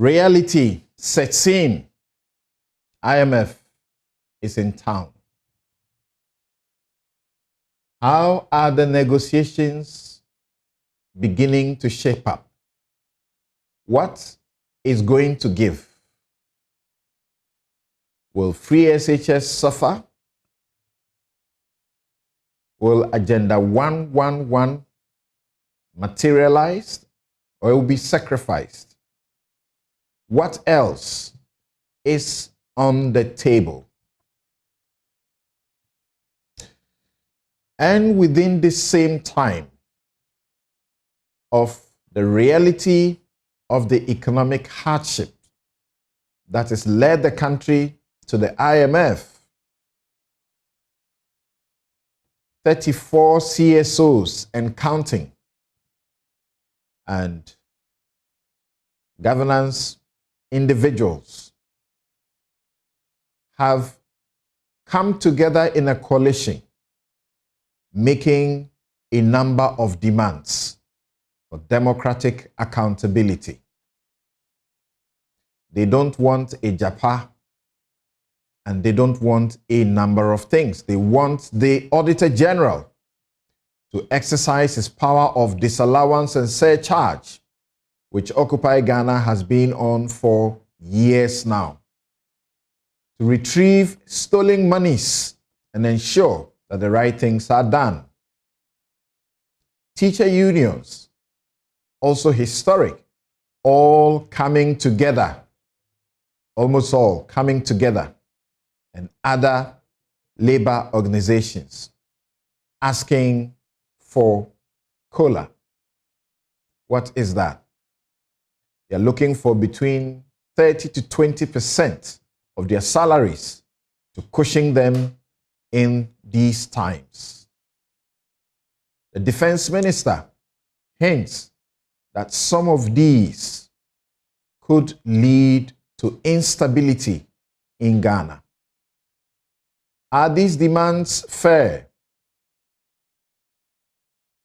Reality sets in. IMF is in town. How are the negotiations beginning to shape up? What is going to give? Will free SHS suffer? Will Agenda 111 materialize, or it will be sacrificed? What else is on the table? And within this same time of the reality of the economic hardship that has led the country to the IMF, 34 CSOs and counting, and governance individuals have come together in a coalition, making a number of demands for democratic accountability. They don't want a JAPA, and they don't want a number of things. They want the Auditor General to exercise his power of disallowance and surcharge, which Occupy Ghana has been on for years now, to retrieve stolen monies and ensure that the right things are done. Teacher unions, also historic, all coming together, almost all coming together, and other labor organizations asking for COLA. What is that? They're looking for between 30 to 20% of their salaries to cushion them in these times. The defense minister hints that some of these could lead to instability in Ghana. Are these demands fair?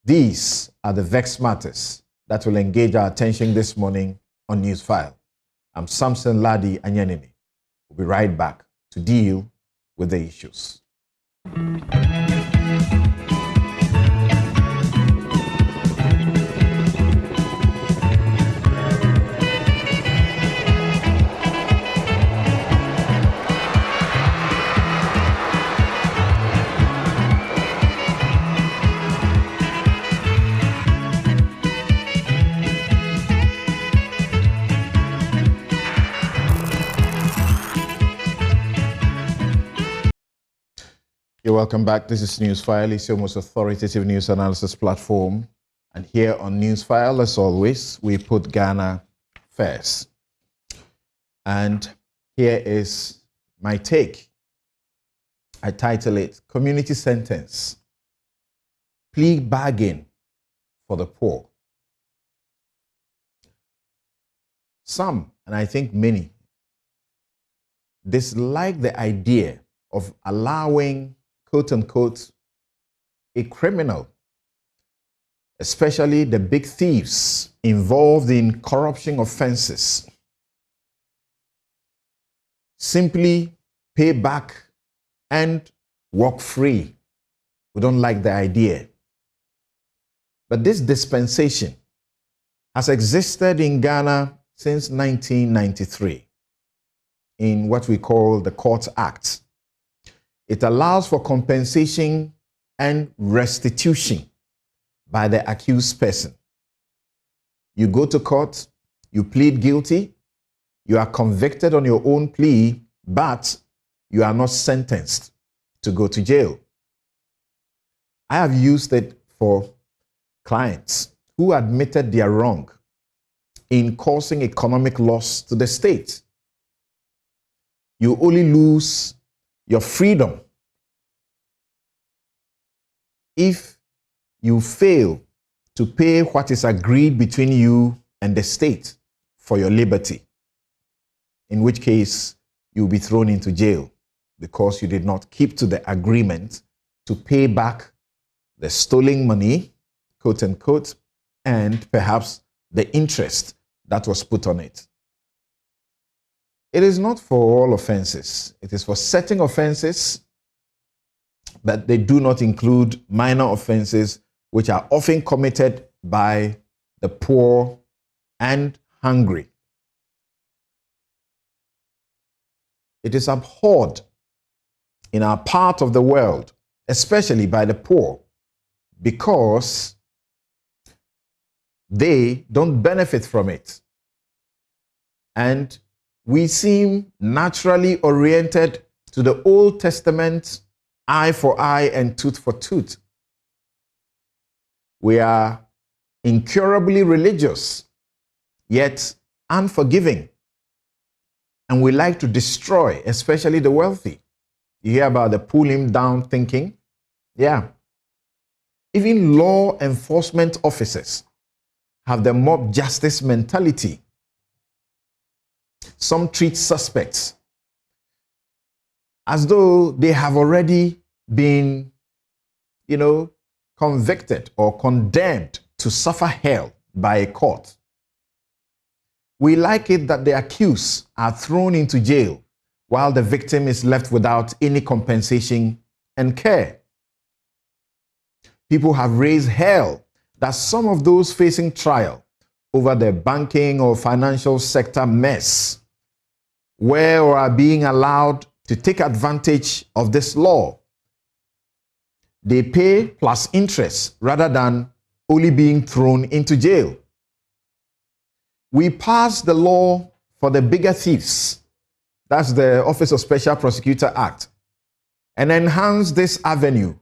These are the vexed matters that will engage our attention this morning on Newsfile. I'm Samson Lardy Anyenini. We'll be right back to deal with the issues. You're welcome back. This is Newsfile. It's your most authoritative news analysis platform. And here on Newsfile, as always, we put Ghana first. And here is my take. I title it, Community Sentence, Plea Bargain for the Poor. Some, and I think many, dislike the idea of allowing quote unquote, a criminal, especially the big thieves involved in corruption offenses, simply pay back and walk free. We don't like the idea. But this dispensation has existed in Ghana since 1993 in what we call the Court Act. It allows for compensation and restitution by the accused person. You go to court, you plead guilty, you are convicted on your own plea, but you are not sentenced to go to jail. I have used it for clients who admitted their wrong in causing economic loss to the state. You only lose your freedom if you fail to pay what is agreed between you and the state for your liberty, in which case you'll be thrown into jail because you did not keep to the agreement to pay back the stolen money, quote unquote, and perhaps the interest that was put on it. It is not for all offenses. It is for certain offenses, but they do not include minor offenses, which are often committed by the poor and hungry. It is abhorred in our part of the world, especially by the poor, because they don't benefit from it. And we seem naturally oriented to the Old Testament eye for eye and tooth for tooth. We are incurably religious, yet unforgiving. And we like to destroy, especially the wealthy. You hear about the pull him down thinking? Yeah. Even law enforcement officers have the mob justice mentality. Some treat suspects as though they have already been, convicted or condemned to suffer hell by a court. We like it that the accused are thrown into jail while the victim is left without any compensation and care. People have raised hell that some of those facing trial over the banking or financial sector mess were or are being allowed to take advantage of this law. They pay plus interest rather than only being thrown into jail. We passed the law for the bigger thieves. That's the Office of Special Prosecutor Act. And enhanced this avenue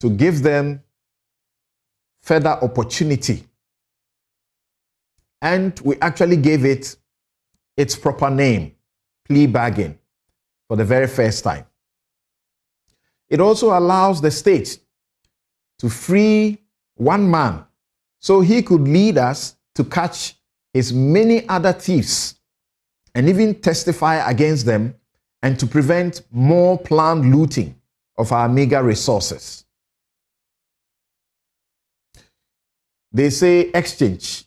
to give them further opportunity. And we actually gave it its proper name, plea bargain, for the very first time. It also allows the state to free one man so he could lead us to catch his many other thieves and even testify against them and to prevent more planned looting of our meager resources. They say exchange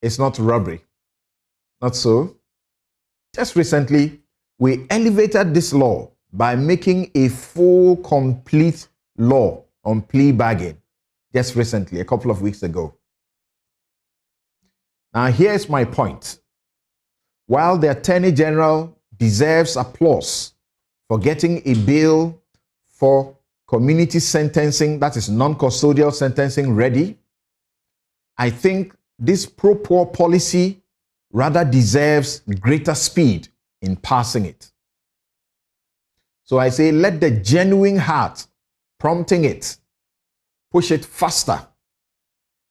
is not robbery. Not so. Just recently, we elevated this law by making a full, complete law on plea bargain. Just recently, a couple of weeks ago. Now, here's my point. While the Attorney General deserves applause for getting a bill for community sentencing, that is non-custodial sentencing, ready, I think this pro-poor policy rather deserves greater speed in passing it. So I say, let the genuine heart prompting it push it faster,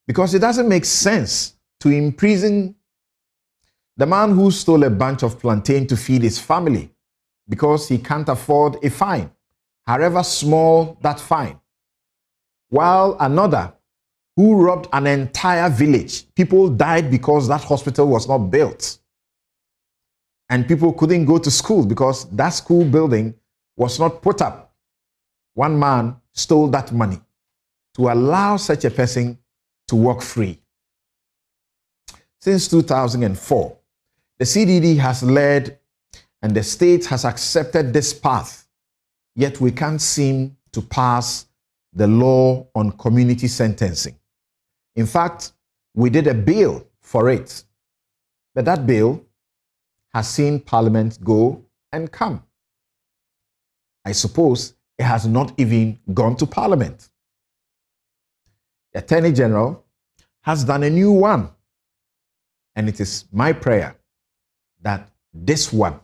because it doesn't make sense to imprison the man who stole a bunch of plantain to feed his family because he can't afford a fine, however small that fine, while another who robbed an entire village, people died because that hospital was not built, and people couldn't go to school because that school building was not put up. One man stole that money to allow such a person to walk free. Since 2004, the CDD has led and the state has accepted this path, yet we can't seem to pass the law on community sentencing. In fact, we did a bill for it, but that bill has seen Parliament go and come. I suppose it has not even gone to Parliament. The Attorney General has done a new one, and it is my prayer that this one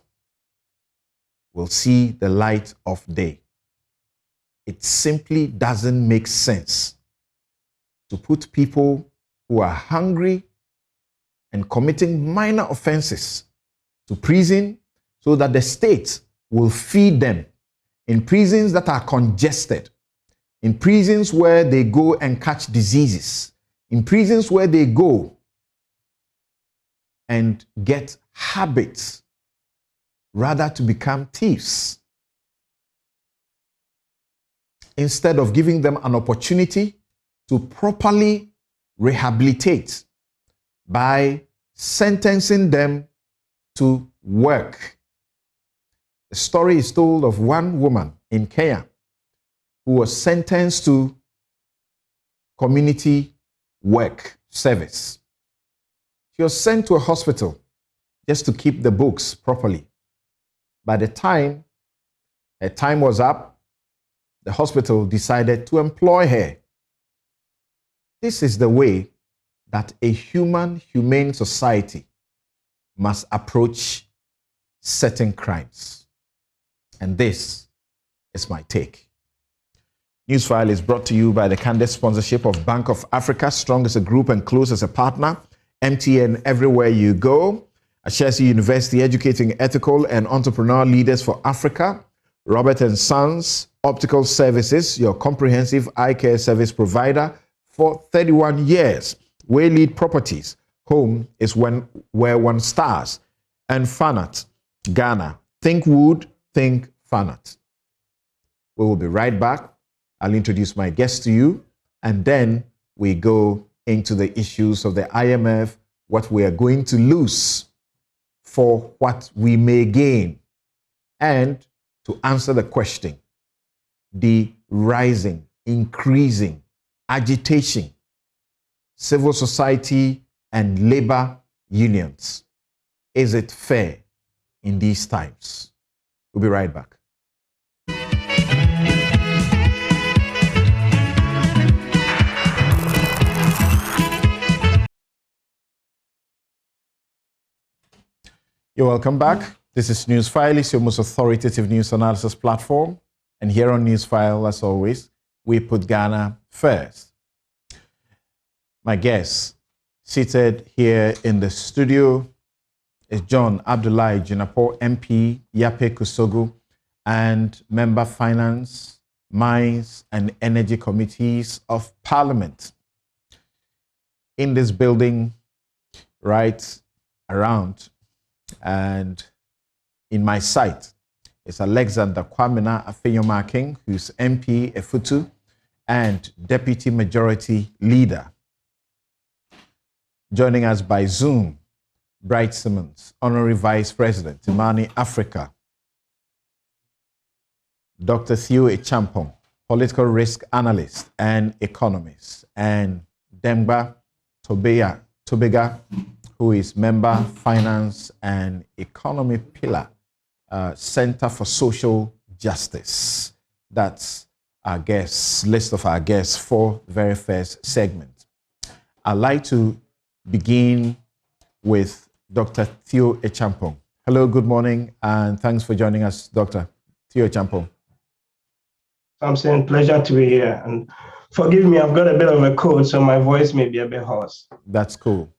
will see the light of day. It simply doesn't make sense to put people who are hungry and committing minor offenses to prison so that the state will feed them in prisons that are congested, in prisons where they go and catch diseases, in prisons where they go and get habits rather to become thieves, instead of giving them an opportunity to properly rehabilitate by sentencing them to work. The story is told of one woman in Kenya who was sentenced to community work service. She was sent to a hospital just to keep the books properly. By the time her time was up, the hospital decided to employ her. This is the way that a humane society must approach certain crimes. And this is my take. Newsfile is brought to you by the candid sponsorship of Bank of Africa, strong as a group and close as a partner. MTN everywhere you go. Ashesi University, educating ethical and entrepreneurial leaders for Africa. Robert & Sons Optical Services, your comprehensive eye care service provider for 31 years. Waylead Properties, home is where one stars. And Fanat, Ghana. Think wood, think Fanat. We will be right back. I'll introduce my guest to you, and then we go into the issues of the IMF, what we are going to lose for what we may gain, and to answer the question, the rising, increasing agitation, civil society and labor unions. Is it fair in these times? We'll be right back. You're welcome back. This is Newsfile. It's your most authoritative news analysis platform. And here on Newsfile, as always, we put Ghana first. My guest seated here in the studio is John Abdullahi Jinapo, MP, Yape Kusogu, and Member Finance, Mines and Energy Committees of Parliament. In this building, right around, and in my sight is Alexander Kwamina Afenyomaking, who's MP Efutu and Deputy Majority Leader. Joining us by Zoom, Bright Simmons, Honorary Vice President, Imani Africa. Dr. Theo Echampong, Political Risk Analyst and Economist. And Demba Tobega, who is Member Finance and Economy Pillar, Center for Social Justice. That's our guests, list of our guests for the very first segment. I'd like to begin with Dr. Theo Echampong. Hello, good morning, and thanks for joining us, Dr. Theo Echampong. Samson, pleasure to be here. And forgive me, I've got a bit of a cold, so my voice may be a bit hoarse. That's cool.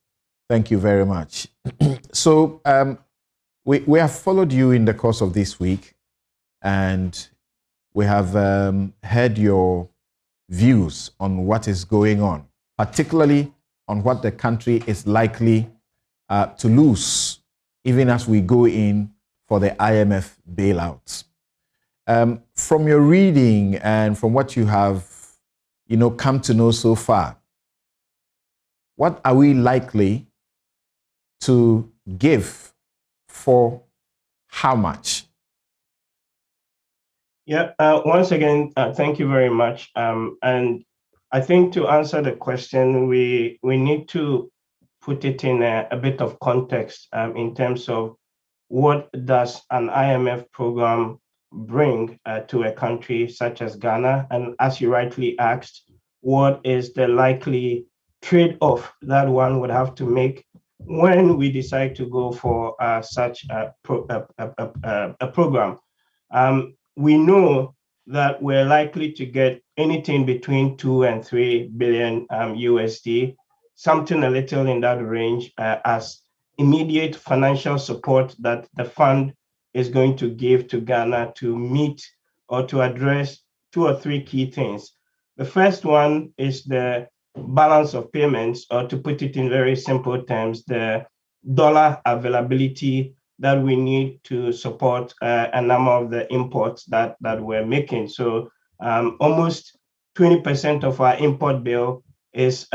Thank you very much. So we have followed you in the course of this week, and we have heard your views on what is going on, particularly on what the country is likely to lose, even as we go in for the IMF bailouts. From your reading and from what you have, come to know so far, what are we likely to give for how much? Yeah, once again, thank you very much. And I think to answer the question, we need to put it in a bit of context in terms of what does an IMF program bring to a country such as Ghana? And as you rightly asked, what is the likely trade-off that one would have to make when we decide to go for such a program? We know that we're likely to get anything between 2 and 3 billion USD, something a little in that range as immediate financial support that the fund is going to give to Ghana to meet or to address 2 or 3 key things. The first one is the balance of payments, or to put it in very simple terms, the dollar availability that we need to support a number of the imports that we're making. So almost 20% of our import bill is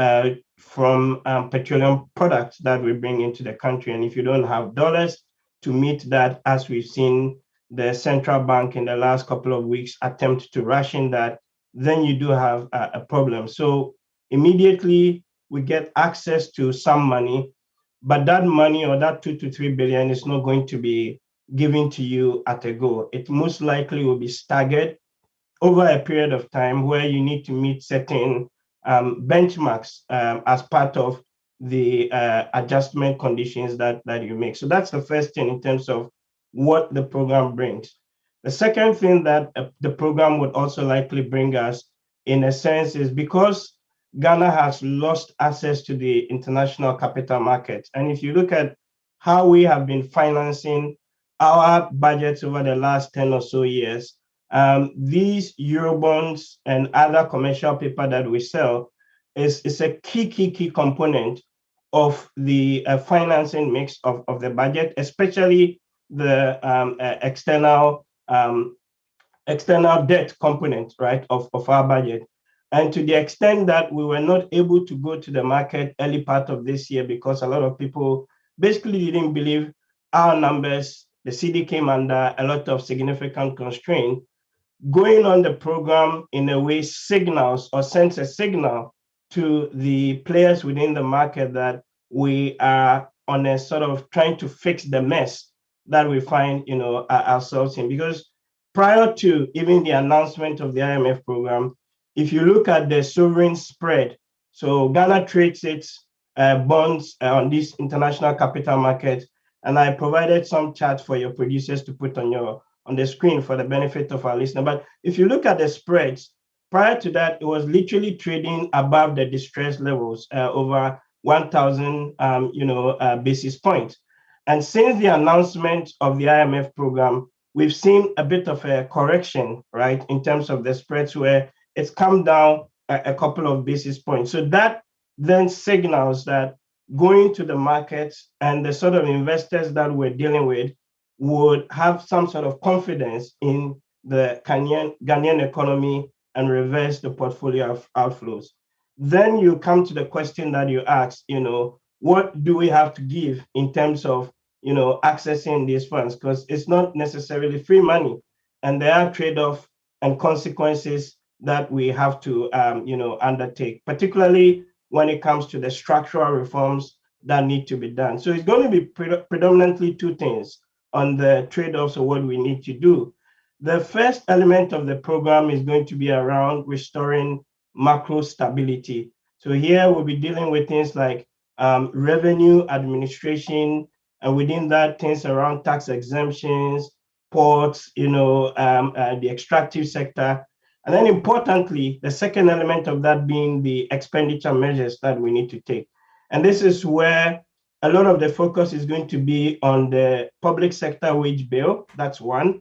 from petroleum products that we bring into the country. And if you don't have dollars to meet that, as we've seen the central bank in the last couple of weeks attempt to ration that, then you do have a problem. So immediately we get access to some money, but that money, or that 2 to 3 billion, is not going to be given to you at a go. It most likely will be staggered over a period of time where you need to meet certain benchmarks as part of the adjustment conditions that you make. So that's the first thing in terms of what the program brings. The second thing that the program would also likely bring us, in a sense, is because Ghana has lost access to the international capital markets. And if you look at how we have been financing our budgets over the last 10 or so years, these Eurobonds and other commercial paper that we sell is a key component of the financing mix of the budget, especially the external debt component, right, of our budget. And to the extent that we were not able to go to the market early part of this year because a lot of people basically didn't believe our numbers, the CD came under a lot of significant constraint. Going on the program in a way signals or sends a signal to the players within the market that we are on a sort of trying to fix the mess that we find, ourselves in. Because prior to even the announcement of the IMF program, if you look at the sovereign spread, so Ghana trades its bonds on these international capital markets, and I provided some charts for your producers to put on the screen for the benefit of our listener. But if you look at the spreads, prior to that, it was literally trading above the distress levels, over 1,000, basis points. And since the announcement of the IMF program, we've seen a bit of a correction, right, in terms of the spreads, where it's come down a couple of basis points. So that then signals that going to the markets and the sort of investors that we're dealing with would have some sort of confidence in the Ghanaian economy and reverse the portfolio of outflows. Then you come to the question that you asked, what do we have to give in terms of, accessing these funds? Because it's not necessarily free money, and there are trade-offs and consequences that we have to, undertake, particularly when it comes to the structural reforms that need to be done. So it's going to be predominantly two things on the trade-offs of what we need to do. The first element of the program is going to be around restoring macro stability. So here we'll be dealing with things like revenue administration, and within that, things around tax exemptions, ports, the extractive sector. And then importantly, the second element of that being the expenditure measures that we need to take. And this is where a lot of the focus is going to be on the public sector wage bill. That's one.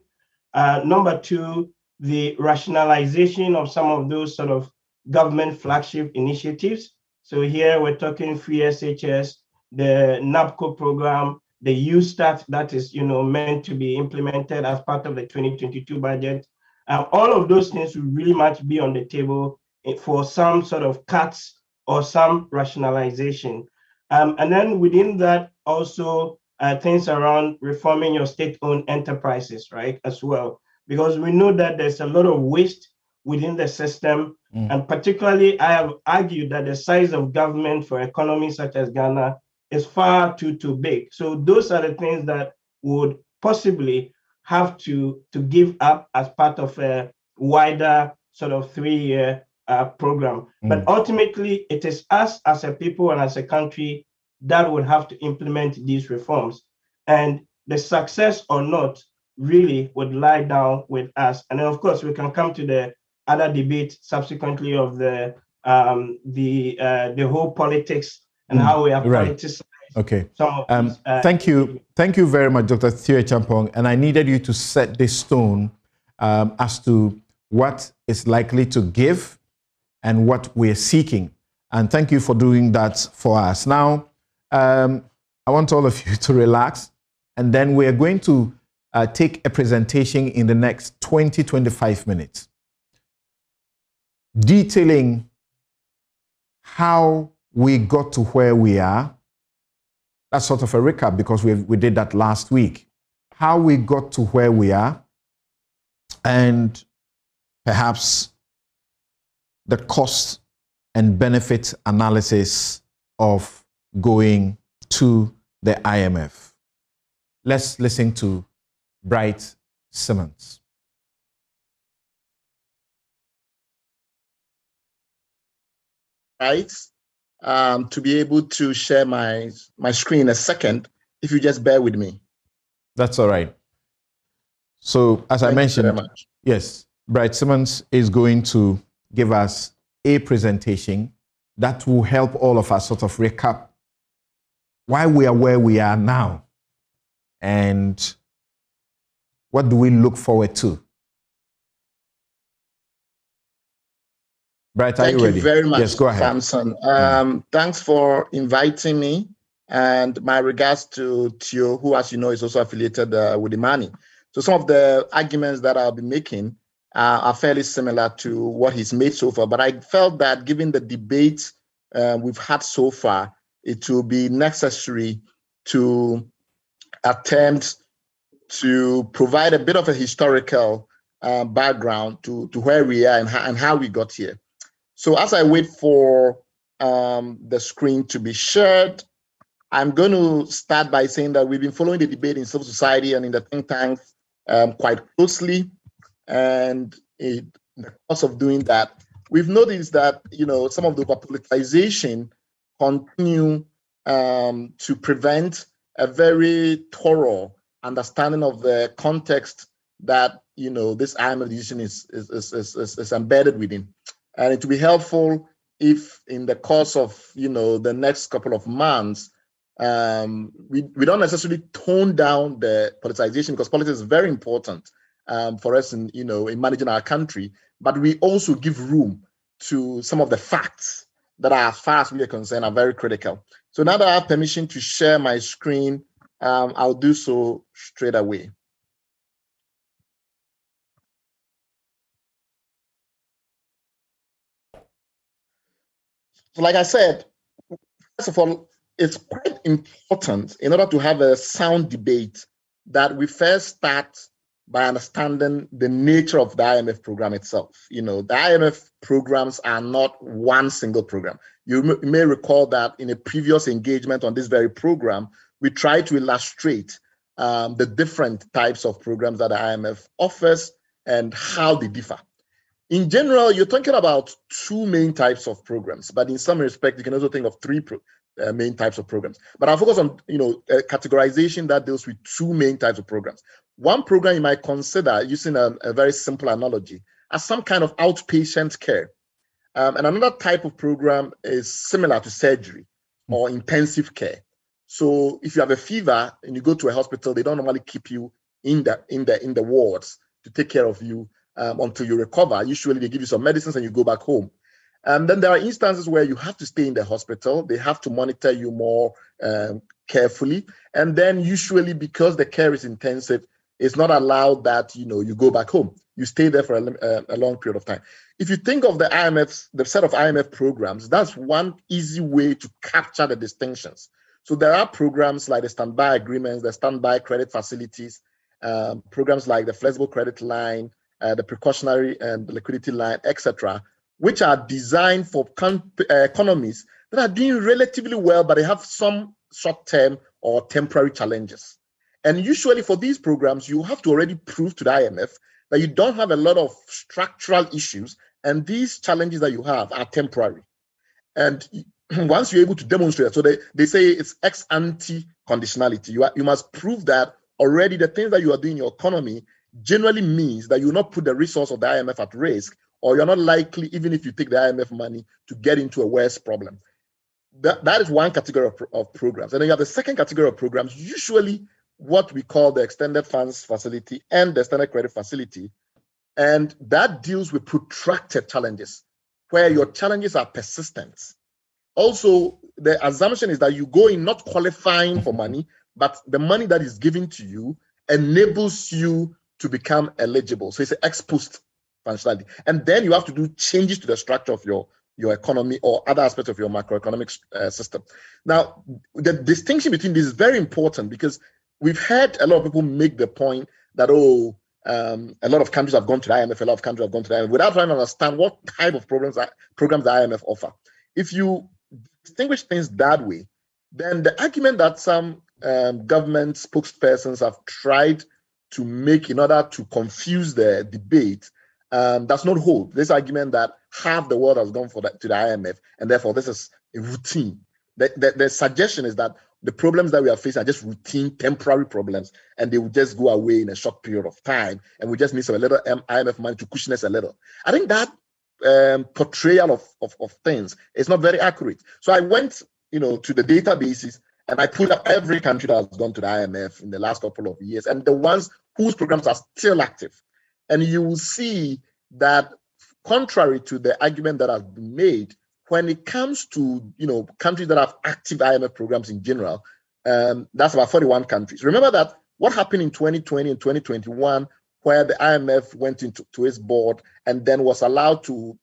Number two, the rationalization of some of those sort of government flagship initiatives. So here we're talking free SHS, the NAPCO program, the USTAT that is, meant to be implemented as part of the 2022 budget. All of those things will really much be on the table for some sort of cuts or some rationalization. And then within that, also things around reforming your state-owned enterprises, right, as well. Because we know that there's a lot of waste within the system. And particularly, I have argued that the size of government for economies such as Ghana is far too big. So those are the things that would possibly have to give up as part of a wider sort of 3-year program. But ultimately, it is us as a people and as a country that would have to implement these reforms. And the success or not really would lie down with us. And then, of course, we can come to the other debate subsequently of the whole politics and how we have politicized. Okay. Thank you very much, Dr. Theo Champong. And I needed you to set this stone as to what is likely to give and what we're seeking. And thank you for doing that for us. Now, I want all of you to relax, and then we are going to take a presentation in the next 20-25 minutes, detailing how we got to where we are. That's sort of a recap because we did that last week. How we got to where we are, and perhaps the cost and benefit analysis of going to the IMF. Let's listen to Bright Simmons. Right, to be able to share my screen in a second, if you just bear with me. That's all right. So as I mentioned, yes, Bright Simmons is going to give us a presentation that will help all of us sort of recap why we are where we are now and what do we look forward to. Bright, are you ready? Thank you very much, yes, go ahead. Samson. Thanks for inviting me, and my regards to Theo, who, as you know, is also affiliated with Imani. So some of the arguments that I'll be making are fairly similar to what he's made so far, but I felt that given the debate we've had so far, it will be necessary to attempt to provide a bit of a historical background to where we are and how we got here. So as I wait for the screen to be shared, I'm going to start by saying that we've been following the debate in civil society and in the think tanks quite closely. And in the course of doing that, we've noticed that, some of the overpoliticization continue to prevent a very thorough understanding of the context that, this IMF decision is embedded within. And it will be helpful if in the course of, the next couple of months, we don't necessarily tone down the politicization, because politics is very important for us in managing our country, but we also give room to some of the facts that are, as far as we are concerned, are very critical. So now that I have permission to share my screen, I'll do so straight away. So like I said, first of all, it's quite important in order to have a sound debate that we first start by understanding the nature of the IMF program itself. The IMF programs are not one single program. You may recall that in a previous engagement on this very program, we tried to illustrate the different types of programs that the IMF offers and how they differ. In general, you're talking about two main types of programs, but in some respect, you can also think of three main types of programs. But I'll focus on, a categorization that deals with two main types of programs. One program you might consider, using a very simple analogy, as some kind of outpatient care. And another type of program is similar to surgery or intensive care. So if you have a fever and you go to a hospital, they don't normally keep you in the wards to take care of you until you recover. Usually they give you some medicines and you go back home. And then there are instances where you have to stay in the hospital. They have to monitor you more carefully. And then usually, because the care is intensive, it's not allowed that, you go back home. You stay there for a long period of time. If you think of the set of IMF programs, that's one easy way to capture the distinctions. So there are programs like the standby agreements, the standby credit facilities, programs like the flexible credit line, the precautionary and the liquidity line, etc., which are designed for economies that are doing relatively well, but they have some short-term or temporary challenges. And usually for these programs, you have to already prove to the IMF that you don't have a lot of structural issues, and these challenges that you have are temporary. And once you're able to demonstrate, so they say it's ex ante conditionality. You must prove that already the things that you are doing in your economy generally means that you will not put the resource of the IMF at risk, or you're not likely, even if you take the IMF money, to get into a worse problem. That is one category of programs. And then you have the second category of programs, usually what we call the extended funds facility and the extended credit facility. And that deals with protracted challenges, where your challenges are persistent. Also, the assumption is that you go in not qualifying for money, but the money that is given to you enables you to become eligible. So it's an ex post functionality. And then you have to do changes to the structure of your your economy or other aspects of your macroeconomic system. Now, the distinction between these is very important because we've heard a lot of people make the point that, a lot of countries have gone to the IMF, a lot of countries have gone to the IMF, without trying to understand what type of programs the IMF offer. If you distinguish things that way, then the argument that some government spokespersons have tried to make in order to confuse the debate does not hold. This argument that half the world has gone to the IMF, and therefore this is a routine. The suggestion is that the problems that we are facing are just routine, temporary problems, and they will just go away in a short period of time, and we just need some little IMF money to cushion us a little. I think that portrayal of things is not very accurate. So I went, to the databases, and I pulled up every country that has gone to the IMF in the last couple of years, and the ones whose programs are still active. And you will see that, contrary to the argument that has been made, when it comes to countries that have active IMF programs in general, that's about 41 countries. Remember that what happened in 2020 and 2021, where the IMF went into its board and then was allowed to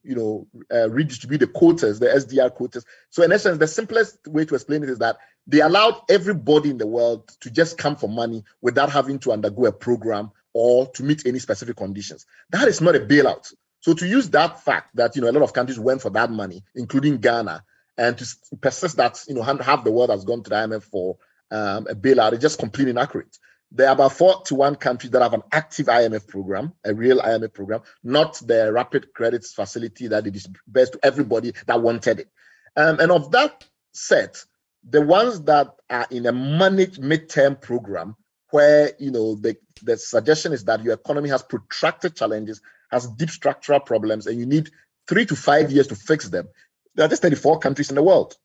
redistribute the quotas, the SDR quotas. So in essence, the simplest way to explain it is that they allowed everybody in the world to just come for money without having to undergo a program or to meet any specific conditions. That is not a bailout. So to use that fact that a lot of countries went for that money, including Ghana, and to persist that half the world has gone to the IMF for a bailout is just completely inaccurate. There are about 41 countries that have an active IMF program, a real IMF program, not the rapid credits facility that it is best to everybody that wanted it. And of that set, the ones that are in a managed midterm program, where the suggestion is that your economy has protracted challenges, has deep structural problems, and you need 3 to 5 years to fix them. There are just 34 countries in the world.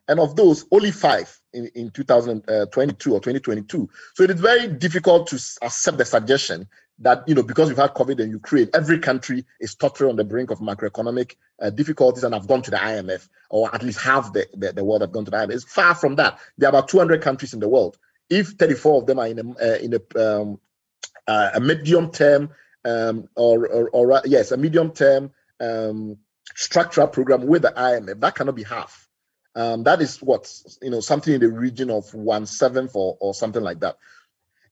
And of those, only 5 in 2022 or 2022. So it is very difficult to accept the suggestion that, because we've had COVID in Ukraine, every country is totally on the brink of macroeconomic difficulties and have gone to the IMF, or at least half the world have gone to the IMF. It's far from that. There are about 200 countries in the world. If 34 of them are in a medium term, a medium term structural program with the IMF, that cannot be half. That is something in the region of 1/7 or something like that.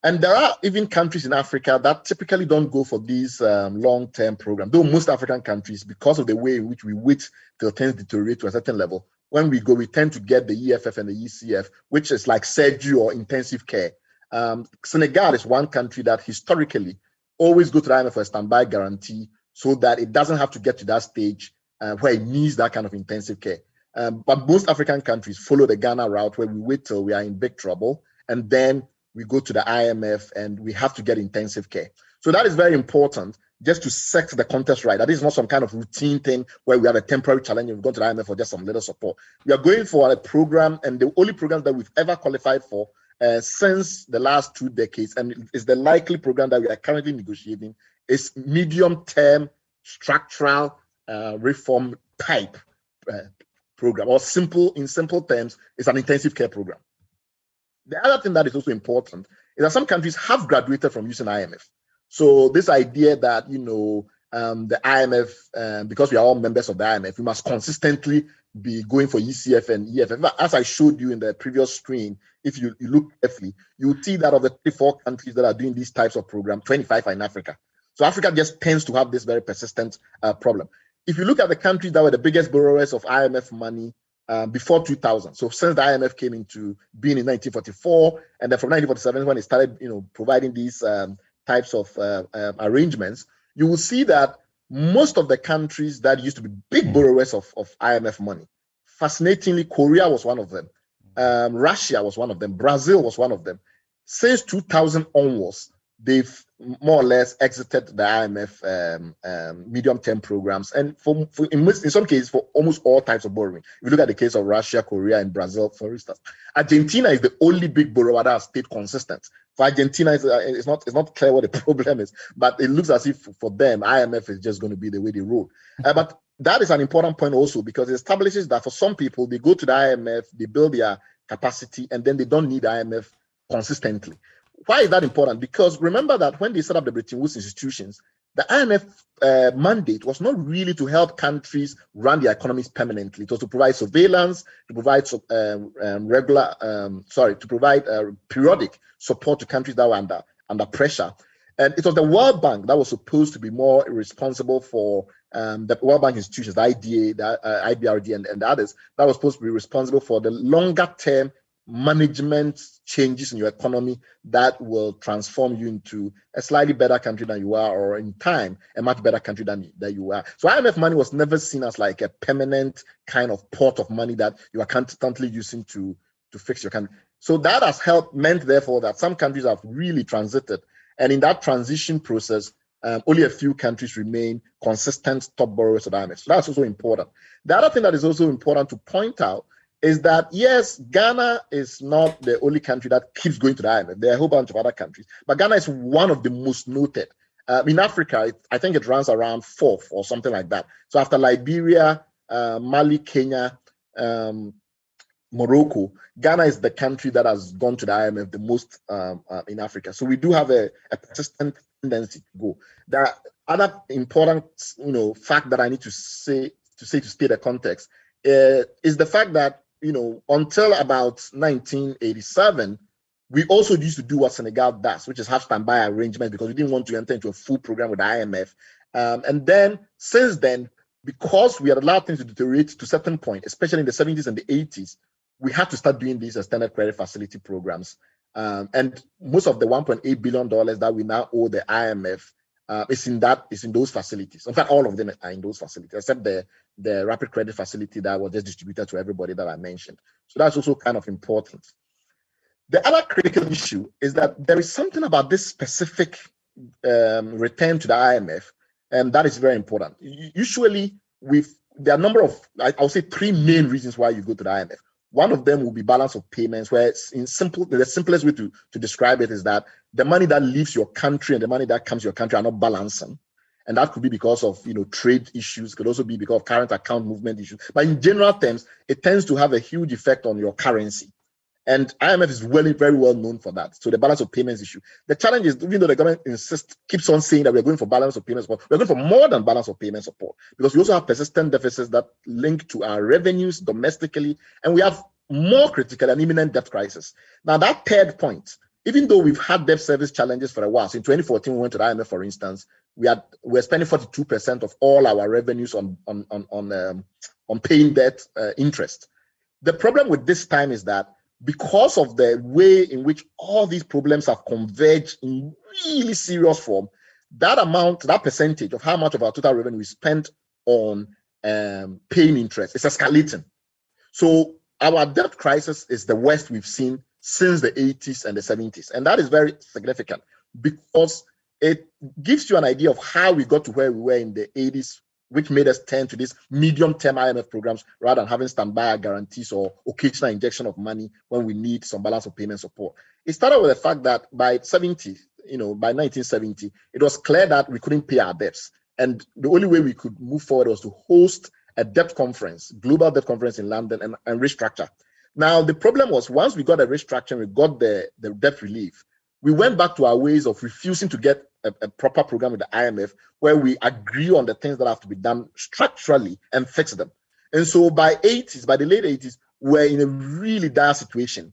And there are even countries in Africa that typically don't go for these long-term programs, though most African countries, because of the way in which we wait till things deteriorate to a certain level, when we go, we tend to get the EFF and the ECF, which is like surgery or intensive care. Senegal is one country that historically always go to the IMF for a standby guarantee so that it doesn't have to get to that stage where it needs that kind of intensive care. But most African countries follow the Ghana route, where we wait till we are in big trouble, and then we go to the IMF and we have to get intensive care. So that is very important, just to set the context right. That is not some kind of routine thing where we have a temporary challenge and we go to the IMF for just some little support. We are going for a program, and the only program that we've ever qualified for since the last 2 decades, and is the likely program that we are currently negotiating, is medium-term structural reform type program, or in simple terms, it's an intensive care program. The other thing that is also important is that some countries have graduated from using IMF. So this idea that, the IMF, because we are all members of the IMF, we must consistently be going for ECF and EFF. As I showed you in the previous screen, if you look carefully, you will see that of the 34 countries that are doing these types of programs, 25 are in Africa. So Africa just tends to have this very persistent problem. If you look at the countries that were the biggest borrowers of IMF money before 2000, so since the IMF came into being in 1944, and then from 1947 when it started, providing these types of arrangements, you will see that most of the countries that used to be big borrowers of IMF money, fascinatingly, Korea was one of them, Russia was one of them, Brazil was one of them. Since 2000 onwards, they've more or less exited the IMF medium-term programs, and in some cases for almost all types of borrowing. If you look at the case of Russia, Korea, and Brazil, for instance, Argentina is the only big borrower that has stayed consistent. For Argentina, it's not clear what the problem is, but it looks as if for them, IMF is just going to be the way they roll. But that is an important point also, because it establishes that for some people, they go to the IMF, they build their capacity, and then they don't need IMF consistently. Why is that important? Because remember that when they set up the Bretton Woods institutions, The IMF mandate was not really to help countries run their economies permanently. It was to provide surveillance, to provide periodic support to countries that were under pressure. And it was the World Bank that was supposed to be more responsible for the World Bank institutions, the IDA, the IBRD, and the others, that was supposed to be responsible for the longer term management changes in your economy that will transform you into a slightly better country than you are, or in time, a much better country than you are. So IMF money was never seen as like a permanent kind of pot of money that you are constantly using to fix your country. So that has meant, therefore, that some countries have really transited. And in that transition process, only a few countries remain consistent top borrowers of IMF. So that's also important. The other thing that is also important to point out is that, yes, Ghana is not the only country that keeps going to the IMF. There are a whole bunch of other countries, but Ghana is one of the most noted. In Africa, I think it runs around fourth or something like that. So after Liberia, Mali, Kenya, Morocco, Ghana is the country that has gone to the IMF the most in Africa. So we do have a persistent tendency to go. The other important, fact that I need to state the context is the fact that, until about 1987, we also used to do what Senegal does, which is have standby arrangements, because we didn't want to enter into a full program with the IMF. And then since then, because we had allowed things to deteriorate to a certain point, especially in the 70s and the 80s, we had to start doing these extended credit facility programs. And most of the $1.8 billion that we now owe the IMF is in those facilities. In fact, all of them are in those facilities, except the rapid credit facility that was just distributed to everybody that I mentioned. So that's also kind of important. The other critical issue is that there is something about this specific return to the IMF, and that is very important. Usually, there are a number of, I'll say, three main reasons why you go to the IMF. One of them will be balance of payments, where the simplest way to describe it is that the money that leaves your country and the money that comes to your country are not balancing. And that could be because of trade issues, could also be because of current account movement issues. But in general terms, it tends to have a huge effect on your currency. And IMF is very well known for that. So the balance of payments issue. The challenge is, even though the government keeps on saying that we're going for balance of payments support, we're going for more than balance of payment support, because we also have persistent deficits that link to our revenues domestically, and we have more critical and imminent debt crisis. Now, that third point, even though we've had debt service challenges for a while, so in 2014 we went to the IMF, for instance, we're spending 42% of all our revenues on paying debt interest. The problem with this time is that, because of the way in which all these problems have converged in really serious form, that percentage of how much of our total revenue is spent on paying interest is escalating. So our debt crisis is the worst we've seen since the 80s and the 70s. And that is very significant, because it gives you an idea of how we got to where we were in the 80s, which made us turn to these medium-term IMF programs rather than having standby guarantees or occasional injection of money when we need some balance of payment support. It started with the fact that by 1970, it was clear that we couldn't pay our debts. And the only way we could move forward was to host a debt conference, global debt conference in London, and restructure. Now, the problem was, once we got a restructure, we got the debt relief, we went back to our ways of refusing to get a proper program with the IMF, where we agree on the things that have to be done structurally and fix them. And so by the late 80s, we're in a really dire situation.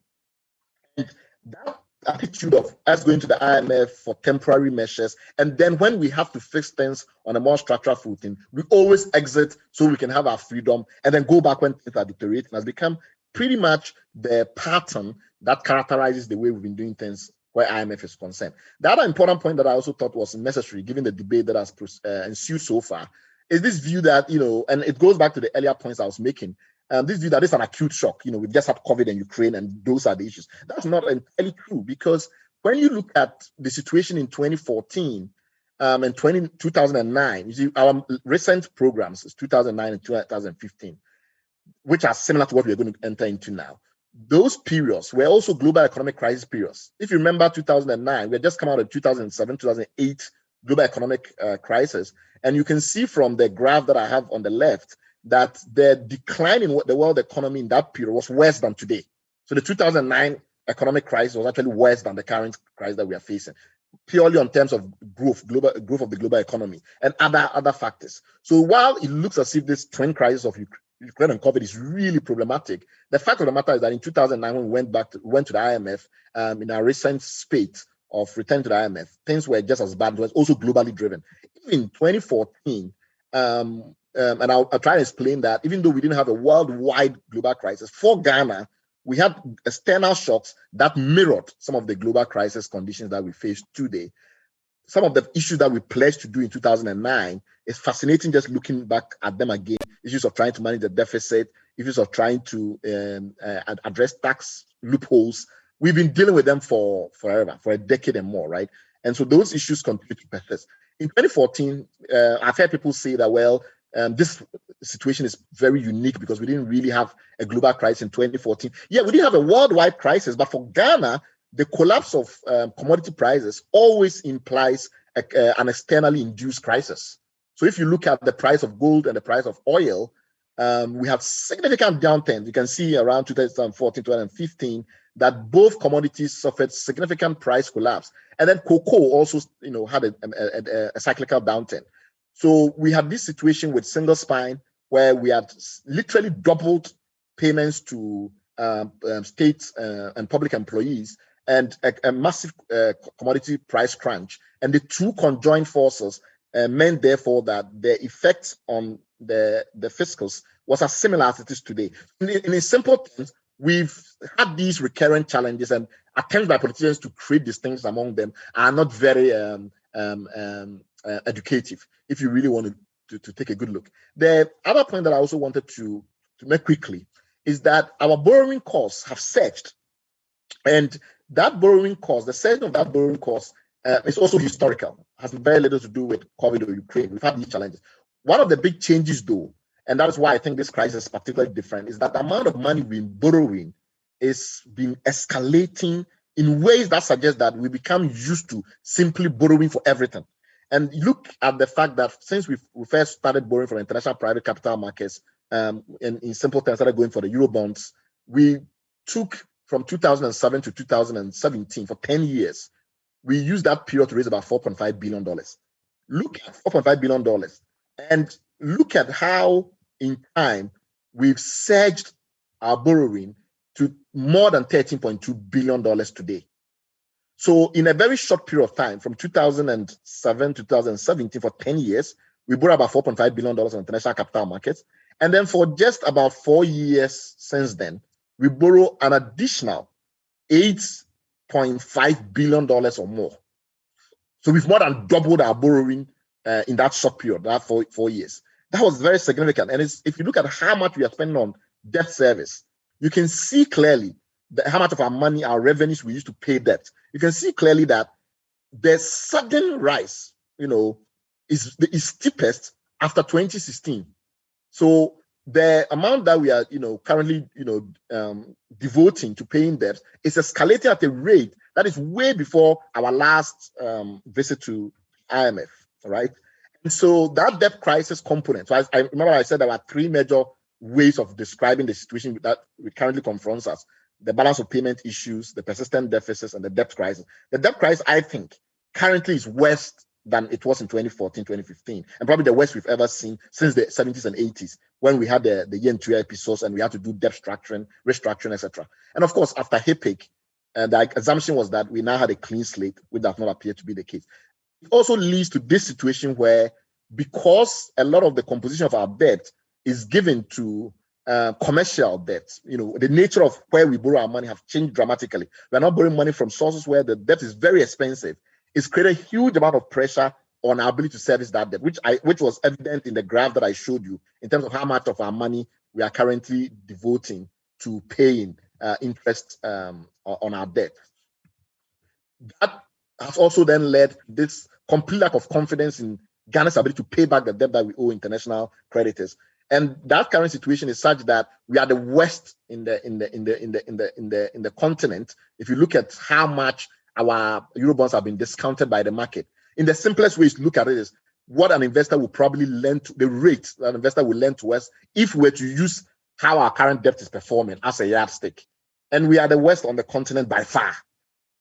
And that attitude of us going to the IMF for temporary measures, and then when we have to fix things on a more structural footing, we always exit so we can have our freedom, and then go back when things are deteriorating, has become pretty much the pattern that characterizes the way we've been doing things where IMF is concerned. The other important point that I also thought was necessary, given the debate that has ensued so far, is this view that, and it goes back to the earlier points I was making, this view that it's an acute shock. We've just had COVID in Ukraine, and those are the issues. That's not entirely true, because when you look at the situation in 2014 and 2009, you see our recent programs is 2009 and 2015, which are similar to what we're going to enter into now. Those periods were also global economic crisis periods. If you remember 2009, we had just come out of 2007, 2008 global economic crisis. And you can see from the graph that I have on the left that the decline in the world economy in that period was worse than today. So the 2009 economic crisis was actually worse than the current crisis that we are facing. purely on terms of growth of the global economy and other factors. So while it looks as if this twin crisis of Ukraine and COVID is really problematic, the fact of the matter is that in 2009, when we went to the IMF, in our recent spate of return to the IMF, things were just as bad. It was also globally driven. Even in 2014, and I'll try to explain that, even though we didn't have a worldwide global crisis, for Ghana, we had external shocks that mirrored some of the global crisis conditions that we face today. Some of the issues that we pledged to do in 2009, it's fascinating just looking back at them again. Issues of trying to manage the deficit, issues of trying to address tax loopholes. We've been dealing with them for forever, for a decade and more, right? And so those issues continue to persist. In 2014, I've heard people say that, well, this situation is very unique because we didn't really have a global crisis in 2014. Yeah, we didn't have a worldwide crisis, but for Ghana, the collapse of commodity prices always implies an externally induced crisis. So if you look at the price of gold and the price of oil, we have significant downturns. You can see around 2014, 2015, that both commodities suffered significant price collapse. And then cocoa also, had a cyclical downturn. So we had this situation with single spine where we had literally doubled payments to states and public employees and a massive commodity price crunch. And the two conjoined forces meant, therefore, that the effect on the fiscals was as similar as it is today. In simple terms, we've had these recurrent challenges, and attempts by politicians to create distinctions among them are not very educative, if you really want to take a good look. The other point that I also wanted to make quickly is that our borrowing costs have surged. And that borrowing cost, the surge of that borrowing cost is also historical, has very little to do with COVID or Ukraine. We've had these challenges. One of the big changes, though, and that is why I think this crisis is particularly different, is that the amount of money we've been borrowing is been escalating in ways that suggest that we become used to simply borrowing for everything. And look at the fact that since we first started borrowing from international private capital markets, in simple terms, started going for the Eurobonds, we took from 2007 to 2017, for 10 years, we used that period to raise about $4.5 billion. Look at $4.5 billion and look at how in time we've surged our borrowing to more than $13.2 billion today. So in a very short period of time, from 2007 to 2017, for 10 years, we borrowed about $4.5 billion on international capital markets. And then for just about 4 years since then, we borrow an additional $8.5 billion or more. So we've more than doubled our borrowing in that short period, that 4 years. That was very significant. And if you look at how much we are spending on debt service, you can see clearly how much of our money, our revenues we use to pay debt. You can see clearly that the sudden rise, is steepest after 2016. So the amount that we are, currently, devoting to paying debt is escalating at a rate that is way before our last visit to IMF, right? And so that debt crisis component, so I remember I said there were three major ways of describing the situation that currently confronts us: the balance of payment issues, the persistent deficits, and the debt crisis. The debt crisis, I think, currently is worse than it was in 2014, 2015, and probably the worst we've ever seen since the 70s and 80s, when we had the yen 2 episodes and we had to do debt structuring, restructuring, etc. And of course, after HIPIC, the assumption was that we now had a clean slate, which does not appear to be the case. It also leads to this situation where, because a lot of the composition of our debt is given to commercial debt, the nature of where we borrow our money have changed dramatically. We're not borrowing money from sources where the debt is very expensive. It's created a huge amount of pressure on our ability to service that debt, which was evident in the graph that I showed you in terms of how much of our money we are currently devoting to paying interest on our debt. That has also then led to this complete lack of confidence in Ghana's ability to pay back the debt that we owe international creditors. And that current situation is such that we are the worst in the continent. If you look at how much our Eurobonds have been discounted by the market, in the simplest way to look at it is what an investor will probably lend to, the rate that an investor will lend to us if we were to use how our current debt is performing as a yardstick. And we are the worst on the continent by far.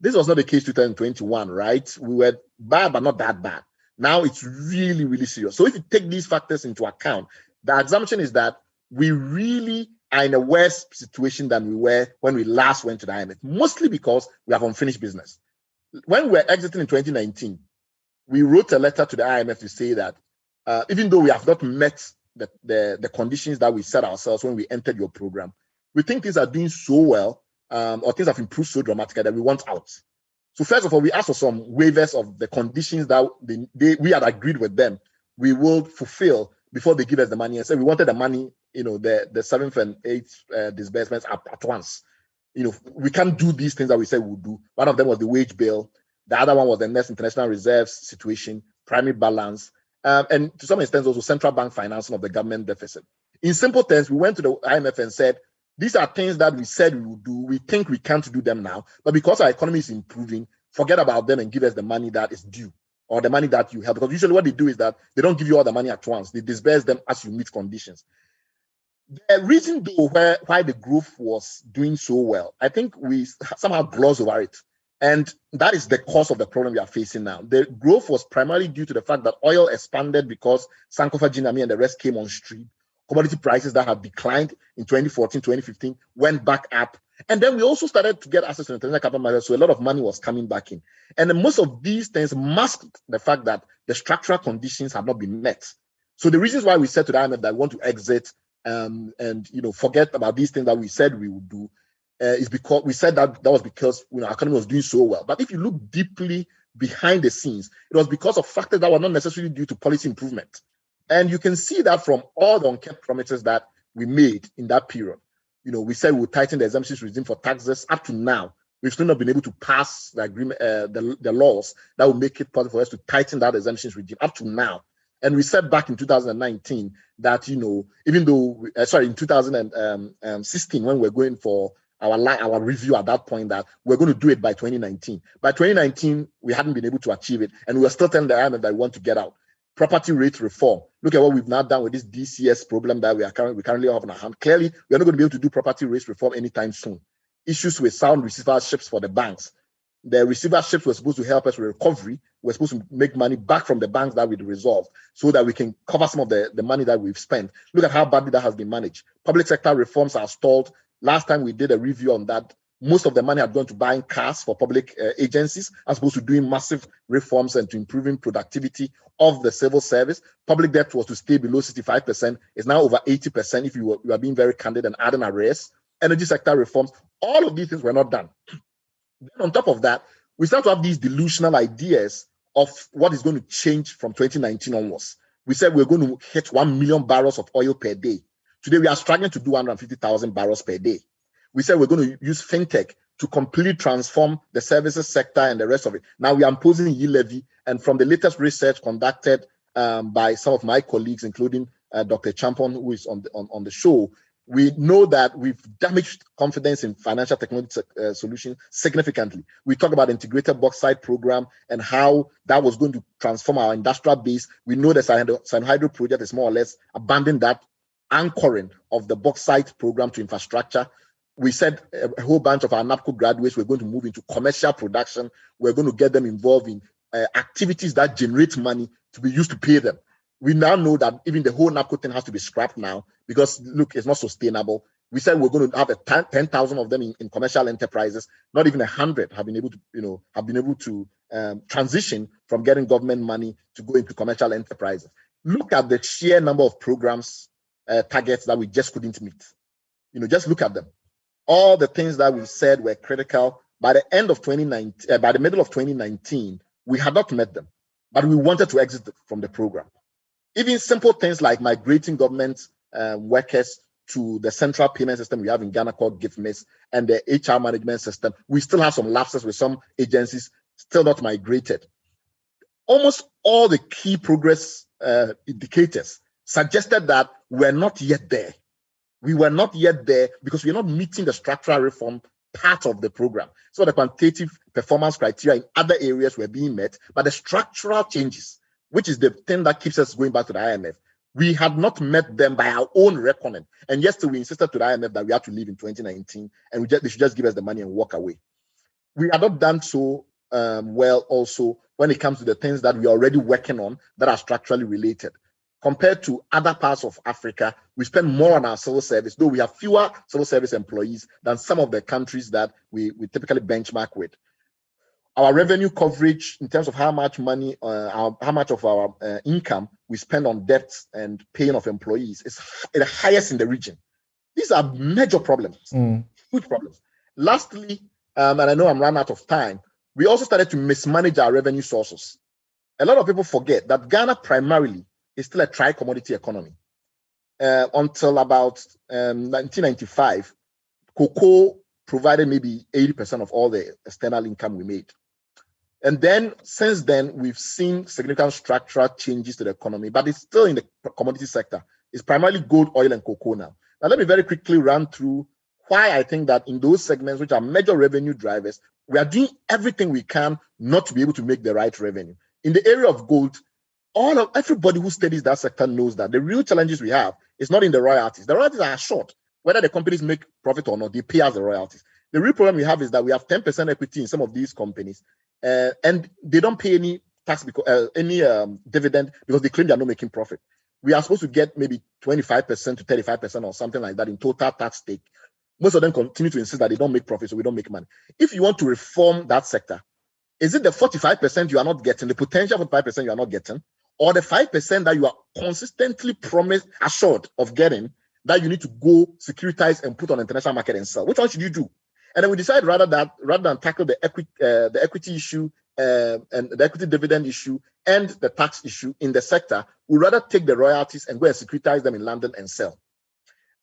This was not the case 2021, right? We were bad, but not that bad. Now it's really, really serious. So if you take these factors into account, the assumption is that we really are in a worse situation than we were when we last went to the IMF, mostly because we have unfinished business. When we were exiting in 2019, we wrote a letter to the IMF to say that even though we have not met the conditions that we set ourselves when we entered your program, we think things are doing so well, or things have improved so dramatically that we want out. So first of all, we asked for some waivers of the conditions that we had agreed with them we will fulfill before they give us the money. And so we wanted the money, the 7th and 8th disbursements at once. We can't do these things that we said we'll do. One of them was the wage bill. The other one was the next international reserves situation, primary balance, and to some extent also central bank financing of the government deficit. In simple terms, we went to the IMF and said, these are things that we said we would do. We think we can't do them now, but because our economy is improving, forget about them and give us the money that is due or the money that you have. Because usually what they do is that they don't give you all the money at once. They disperse them as you meet conditions. The reason though why the growth was doing so well, I think we somehow gloss over it. And that is the cause of the problem we are facing now. The growth was primarily due to the fact that oil expanded because Sankofa Jinami and the rest came on stream. Commodity prices that had declined in 2014, 2015 went back up. And then we also started to get access to international capital markets, so a lot of money was coming back in. And most of these things masked the fact that the structural conditions had not been met. So the reasons why we said to the IMF that we want to exit and forget about these things that we said we would do is because we said that was because our economy was doing so well. But if you look deeply behind the scenes, it was because of factors that were not necessarily due to policy improvement. And you can see that from all the unkept promises that we made in that period. We said we would tighten the exemptions regime for taxes. Up to now, we've still not been able to pass the agreement, the laws that will make it possible for us to tighten that exemptions regime up to now. And we said back in 2019 that, even though, in 2016, when we're going for our review at that point, that we're going to do it by 2019. By 2019, we hadn't been able to achieve it. And we were still telling the IMF that we want to get out. Property rate reform. Look at what we've now done with this DCS problem that we currently have in our hand. Clearly, we're not going to be able to do property rate reform anytime soon. Issues with sound receiverships for the banks. The receiverships were supposed to help us with recovery. We're supposed to make money back from the banks that we'd resolved so that we can cover some of the money that we've spent. Look at how badly that has been managed. Public sector reforms are stalled. Last time we did a review on that, most of the money had gone to buying cars for public agencies as opposed to doing massive reforms and to improving productivity of the civil service. Public debt was to stay below 65%. It's now over 80% if you are being very candid and adding arrears. Energy sector reforms, all of these things were not done. Then on top of that, we start to have these delusional ideas of what is going to change from 2019 onwards. We said we're going to hit 1 million barrels of oil per day. Today, we are struggling to do 150,000 barrels per day. We said we're going to use fintech to completely transform the services sector and the rest of it. Now we are imposing yield levy, and from the latest research conducted by some of my colleagues, including Dr. Champon, who is on the show, we know that we've damaged confidence in financial technology solutions significantly. We talk about integrated bauxite program and how that was going to transform our industrial base. We know the Hydro project is more or less abandoning that anchoring of the bauxite program to infrastructure. We said a whole bunch of our NAPCO graduates were going to move into commercial production. We're going to get them involved in activities that generate money to be used to pay them. We now know that even the whole NAPCO thing has to be scrapped now because, look, it's not sustainable. We said we're going to have 10,000 of them in commercial enterprises. Not even 100 have been able to, transition from getting government money to go into commercial enterprises. Look at the sheer number of programs, targets that we just couldn't meet. Just look at them. All the things that we said were critical by the end of 2019, by the middle of 2019, we had not met them, but we wanted to exit from the program. Even simple things like migrating government workers to the central payment system we have in Ghana called GIFMIS and the HR management system, we still have some lapses with some agencies still not migrated. Almost all the key progress indicators suggested that we're not yet there. We were not yet there because we're not meeting the structural reform part of the program. So the quantitative performance criteria in other areas were being met, but the structural changes, which is the thing that keeps us going back to the IMF, we had not met them by our own reckoning. And yesterday we insisted to the IMF that we had to leave in 2019 and they should just give us the money and walk away. We are not done so well also when it comes to the things that we are already working on that are structurally related. Compared to other parts of Africa, we spend more on our civil service, though we have fewer civil service employees than some of the countries that we typically benchmark with. Our revenue coverage in terms of how much money, how much of our income we spend on debts and paying of employees is the highest in the region. These are major problems, huge problems. Lastly, and I know I'm running out of time, we also started to mismanage our revenue sources. A lot of people forget that Ghana primarily is still a tri-commodity economy. Until about 1995, cocoa provided maybe 80% of all the external income we made. And then since then, we've seen significant structural changes to the economy, but it's still in the commodity sector. It's primarily gold, oil, and cocoa now. Now, let me very quickly run through why I think that in those segments, which are major revenue drivers, we are doing everything we can not to be able to make the right revenue. In the area of gold, everybody who studies that sector knows that the real challenges we have is not in the royalties. The royalties are short. Whether the companies make profit or not, they pay us the royalties. The real problem we have is that we have 10% equity in some of these companies, and they don't pay any tax because any dividend because they claim they're not making profit. We are supposed to get maybe 25% to 35% or something like that in total tax take. Most of them continue to insist that they don't make profit, so we don't make money. If you want to reform that sector, is it the 45% you are not getting, the potential 45% you are not getting, or the 5% that you are consistently assured of getting, that you need to go securitize and put on the international market and sell? Which one should you do? And then we decided rather than tackle the equity issue and the equity dividend issue and the tax issue in the sector, we'd rather take the royalties and go and securitize them in London and sell.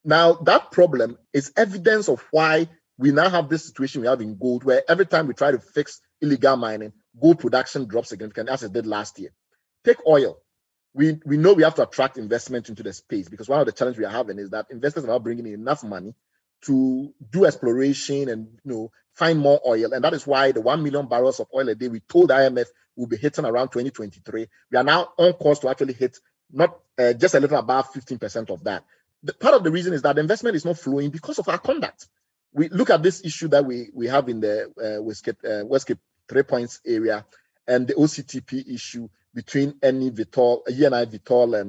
Now, that problem is evidence of why we now have this situation we have in gold, where every time we try to fix illegal mining, gold production drops significantly, as it did last year. Take oil. We know we have to attract investment into the space, because one of the challenges we are having is that investors are not bringing in enough money to do exploration and find more oil. And that is why the 1 million barrels of oil a day we told IMF will be hitting around 2023. We are now on course to actually hit not just a little above 15% of that. Part of the reason is that the investment is not flowing because of our conduct. We look at this issue that we have in the Westgate 3 Points area and the OCTP issue between ENI Vitol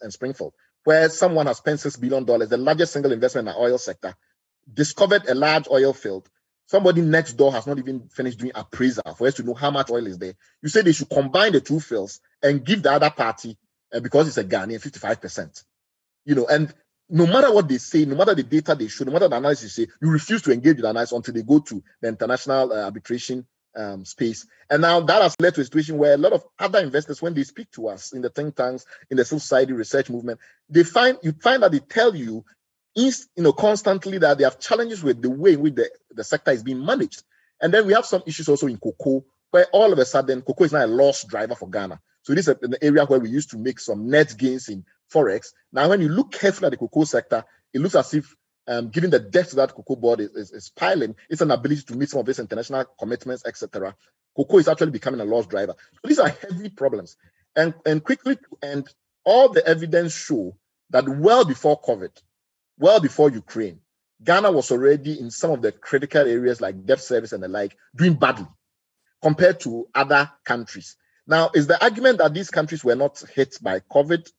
and Springfield, where someone has spent $6 billion, the largest single investment in the oil sector, discovered a large oil field. Somebody next door has not even finished doing appraisal for us to know how much oil is there. You say they should combine the two fields and give the other party, because it's a Ghanaian, 55%. And no matter what they say, no matter the data they show, no matter the analysis they say, you refuse to engage with the analysis until they go to the international arbitration space. And now that has led to a situation where a lot of other investors, when they speak to us in the think tanks, in the civil society research movement, you find that they tell you constantly that they have challenges with the way in which the sector is being managed. And then we have some issues also in cocoa, where all of a sudden cocoa is now a loss driver for Ghana. So this is an area where we used to make some net gains in Forex. Now, when you look carefully at the cocoa sector, it looks as if, given the depth that cocoa board is piling, it's an ability to meet some of these international commitments, etc. Cocoa is actually becoming a loss driver. So these are heavy problems. And quickly to end, all the evidence show that well before COVID, well before Ukraine, Ghana was already in some of the critical areas like debt service and the like, doing badly compared to other countries. Now, is the argument that these countries were not hit by COVID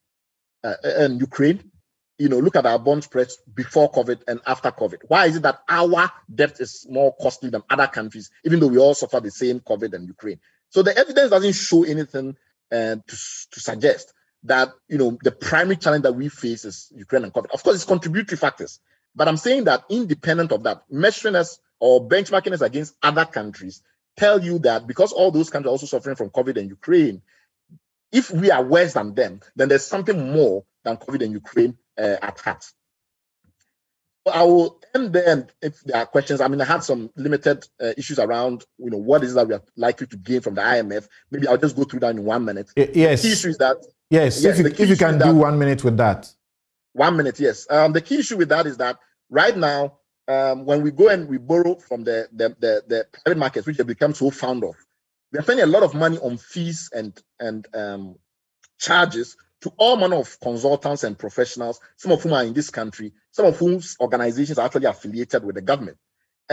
and Ukraine? Look at our bond spreads before COVID and after COVID. Why is it that our debt is more costly than other countries, even though we all suffer the same COVID and Ukraine? So the evidence doesn't show anything to suggest that the primary challenge that we face is Ukraine and COVID. Of course, it's contributory factors, but I'm saying that independent of that, measuring us or benchmarking us against other countries tell you that because all those countries are also suffering from COVID and Ukraine, if we are worse than them, then there's something more than COVID and Ukraine at heart. So I will end there, and if there are questions, I had some limited issues around, what is that we are likely to gain from the IMF. Maybe I'll just go through that in 1 minute. Yes. The key issue is that... Yes, if you can do 1 minute with that. 1 minute, yes. The key issue with that is that right now, when we go and we borrow from the private markets, which have become so fond of, we are spending a lot of money on fees and charges to all manner of consultants and professionals, some of whom are in this country, some of whose organizations are actually affiliated with the government.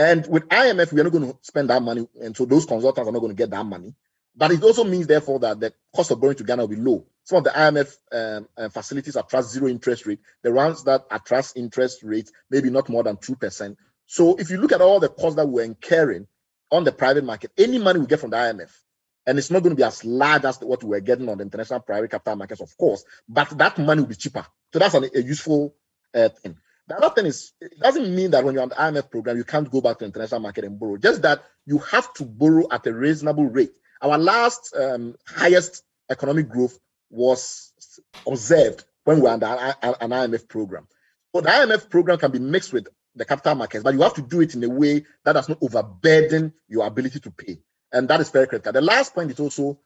And with IMF, we are not going to spend that money, and so those consultants are not going to get that money. But it also means, therefore, that the cost of borrowing to Ghana will be low. Some of the IMF facilities attract zero interest rate. The ones that attract interest rates, maybe not more than 2%. So if you look at all the costs that we're incurring on the private market, any money we get from the IMF, and it's not going to be as large as what we're getting on the international private capital markets, of course, but that money will be cheaper. So that's a useful thing. The other thing is, it doesn't mean that when you're on the IMF program, you can't go back to the international market and borrow. Just that you have to borrow at a reasonable rate. Our last highest economic growth was observed when we were under an IMF program. So the IMF program can be mixed with the capital markets, but you have to do it in a way that does not overburden your ability to pay. And that is very critical. The last point is also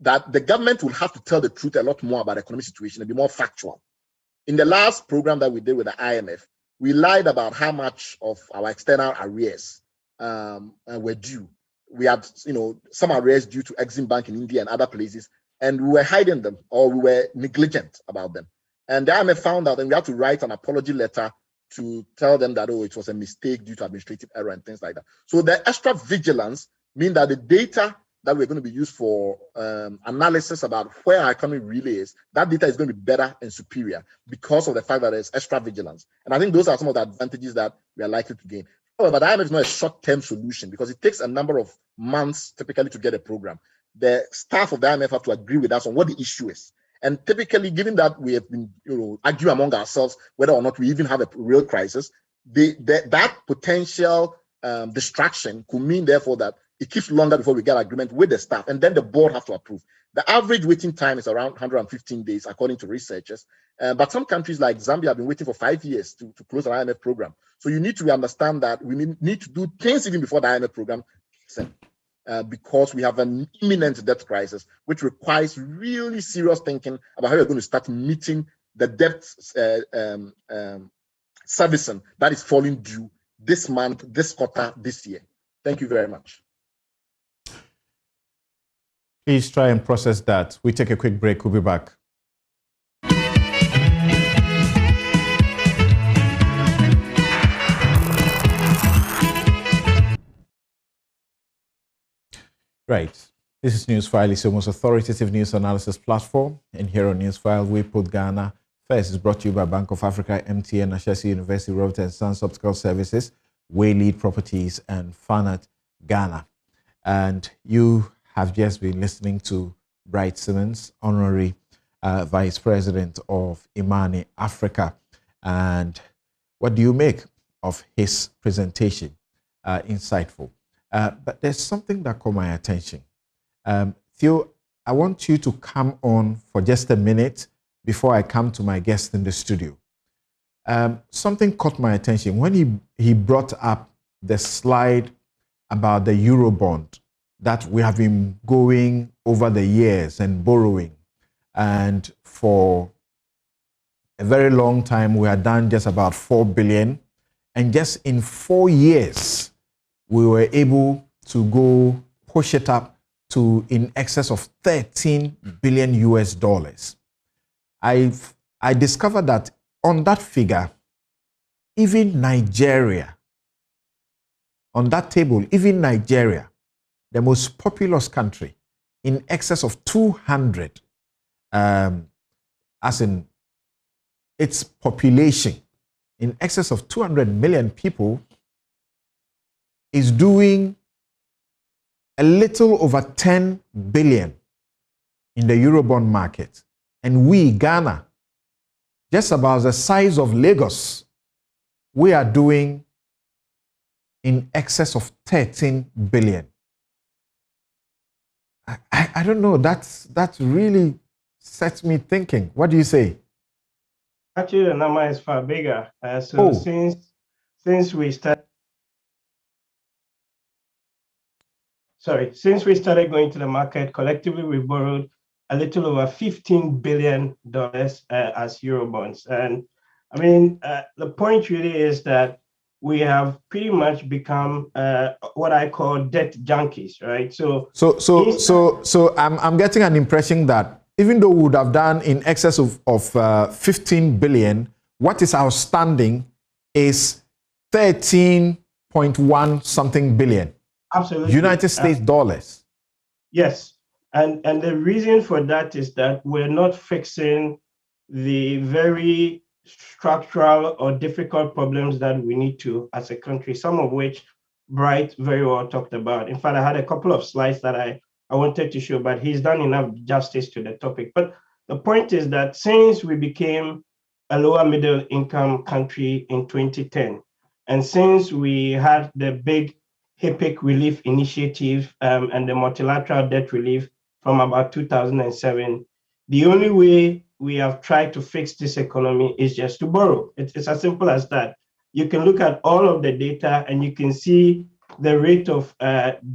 that the government will have to tell the truth a lot more about the economic situation and be more factual. In the last program that we did with the IMF, we lied about how much of our external arrears were due. We had, some arrears due to Exim Bank in India and other places, and we were hiding them, or we were negligent about them. And the IMF found out, and we had to write an apology letter to tell them that, it was a mistake due to administrative error and things like that. So the extra vigilance means that the data that we're going to be used for analysis about where our economy really is, that data is going to be better and superior because of the fact that there's extra vigilance. And I think those are some of the advantages that we are likely to gain. However, the IMF is not a short-term solution because it takes a number of months typically to get a program. The staff of the IMF have to agree with us on what the issue is. And typically, given that we have been arguing among ourselves whether or not we even have a real crisis, that potential distraction could mean, therefore, that it keeps longer before we get agreement with the staff, and then the board has to approve. The average waiting time is around 115 days, according to researchers. But some countries like Zambia have been waiting for 5 years to close an IMF program. So you need to understand that we need to do things even before the IMF program kicks in, because we have an imminent debt crisis, which requires really serious thinking about how we're going to start meeting the debt servicing that is falling due this month, this quarter, this year. Thank you very much. Please try and process that. We take a quick break. We'll be back. Right. This is Newsfile. It's the most authoritative news analysis platform. And here on Newsfile, we put Ghana first. It's brought to you by Bank of Africa, MTN, Ashesi University, Robert & Sons Optical Services, Waylead Properties, and Fanat Ghana. And you have just been listening to Bright Simmons, Honorary Vice President of Imani Africa. And what do you make of his presentation? Insightful. But there's something that caught my attention. Theo, I want you to come on for just a minute before I come to my guest in the studio. Something caught my attention when he brought up the slide about the Eurobond that we have been going over the years and borrowing. And for a very long time, we had done just about 4 billion. And just in 4 years, we were able to go push it up to in excess of 13 billion US dollars. I discovered that on that figure, even Nigeria, on that table, even Nigeria, the most populous country, in excess of 200, as in its population, in excess of 200 million people, is doing a little over 10 billion in the Eurobond market. And we, Ghana, just about the size of Lagos, we are doing in excess of 13 billion. I don't know, that really sets me thinking. What do you say? Actually, the number is far bigger. Since we started, going to the market, collectively we borrowed a little over $15 billion as Eurobonds. And I mean, the point really is that we have pretty much become what I call debt junkies, right? So I'm getting an impression that even though we would have done in excess of 15 billion, what is outstanding is 13 1.1 something billion. Absolutely. United States dollars. Yes. And the reason for that is that we're not fixing the very structural or difficult problems that we need to as a country, some of which Bright very well talked about. In fact, I had a couple of slides that I wanted to show, but he's done enough justice to the topic. But the point is that since we became a lower middle income country in 2010, and since we had the big HIPC relief initiative and the multilateral debt relief from about 2007, the only way we have tried to fix this economy is just to borrow. It's as simple as that. You can look at all of the data and you can see the rate of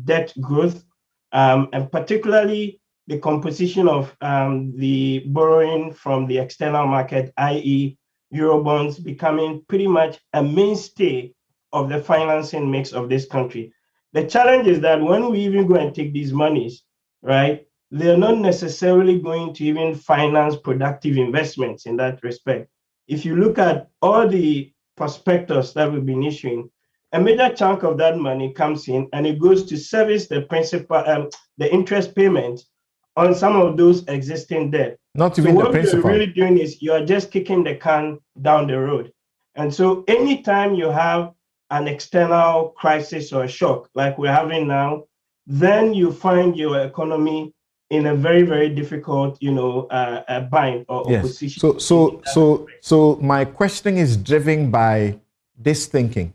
debt growth, and particularly the composition of the borrowing from the external market, i.e. Eurobonds, becoming pretty much a mainstay of the financing mix of this country. The challenge is that when we even go and take these monies, right, they're not necessarily going to even finance productive investments in that respect. If you look at all the prospectus that we've been issuing, a major chunk of that money comes in and it goes to service the principal, the interest payment on some of those existing debt. Not even the principal. What you're really doing is you're just kicking the can down the road. And so anytime you have an external crisis or a shock like we're having now, then you find your economy in a very, very difficult, bind or position. So my questioning is driven by this thinking.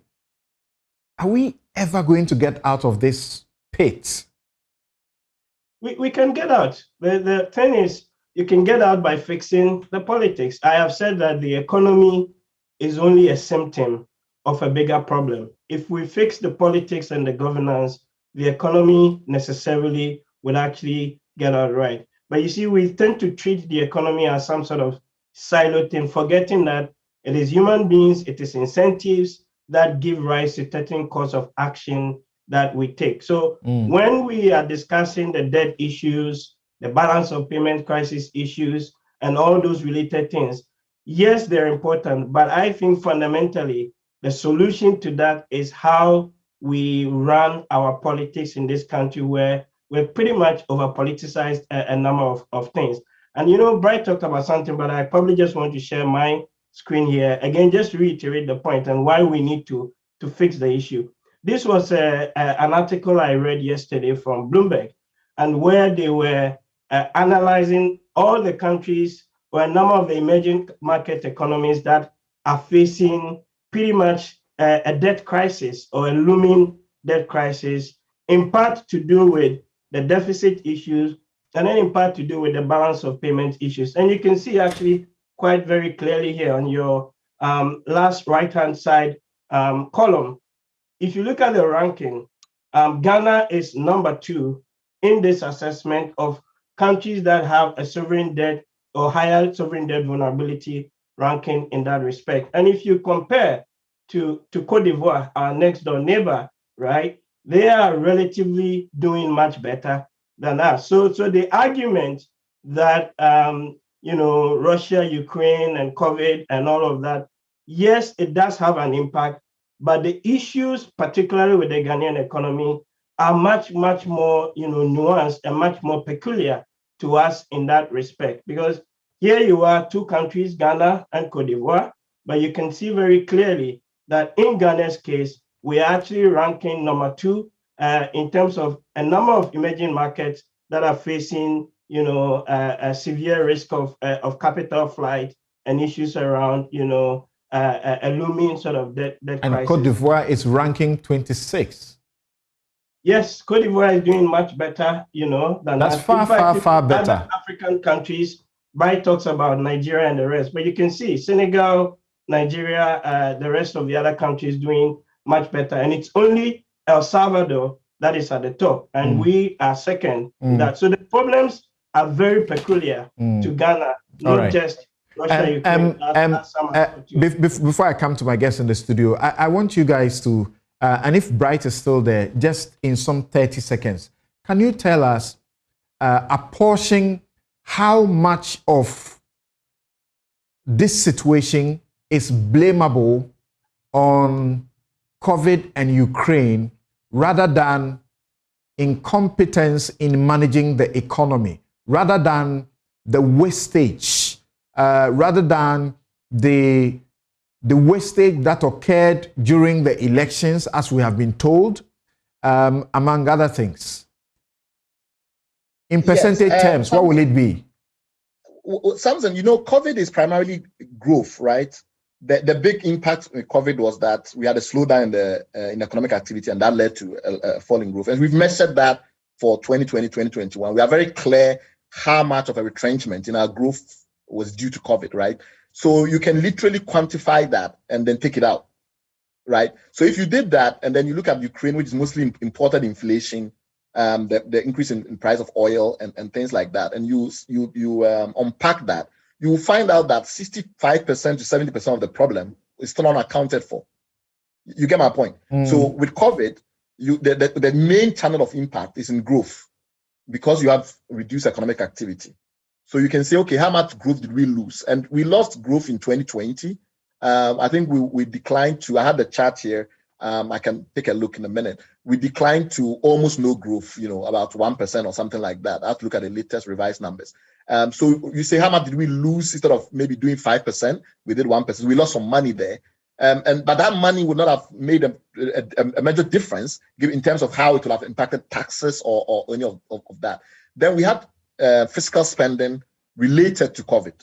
Are we ever going to get out of this pit? We can get out. The thing is, you can get out by fixing the politics. I have said that the economy is only a symptom of a bigger problem. If we fix the politics and the governance, the economy necessarily would actually get out right. But you see, we tend to treat the economy as some sort of silo thing, forgetting that it is human beings, it is incentives that give rise to certain course of action that we take. So when we are discussing the debt issues, the balance of payment crisis issues, and all those related things, yes, they're important, but I think fundamentally, the solution to that is how we run our politics in this country, where we're pretty much over-politicized a number of things. And Bright talked about something, but I probably just want to share my screen here. Again, just to reiterate the point and why we need to fix the issue. This was an article I read yesterday from Bloomberg, and where they were analyzing all the countries or a number of the emerging market economies that are facing pretty much a debt crisis or a looming debt crisis, in part to do with the deficit issues, and then in part to do with the balance of payment issues. And you can see actually quite very clearly here on your last right-hand side column. If you look at the ranking, Ghana is number 2 in this assessment of countries that have a sovereign debt or higher sovereign debt vulnerability ranking in that respect. And if you compare to Cote d'Ivoire, our next door neighbor, right, they are relatively doing much better than us. So the argument that Russia, Ukraine, and COVID and all of that, yes, it does have an impact, but the issues, particularly with the Ghanaian economy, are much, much more nuanced and much more peculiar to us in that respect. Because here you are, 2 countries, Ghana and Cote d'Ivoire, but you can see very clearly that in Ghana's case, we are actually ranking number 2 in terms of a number of emerging markets that are facing, a severe risk of capital flight and issues around, a looming sort of debt crisis. And Cote d'Ivoire is ranking 26. Yes, Cote d'Ivoire is doing much better, than that's that. far better. Other African countries, Bright talks about Nigeria and the rest, but you can see Senegal, Nigeria, the rest of the other countries doing much better. And it's only El Salvador that is at the top, and we are second in that. So the problems are very peculiar to Ghana, not just Russia, Ukraine. Before I come to my guest in the studio, I want you guys to, and if Bright is still there, just in some 30 seconds, can you tell us, apportion how much of this situation is blamable on COVID and Ukraine rather than incompetence in managing the economy, rather than the wastage, rather than the wastage that occurred during the elections, as we have been told, among other things? In percentage terms, what will it be? Samson, COVID is primarily growth, right? The big impact with COVID was that we had a slowdown in economic activity, and that led to a fall in growth. And we've measured that for 2020, 2021. We are very clear how much of a retrenchment in our growth was due to COVID, right? So you can literally quantify that and then take it out, right? So if you did that, and then you look at Ukraine, which is mostly imported inflation, the increase in price of oil and things like that, and you unpack that, you will find out that 65% to 70% of the problem is still unaccounted for. You get my point? So with COVID, the main channel of impact is in growth because you have reduced economic activity. So you can say, okay, how much growth did we lose? And we lost growth in 2020. I think we declined to, I had the chart here. I can take a look in a minute. We declined to almost no growth, about 1% or something like that. I have to look at the latest revised numbers. So you say, how much did we lose? Instead of maybe doing 5%, we did 1%. We lost some money there. But that money would not have made a major difference in terms of how it would have impacted taxes or any of that. Then we had fiscal spending related to COVID,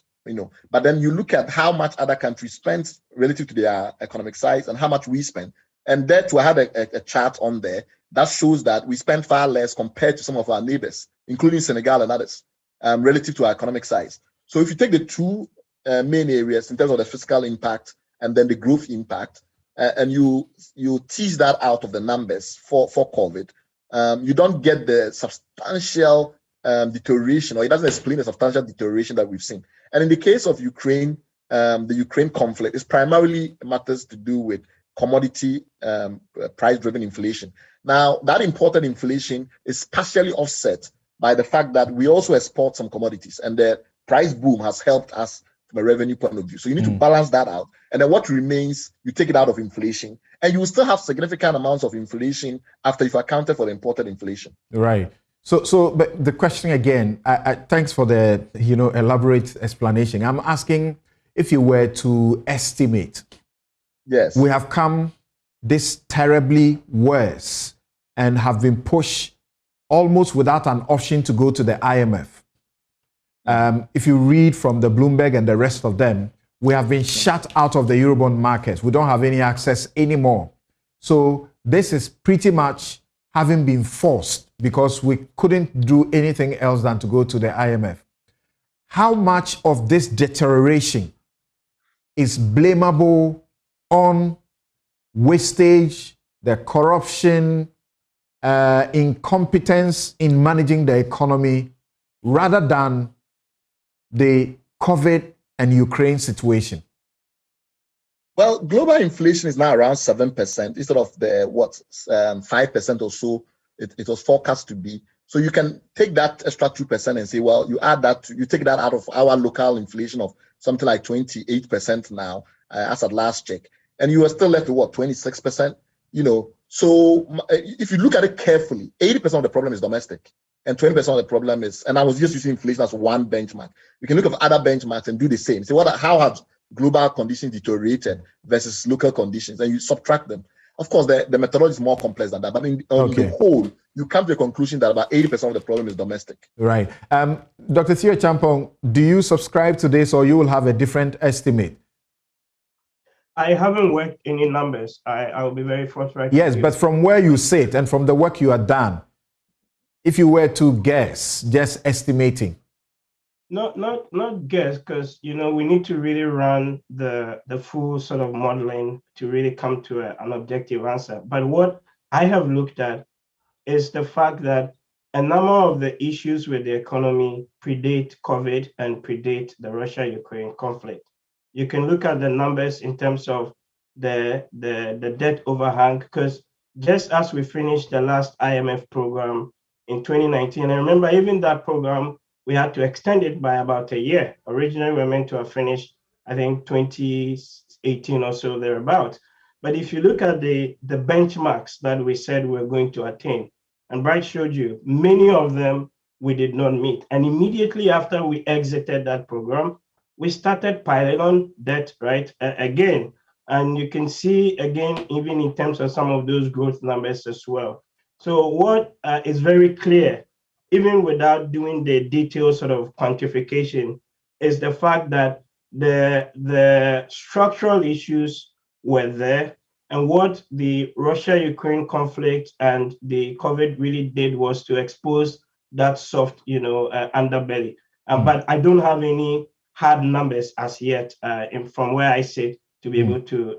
But then you look at how much other countries spend relative to their economic size and how much we spend. And that I had a chart on there that shows that we spend far less compared to some of our neighbors, including Senegal and others, relative to our economic size. So if you take the two main areas in terms of the fiscal impact and then the growth impact, and you tease that out of the numbers for COVID, you don't get the substantial deterioration, or it doesn't explain the substantial deterioration that we've seen. And in the case of Ukraine, the Ukraine conflict is primarily matters to do with commodity price-driven inflation. Now, that imported inflation is partially offset by the fact that we also export some commodities, and the price boom has helped us from a revenue point of view. So you need to balance that out. And then what remains, you take it out of inflation, and you will still have significant amounts of inflation after you've accounted for the imported inflation. Right. So, but the question again, thanks for the elaborate explanation. I'm asking if you were to estimate. Yes. We have come this terribly worse and have been pushed almost without an option to go to the IMF. If you read from the Bloomberg and the rest of them, we have been shut out of the Eurobond markets. We don't have any access anymore. So this is pretty much having been forced because we couldn't do anything else than to go to the IMF. How much of this deterioration is blamable on wastage, the corruption, incompetence in managing the economy, rather than the COVID and Ukraine situation? Well, global inflation is now around 7% instead of the 5% or so it was forecast to be. So you can take that extra 2% and say, well, you add that, you take that out of our local inflation of something like 28% now, as at last check, and you are still left with 26%. So if you look at it carefully, 80% of the problem is domestic, and 20% of the problem is, and I was just using inflation as one benchmark. You can look at other benchmarks and do the same. Say, how have global conditions deteriorated versus local conditions, and you subtract them. Of course, the methodology is more complex than that, but on the whole, you come to the conclusion that about 80% of the problem is domestic. Right. Dr. Theo Champong, do you subscribe to this, or you will have a different estimate? I haven't worked any numbers. I'll be very forthright. Yes, but from where you sit and from the work you have done, if you were to guess, just estimating. Not guess, because we need to really run the full sort of modeling to really come to an objective answer. But what I have looked at is the fact that a number of the issues with the economy predate COVID and predate the Russia-Ukraine conflict. You can look at the numbers in terms of the debt overhang, because just as we finished the last IMF program in 2019, and remember, even that program, we had to extend it by about a year. Originally, we were meant to have finished, I think, 2018 or so, thereabout. But if you look at the benchmarks that we said we're going to attain, and Bright showed you, many of them we did not meet. And immediately after we exited that program, we started piling on debt, right? Again. And you can see, again, even in terms of some of those growth numbers as well. So what is very clear, even without doing the detailed sort of quantification, is the fact that the structural issues were there. And what the Russia-Ukraine conflict and the COVID really did was to expose that soft, underbelly. But I don't have any hard numbers as yet from where I sit to be able to,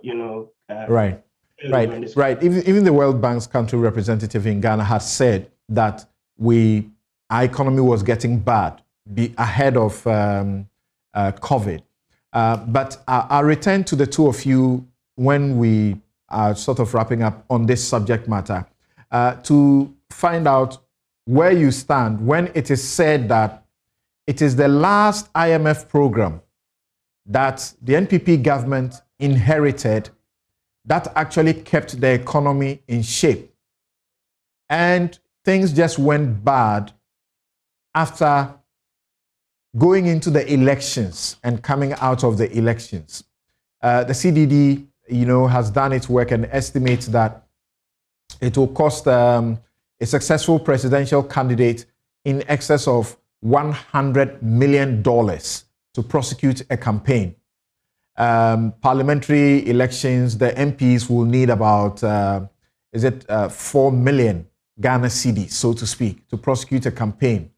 Right. Even the World Bank's country representative in Ghana has said that our economy was getting bad ahead of COVID. But I'll return to the two of you when we are sort of wrapping up on this subject matter to find out where you stand when it is said that it is the last IMF program that the NPP government inherited that actually kept the economy in shape. And things just went bad after going into the elections and coming out of the elections. The CDD, has done its work and estimates that it will cost a successful presidential candidate in excess of $100 million to prosecute a campaign. Parliamentary elections, the MPs will need about, 4 million Ghana cedis, so to speak, to prosecute a campaign.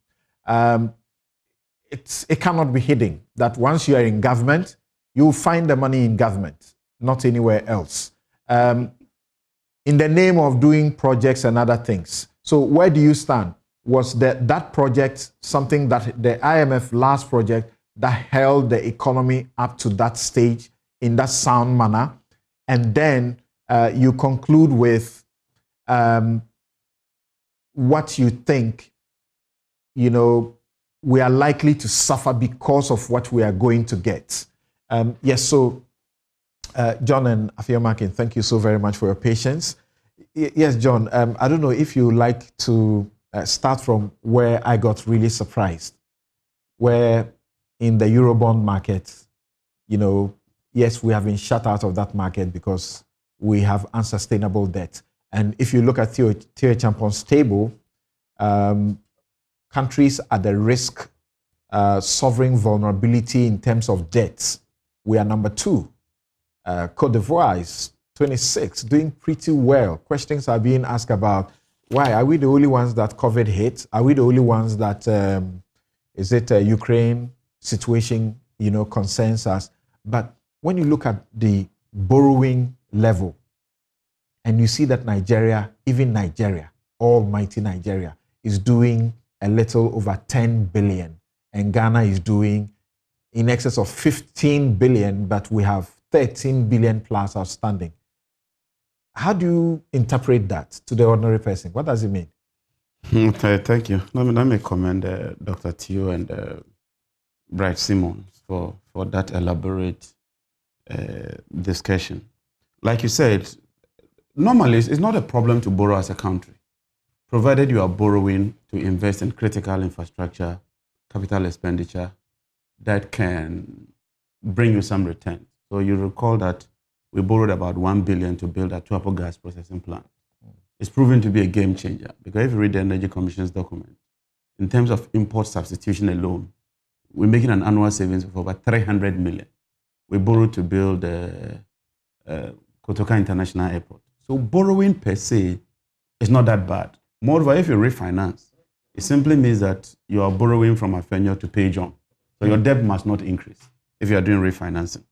It cannot be hidden that once you are in government, you will find the money in government, not anywhere else, in the name of doing projects and other things. So where do you stand? Was that project something that the IMF last project that held the economy up to that stage in that sound manner? And then you conclude with what you think, we are likely to suffer because of what we are going to get. Yes, so John and Afia-Makin, thank you so very much for your patience. Yes, John, I don't know if you like to start from where I got really surprised, where in the Eurobond market, yes, we have been shut out of that market because we have unsustainable debt. And if you look at Theo Champon's table, countries at the risk sovereign vulnerability in terms of debts, we are number 2. Cote d'Ivoire is 26, doing pretty well. Questions are being asked about, why? Are we the only ones that COVID hit? Are we the only ones that, Ukraine situation, concerns us? But when you look at the borrowing level, and you see that Nigeria, even Nigeria, almighty Nigeria, is doing a little over 10 billion, and Ghana is doing in excess of 15 billion, but we have 13 billion plus outstanding. How do you interpret that to the ordinary person? What does it mean? Okay, thank you. Let me commend Dr. Theo and Bright Simmons for that elaborate discussion. Like you said, normally it's not a problem to borrow as a country, provided you are borrowing to invest in critical infrastructure, capital expenditure that can bring you some return. So you recall that we borrowed about 1 billion to build a Tuapo gas processing plant. It's proven to be a game changer because if you read the Energy Commission's document, in terms of import substitution alone, we're making an annual savings of over 300 million. We borrowed to build Kotoka International Airport. So borrowing per se is not that bad. Moreover, if you refinance, it simply means that you are borrowing from Afenyo to pay John. So your debt must not increase if you are doing refinancing.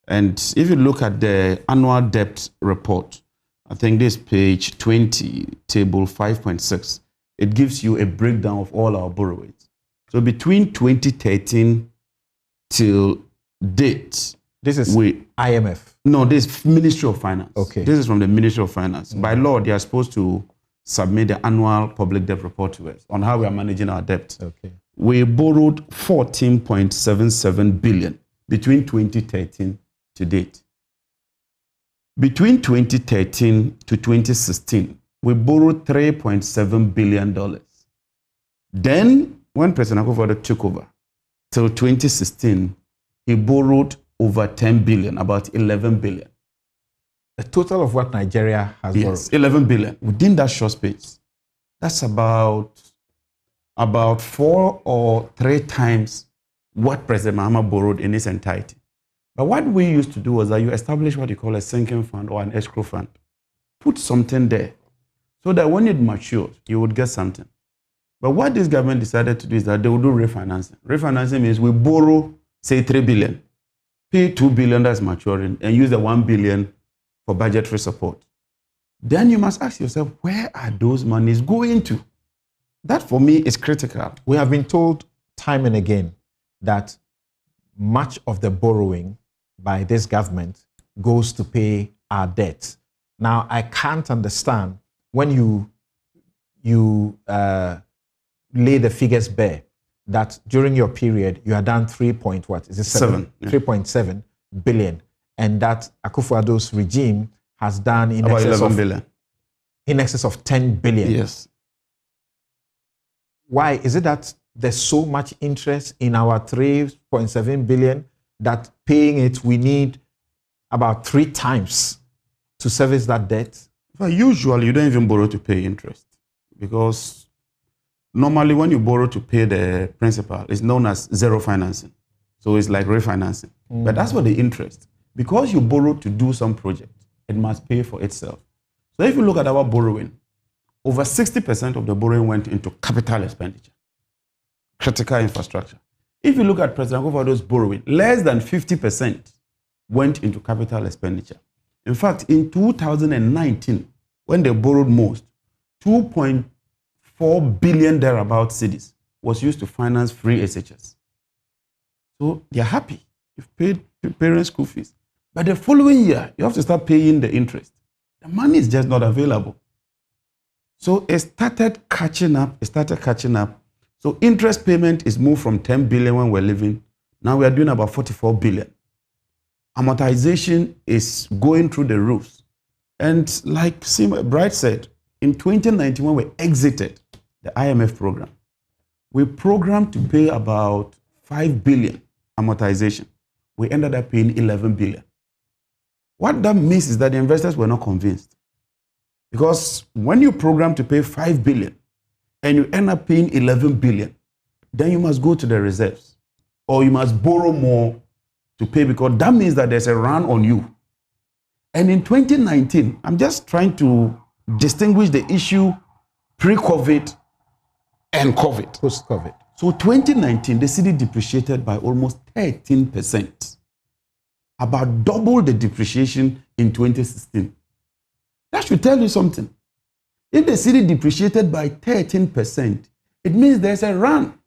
And if you look at the annual debt report, I think this page 20, table 5.6, it gives you a breakdown of all our borrowings. So between 2013 till date, this is IMF. No, this is Ministry of Finance. Okay. This is from the Ministry of Finance. By law, they are supposed to submit the annual public debt report to us on how we are managing our debt. Okay. We borrowed 14.77 billion between 2013 to date. Between 2013 to 2016, we borrowed $3.7 billion. Then, when President Akufo-Addo took over, till 2016, he borrowed over 10 billion, about 11 billion. A total of what Nigeria has Yes, borrowed. 11 billion within that short space. That's about 4 or 3 times what President Mahama borrowed in its entirety. But what we used to do was that you establish what you call a sinking fund or an escrow fund. Put something there so that when it matures, you would get something. But what this government decided to do is that they will do refinancing. Refinancing means we borrow, say, 3 billion, pay 2 billion that's maturing, and use the 1 billion for budgetary support. Then you must ask yourself, where are those monies going to? That for me is critical. We have been told time and again that much of the borrowing by this government goes to pay our debt. Now, I can't understand when you lay the figures bare that during your period you had done 3.7 billion, and that Akufo-Addo's regime has done in about excess 11 of billion. In excess of 10 billion. Yes. Why is it that there's so much interest in our 3.7 billion that paying it we need about 3 times to service that debt? But usually you don't even borrow to pay interest, because normally when you borrow to pay the principal, it's known as zero financing. So it's like refinancing. But that's what the interest. Because you borrow to do some project, it must pay for itself. So if you look at our borrowing, over 60% of the borrowing went into capital expenditure, critical infrastructure. If you look at President Akufo-Addo's borrowing, less than 50% went into capital expenditure. In fact, in 2019, when they borrowed most, 2.4 billion thereabout cedis was used to finance free SHS. So they're happy. You've paid parents' school fees. But the following year, you have to start paying the interest. The money is just not available. So it started catching up. So interest payment is moved from 10 billion when we're living. Now we are doing about 44 billion. Amortization is going through the roofs. And like Bright said, in 2019, when we exited the IMF program, we programmed to pay about 5 billion amortization. We ended up paying 11 billion. What that means is that the investors were not convinced. Because when you program to pay 5 billion and you end up paying 11 billion, then you must go to the reserves or you must borrow more to pay, because that means that there's a run on you. And in 2019, I'm just trying to distinguish the issue pre-COVID and COVID. Post-COVID. So 2019, the cedi depreciated by almost 13%, about double the depreciation in 2016. That should tell you something. If the cedi depreciated by 13%, it means there's a run.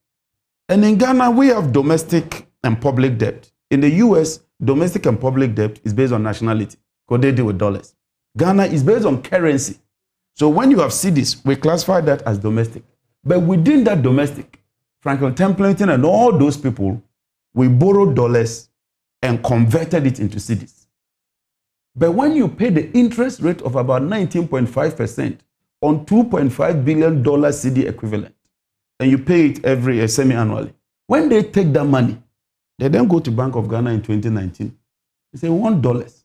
And in Ghana, we have domestic and public debt. In the US, domestic and public debt is based on nationality, because they deal with dollars. Ghana is based on currency. So when you have cedis, we classify that as domestic. But within that domestic, Franklin Templeton and all those people, we borrowed dollars and converted it into cedis. But when you pay the interest rate of about 19.5% on $2.5 billion CD equivalent, and you pay it semi-annually, when they take that money, they then go to Bank of Ghana in 2019. They say, we want dollars.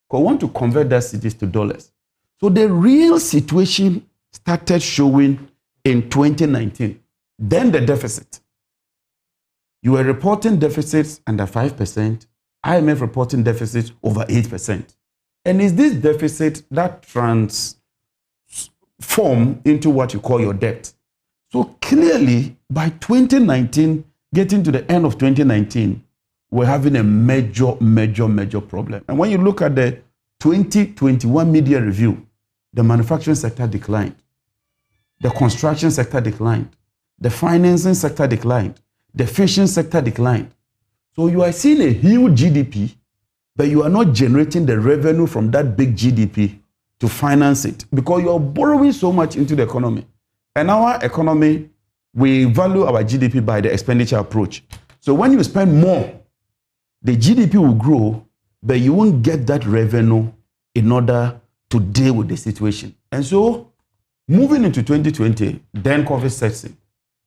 Because we want to convert that cedis to dollars. So the real situation started showing in 2019. Then the deficit. You were reporting deficits under 5%, IMF reporting deficits over 8%. And it's this deficit that transforms into what you call your debt. So clearly, by 2019, getting to the end of 2019, we're having a major problem. And when you look at the 2021 media review, the manufacturing sector declined. The construction sector declined. The financing sector declined. The fishing sector declined. So you are seeing a huge GDP, but you are not generating the revenue from that big GDP to finance it, because you are borrowing so much into the economy. And our economy, we value our GDP by the expenditure approach. So when you spend more, the GDP will grow, but you won't get that revenue in order to deal with the situation. And so, moving into 2020, then COVID sets in.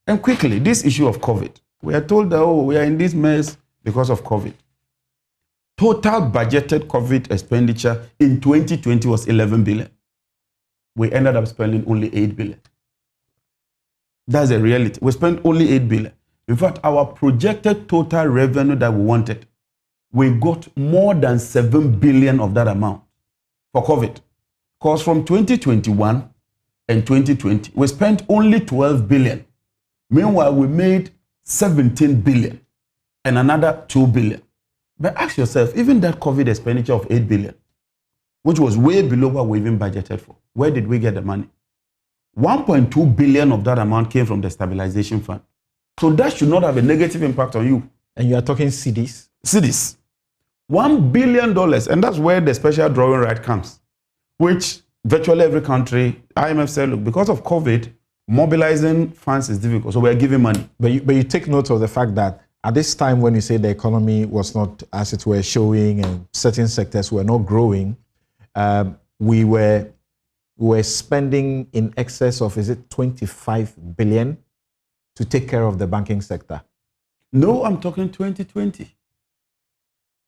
And quickly, this issue of COVID, we are told that, oh, we are in this mess because of COVID. Total budgeted COVID expenditure in 2020 was 11 billion. We ended up spending only 8 billion. That's a reality. We spent only 8 billion. In fact, our projected total revenue that we wanted, we got more than 7 billion of that amount for COVID. Because from 2021 and 2020, we spent only 12 billion. Meanwhile, we made 17 billion and another 2 billion. But ask yourself, even that COVID expenditure of 8 billion, which was way below what we even budgeted for, where did we get the money? 1.2 billion of that amount came from the stabilization fund. So that should not have a negative impact on you. And you are talking CDs? CDs. $1 billion, and that's where the special drawing right comes, which virtually every country, IMF said, look, because of COVID, mobilizing funds is difficult, so we're giving money. But you take note of the fact that at this time when you say the economy was not as it were showing and certain sectors were not growing, we were spending in excess of, is it 25 billion to take care of the banking sector? No, I'm talking 2020.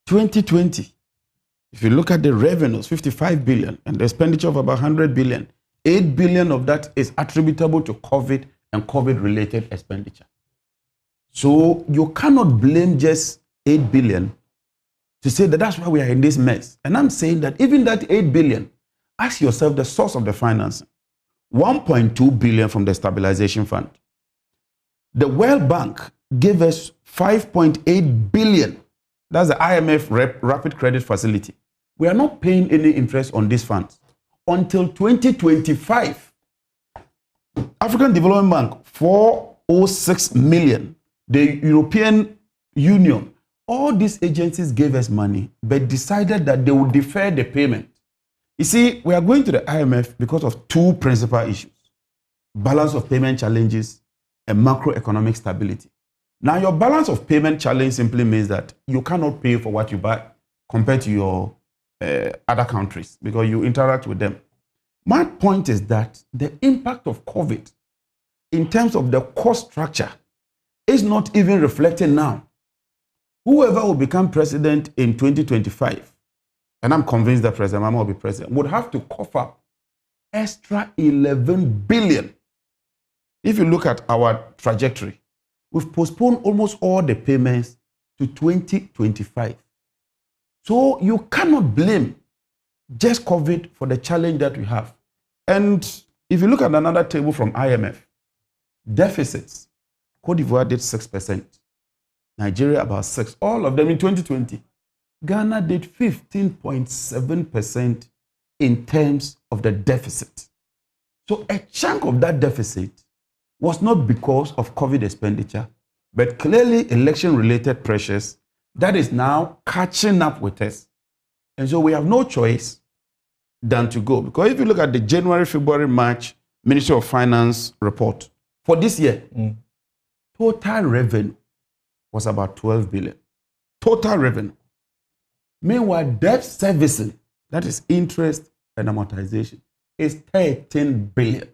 2020. If you look at the revenues, 55 billion, and the expenditure of about 100 billion, 8 billion of that is attributable to COVID and COVID-related expenditure. So you cannot blame just 8 billion to say that that's why we are in this mess. And I'm saying that even that 8 billion, ask yourself the source of the financing. 1.2 billion from the stabilization fund. The World Bank gave us 5.8 billion. That's the IMF Rapid Credit Facility. We are not paying any interest on these funds until 2025. African Development Bank, 406 million. The European Union, all these agencies gave us money, but decided that they would defer the payment. You see, we are going to the IMF because of two principal issues: balance of payment challenges and macroeconomic stability. Now, your balance of payment challenge simply means that you cannot pay for what you buy compared to your other countries because you interact with them. My point is that the impact of COVID in terms of the cost structure is not even reflected now. Whoever will become president in 2025, and I'm convinced that President Mahama will be president, would have to cough up extra 11 billion. If you look at our trajectory, we've postponed almost all the payments to 2025. So you cannot blame just COVID for the challenge that we have. And if you look at another table from IMF, deficits, Cote d'Ivoire did 6%, Nigeria about 6%, all of them in 2020. Ghana did 15.7% in terms of the deficit. So a chunk of that deficit was not because of COVID expenditure, but clearly election-related pressures that is now catching up with us. And so we have no choice than to go. Because if you look at the January, February, March Ministry of Finance report for this year, total revenue was about 12 billion. Total revenue. Meanwhile, debt servicing, that is interest and amortization, is 13 billion.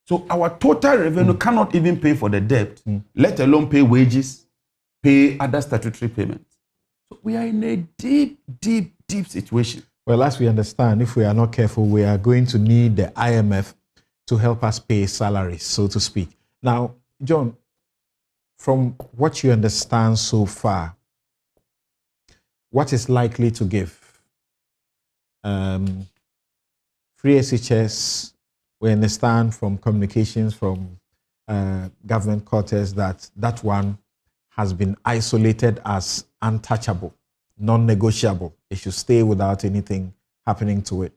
So our total revenue cannot even pay for the debt, let alone pay wages, pay other statutory payments. So we are in a deep, deep, deep situation. Well, as we understand, if we are not careful, we are going to need the IMF to help us pay salaries, so to speak. Now, John, from what you understand so far, what is likely to give? Free SHS, we understand from communications from government quarters that that one has been isolated as untouchable, non-negotiable. It should stay without anything happening to it.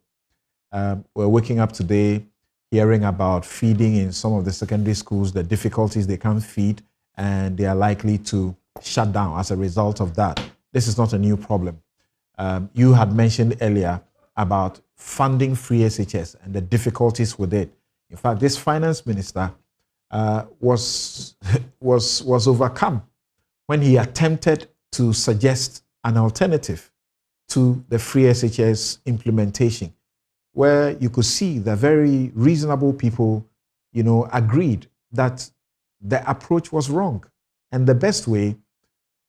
We're waking up today hearing about feeding in some of the secondary schools, the difficulties they can't feed, and they are likely to shut down as a result of that. This is not a new problem. You had mentioned earlier about funding free SHS and the difficulties with it. In fact, this finance minister was overcome when he attempted to suggest an alternative to the free SHS implementation, where you could see that very reasonable people, agreed that the approach was wrong. And the best way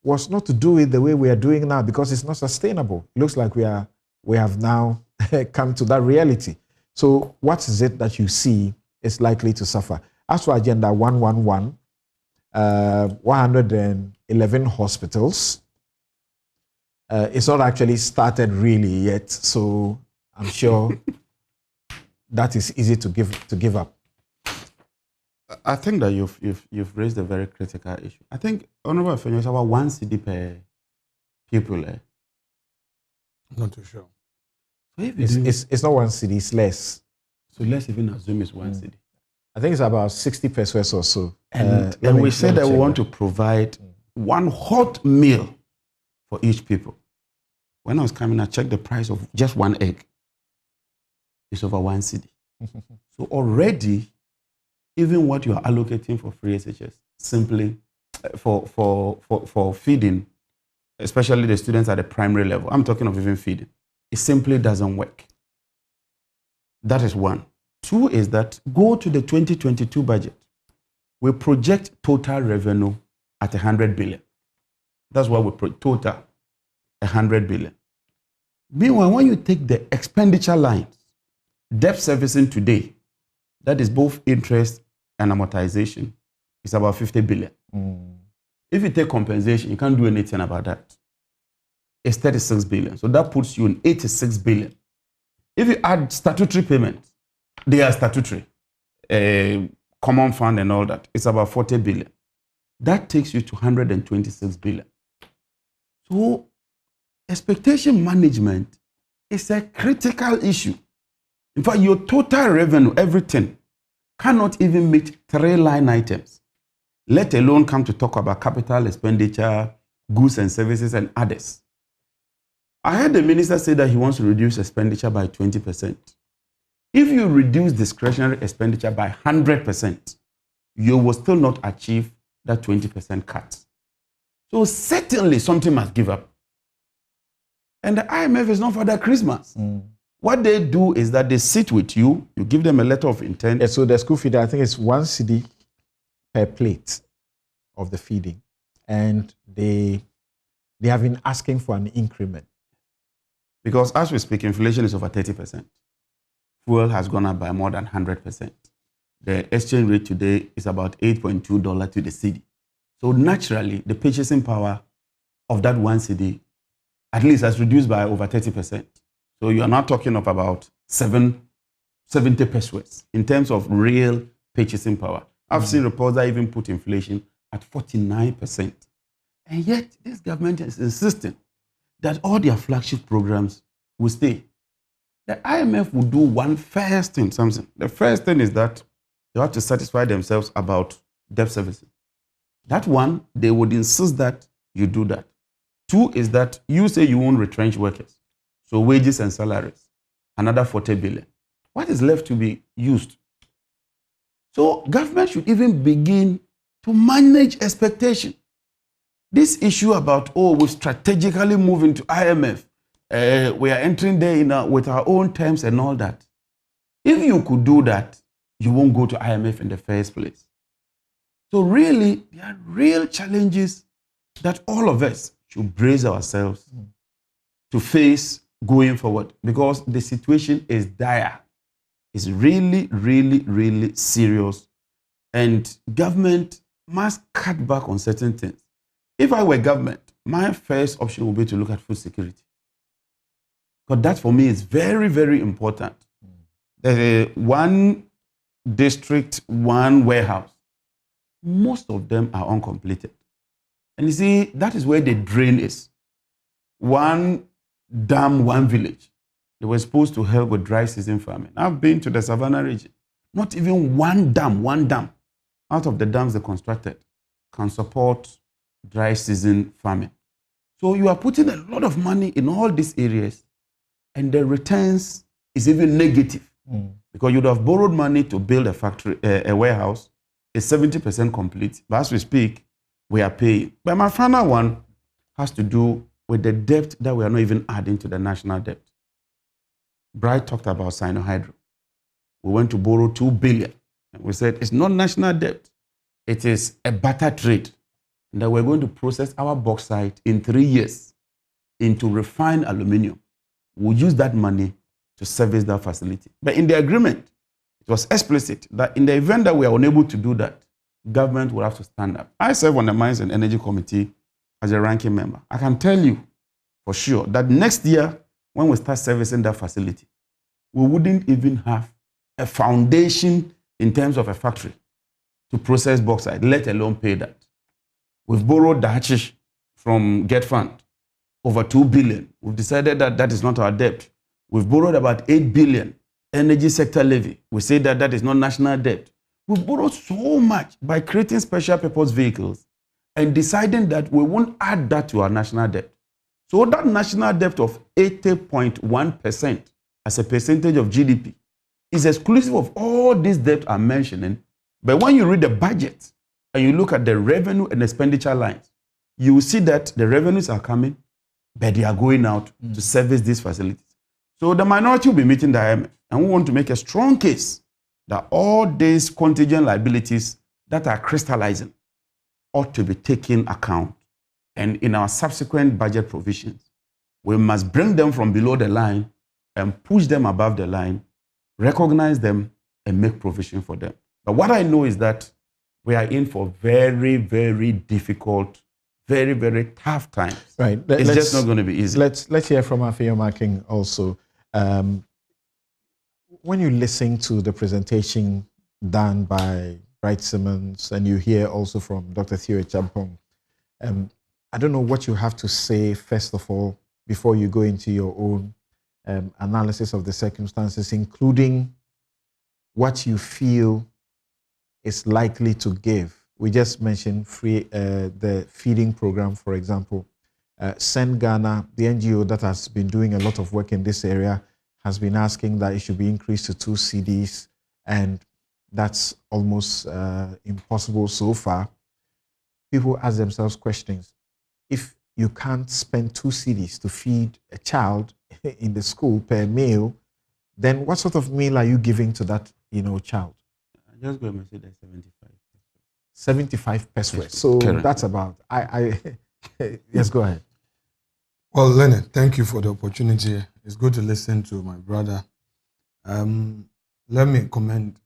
was not to do it the way we are doing now, because it's not sustainable. It looks like we have now come to that reality. So what is it that you see is likely to suffer? As for Agenda 111, 111 hospitals, it's not actually started really yet, so I'm sure that is easy to give up. I think that you've raised a very critical issue. I think, Honorable Afenyo, it's about 1 cedi per pupil. I'm not too sure. So it's not 1 cedi, it's less. So let's even assume it's 1 cedi. I think it's about 60 pesos or so. And we said that we want to provide one hot meal for each people. When I was coming, I checked the price of just one egg. It's over 1 cedi. So already, even what you are allocating for free SHS, simply for feeding, especially the students at the primary level, I'm talking of even feeding, it simply doesn't work. That is one. Two is that go to the 2022 budget. We project total revenue at 100 billion. That's what we total 100 billion. Meanwhile, when you take the expenditure lines, debt servicing today, that is both interest and amortization, is about 50 billion. If you take compensation, you can't do anything about that. It's 36 billion. So that puts you in 86 billion. If you add statutory payments, they are statutory, common fund and all that, it's about 40 billion. That takes you to 126 billion. So expectation management is a critical issue. In fact, your total revenue, everything, cannot even meet 3 line items, let alone come to talk about capital expenditure, goods and services, and others. I heard the minister say that he wants to reduce expenditure by 20%. If you reduce discretionary expenditure by 100%, you will still not achieve that 20% cut. So certainly something must give up. And the IMF is not for that Christmas. What they do is that they sit with you, you give them a letter of intent. Yeah, so the school feeder, I think it's 1 cedi per plate of the feeding. And they have been asking for an increment. Because as we speak, inflation is over 30%. Fuel has gone up by more than 100%. The exchange rate today is about $8.2 to the cedi. So naturally, the purchasing power of that 1 cedi at least has reduced by over 30%. So you are not talking of about 70 pesos in terms of real purchasing power. I've seen reports that even put inflation at 49%. And yet, this government is insisting that all their flagship programs will stay. The IMF will do one first thing, Samson. The first thing is that they have to satisfy themselves about debt servicing. That one, they would insist that you do that. Two is that you say you won't retrench workers. So wages and salaries, another 40 billion. What is left to be used? So government should even begin to manage expectation. This issue about, we strategically move into IMF, we are entering there with our own terms and all that. If you could do that, you won't go to IMF in the first place. So really, there are real challenges that all of us should brace ourselves to face going forward, because the situation is dire. It's really, really, really serious. And government must cut back on certain things. If I were government, my first option would be to look at food security. Because that for me is very, very important. There's one district, one warehouse. Most of them are uncompleted. And you see, that is where the drain is. One dam, one village. They were supposed to help with dry season farming. I've been to the Savannah region. Not even one dam out of the dams they constructed can support dry season farming. So you are putting a lot of money in all these areas, and the returns is even negative. Because you'd have borrowed money to build a factory, a warehouse. It's 70% complete. But as we speak, we are paying. But my final one has to do with the debt that we are not even adding to the national debt. Bright talked about Sinohydro. We went to borrow 2 billion. And we said, it's not national debt. It is a barter trade. And that we're going to process our bauxite in 3 years into refined aluminum. We'll use that money to service that facility. But in the agreement, it was explicit that in the event that we are unable to do that, government will have to stand up. I serve on the Mines and Energy Committee as a ranking member. I can tell you for sure that next year, when we start servicing that facility, we wouldn't even have a foundation in terms of a factory to process bauxite, let alone pay that. We've borrowed the hashish from Get Fund, over 2 billion. We've decided that that is not our debt. We've borrowed about 8 billion energy sector levy. We say that that is not national debt. We've borrowed so much by creating special purpose vehicles and deciding that we won't add that to our national debt. So that national debt of 80.1% as a percentage of GDP is exclusive of all these debt I'm mentioning. But when you read the budget and you look at the revenue and expenditure lines, you will see that the revenues are coming, but they are going out to service these facilities. So the minority will be meeting the IMF, and we want to make a strong case that all these contingent liabilities that are crystallizing ought to be taken account. And in our subsequent budget provisions, we must bring them from below the line and push them above the line, recognize them, and make provision for them. But what I know is that we are in for very, very difficult, very, very tough times. Right. It's just not going to be easy. Let's hear from Afeoma King also. When you listen to the presentation done by Bright Simmons and you hear also from Dr. Theo Champong, I don't know what you have to say, first of all, before you go into your own analysis of the circumstances, including what you feel is likely to give. We just mentioned the feeding program, for example. Send Ghana, the NGO that has been doing a lot of work in this area, has been asking that it should be increased to 2 cedis, and that's almost impossible so far. People ask themselves questions. If you can't spend 2 cedis to feed a child in the school per meal, then what sort of meal are you giving to that, child? I just go and say that 75. 75 pesos. So Correct. That's about. Yes, go ahead. Well, Leonard, thank you for the opportunity. It's good to listen to my brother. Let me commend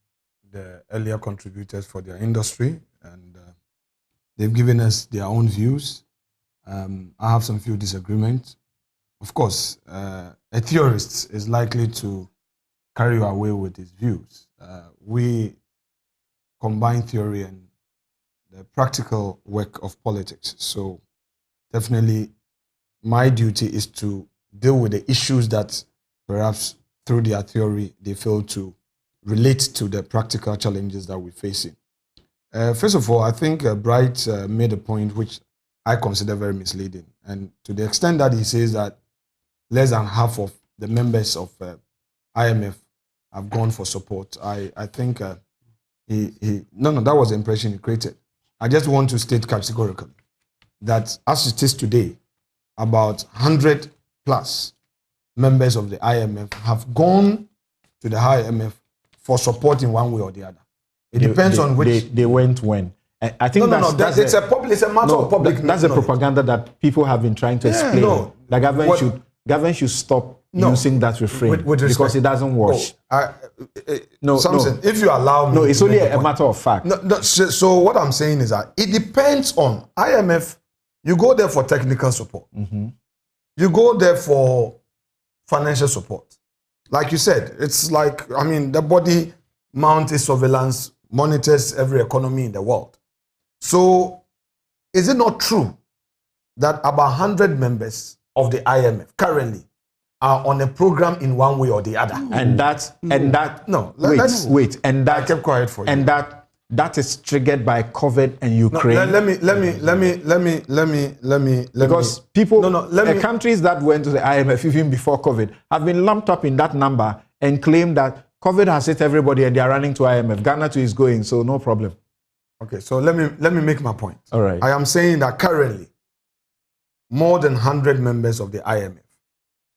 the earlier contributors for their industry, and they've given us their own views. I have some few disagreements. Of course, a theorist is likely to carry away with his views. We combine theory and the practical work of politics. So definitely my duty is to deal with the issues that perhaps through their theory they fail to relate to the practical challenges that we're facing. First of all, I think Bright made a point which I consider very misleading. And to the extent that he says that less than half of the members of IMF have gone for support, I think that was the impression he created. I just want to state categorically that as it is today, about 100 plus members of the IMF have gone to the IMF for support in one way or the other. It depends on which... They went when? I think it's a matter of public... That's the propaganda that people have been trying to explain. The government should stop using that refrain because it doesn't wash. Samson, if you allow me... No, it's only a matter of fact. So what I'm saying is that it depends on IMF. You go there for technical support. Mm-hmm. You go there for financial support. Like you said, it's like, the body mounted surveillance monitors every economy in the world. So is it not true that about 100 members of the IMF currently are on a program in one way or the other? Wait. And that I kept quiet for you. And that is triggered by COVID and Ukraine. Because countries that went to the IMF even before COVID have been lumped up in that number and claim that COVID has hit everybody and they are running to IMF. Ghana too is going, so no problem. Okay, so let me make my point. All right. I am saying that currently, more than 100 members of the IMF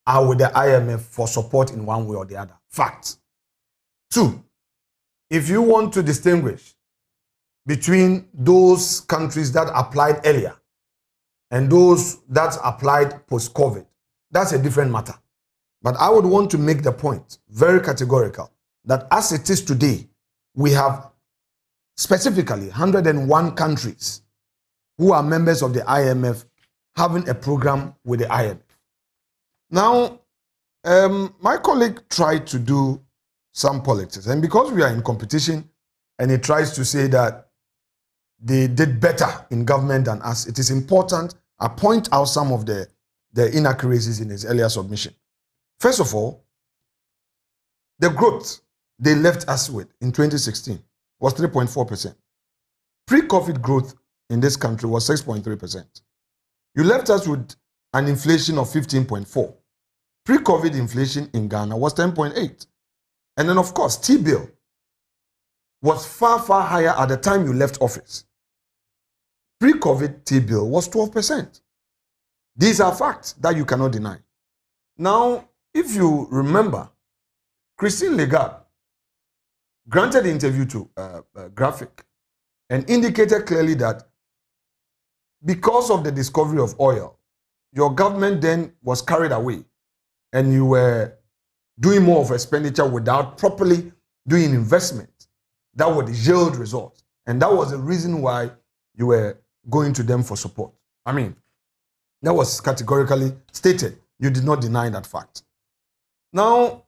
are with the IMF for support in one way or the other. Fact. 2, if you want to distinguish between those countries that applied earlier and those that applied post-COVID, that's a different matter. But I would want to make the point, very categorical, that as it is today, we have specifically 101 countries who are members of the IMF having a program with the IMF. Now, my colleague tried to do some politics, and because we are in competition and he tries to say that they did better in government than us, it is important I point out some of the inaccuracies in his earlier submission. First of all, the growth they left us with in 2016 was 3.4%. Pre-COVID growth in this country was 6.3%. You left us with an inflation of 15.4. Pre-COVID inflation in Ghana was 10.8. And then, of course, T-bill was far, far higher at the time you left office. Pre-COVID T-bill was 12%. These are facts that you cannot deny. Now, if you remember, Christine Lagarde granted the interview to Graphic and indicated clearly that because of the discovery of oil, your government then was carried away and you were doing more of expenditure without properly doing investment that would yield results. And that was the reason why you were going to them for support. I mean, that was categorically stated. You did not deny that fact. Now,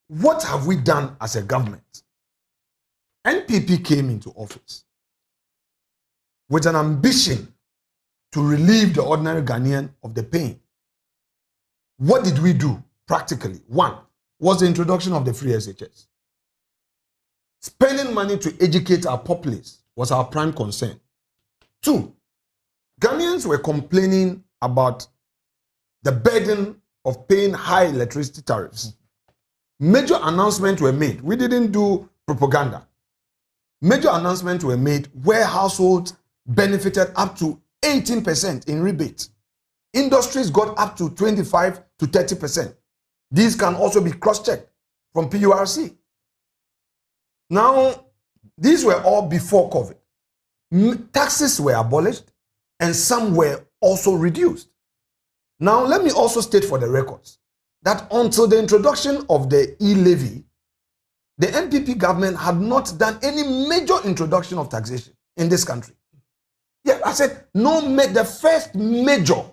what have we done as a government? NPP came into office with an ambition to relieve the ordinary Ghanaian of the pain. What did we do practically? 1 was the introduction of the free SHS. Spending money to educate our populace was our prime concern. 2, Ghanaians were complaining about the burden of paying high electricity tariffs. Major announcements were made. We didn't do propaganda. Major announcements were made where households benefited up to 18% in rebate. Industries got up to 25 to 30%. These can also be cross-checked from PURC. Now, these were all before COVID. Taxes were abolished and some were also reduced. Now, let me also state for the records that until the introduction of the e-levy, the NPP government had not done any major introduction of taxation in this country. Yeah, I said, the first major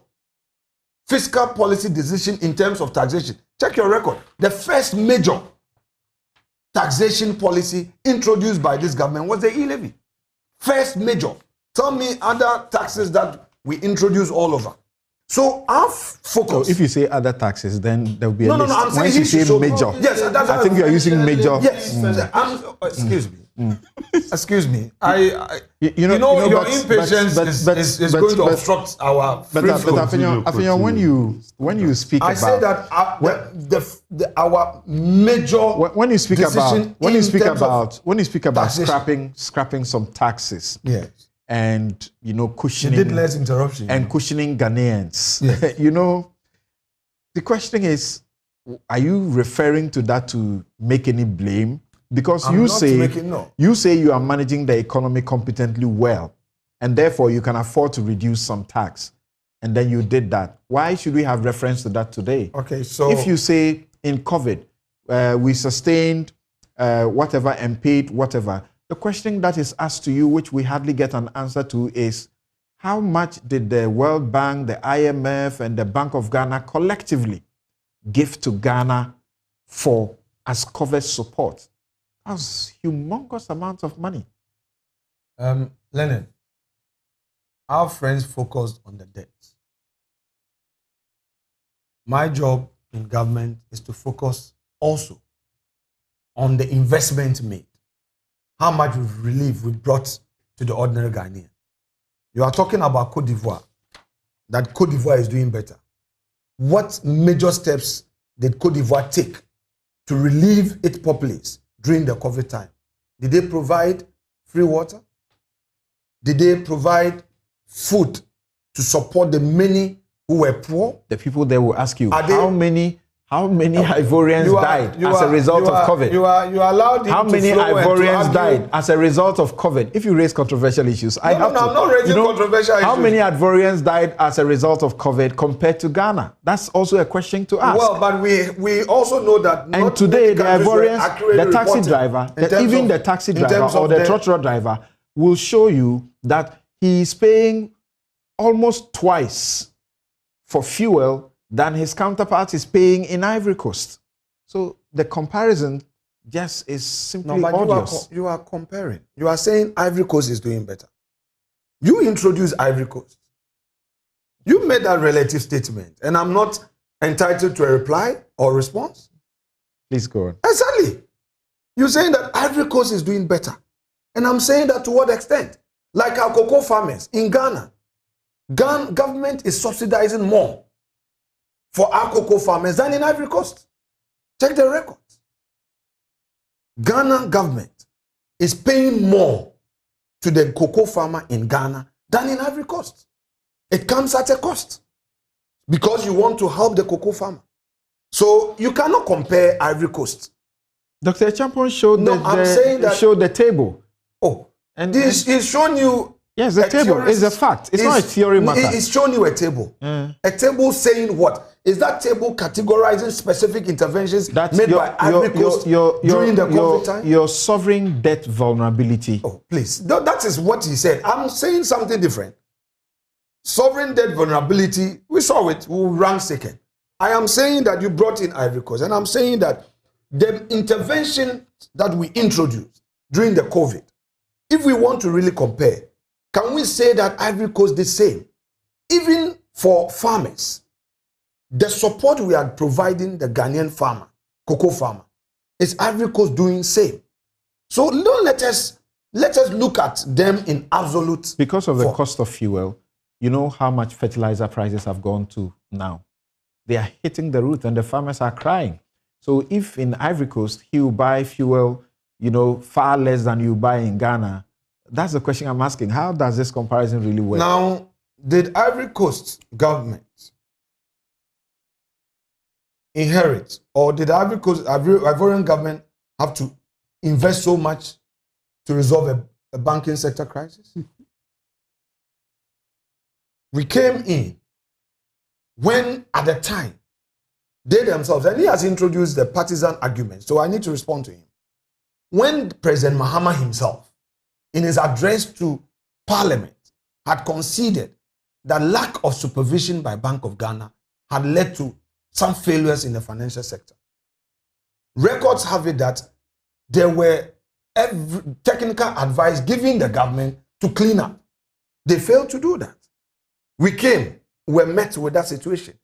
fiscal policy decision in terms of taxation. Check your record. The first major taxation policy introduced by this government was the e-levy. First major. Tell me other taxes that we introduce all over. So our focus. So if you say other taxes, then there will be a list. I'm saying once you say major. Yes, I think you are using major. Yes. Excuse me. Excuse me. Your impatience is going to obstruct our free flow. But Afenyo, when you speak about, I say that our major when you speak about scrapping some taxes. Yes. And cushioning. You did less interruption. And cushioning Ghanaians. Yes. The question is, are you referring to that to make any blame? Because you say you are managing the economy competently well, and therefore you can afford to reduce some tax, and then you did that. Why should we have reference to that today? Okay, so if you say in COVID we sustained whatever and paid whatever, the question that is asked to you, which we hardly get an answer to, is how much did the World Bank, the IMF, and the Bank of Ghana collectively give to Ghana as COVID support? That's humongous amounts of money. Lenin, our friends focused on the debt. My job in government is to focus also on the investment made. How much relief we brought to the ordinary Ghanaian. You are talking about Côte d'Ivoire, that Côte d'Ivoire is doing better. What major steps did Côte d'Ivoire take to relieve its populace during the COVID time? Did they provide free water? Did they provide food to support the many who were poor. The people there will ask you, Are how many Ivorians died as a result of COVID? You are allowed. How many Ivorians died as a result of COVID? If you raise controversial issues, I'm not raising controversial issues. How many Ivorians died as a result of COVID compared to Ghana? That's also a question to ask. Well, but we also know that. And today, the Ivorians, the taxi driver, even the taxi driver or the trotro driver will show you that he is paying almost twice for fuel than his counterpart is paying in Ivory Coast. So the comparison just is simply obvious. You are comparing. You are saying Ivory Coast is doing better. You introduced Ivory Coast. You made that relative statement, and I'm not entitled to a reply or response. Please go on. Exactly. You're saying that Ivory Coast is doing better. And I'm saying that to what extent? Like our cocoa farmers in Ghana. Ghana government is subsidizing more for our cocoa farmers than in Ivory Coast. Check the records. Ghana government is paying more to the cocoa farmer in Ghana than in Ivory Coast. It comes at a cost because you want to help the cocoa farmer. So you cannot compare Ivory Coast. Dr. Champon showed the table. Oh, and he's shown you. Yes, the table is a fact. It's not a theory matter. He's shown you a table. A table saying what? Is that table categorizing specific interventions made by Ivory Coast during the COVID time? Your sovereign debt vulnerability. Oh, please. That is what he said. I'm saying something different. Sovereign debt vulnerability, we saw it, we ran second. I am saying that you brought in Ivory Coast, and I'm saying that the intervention that we introduced during the COVID, if we want to really compare, can we say that Ivory Coast did the same? Even for farmers, the support we are providing the Ghanaian farmer, cocoa farmer, is Ivory Coast doing the same? So don't let us look at them in absolute. Because of the cost of fuel, you know how much fertilizer prices have gone to now. They are hitting the roof and the farmers are crying. So if in Ivory Coast he will buy fuel, far less than you buy in Ghana, that's the question I'm asking. How does this comparison really work? Now, did Ivory Coast government inherit, or did Ivorian government have to invest so much to resolve a banking sector crisis? We came in when, at the time, they themselves, and he has introduced the partisan argument, so I need to respond to him. When President Mahama himself, in his address to Parliament, had conceded that lack of supervision by Bank of Ghana had led to some failures in the financial sector. Records have it that there were technical advice given the government to clean up. They failed to do that. We were met with that situation.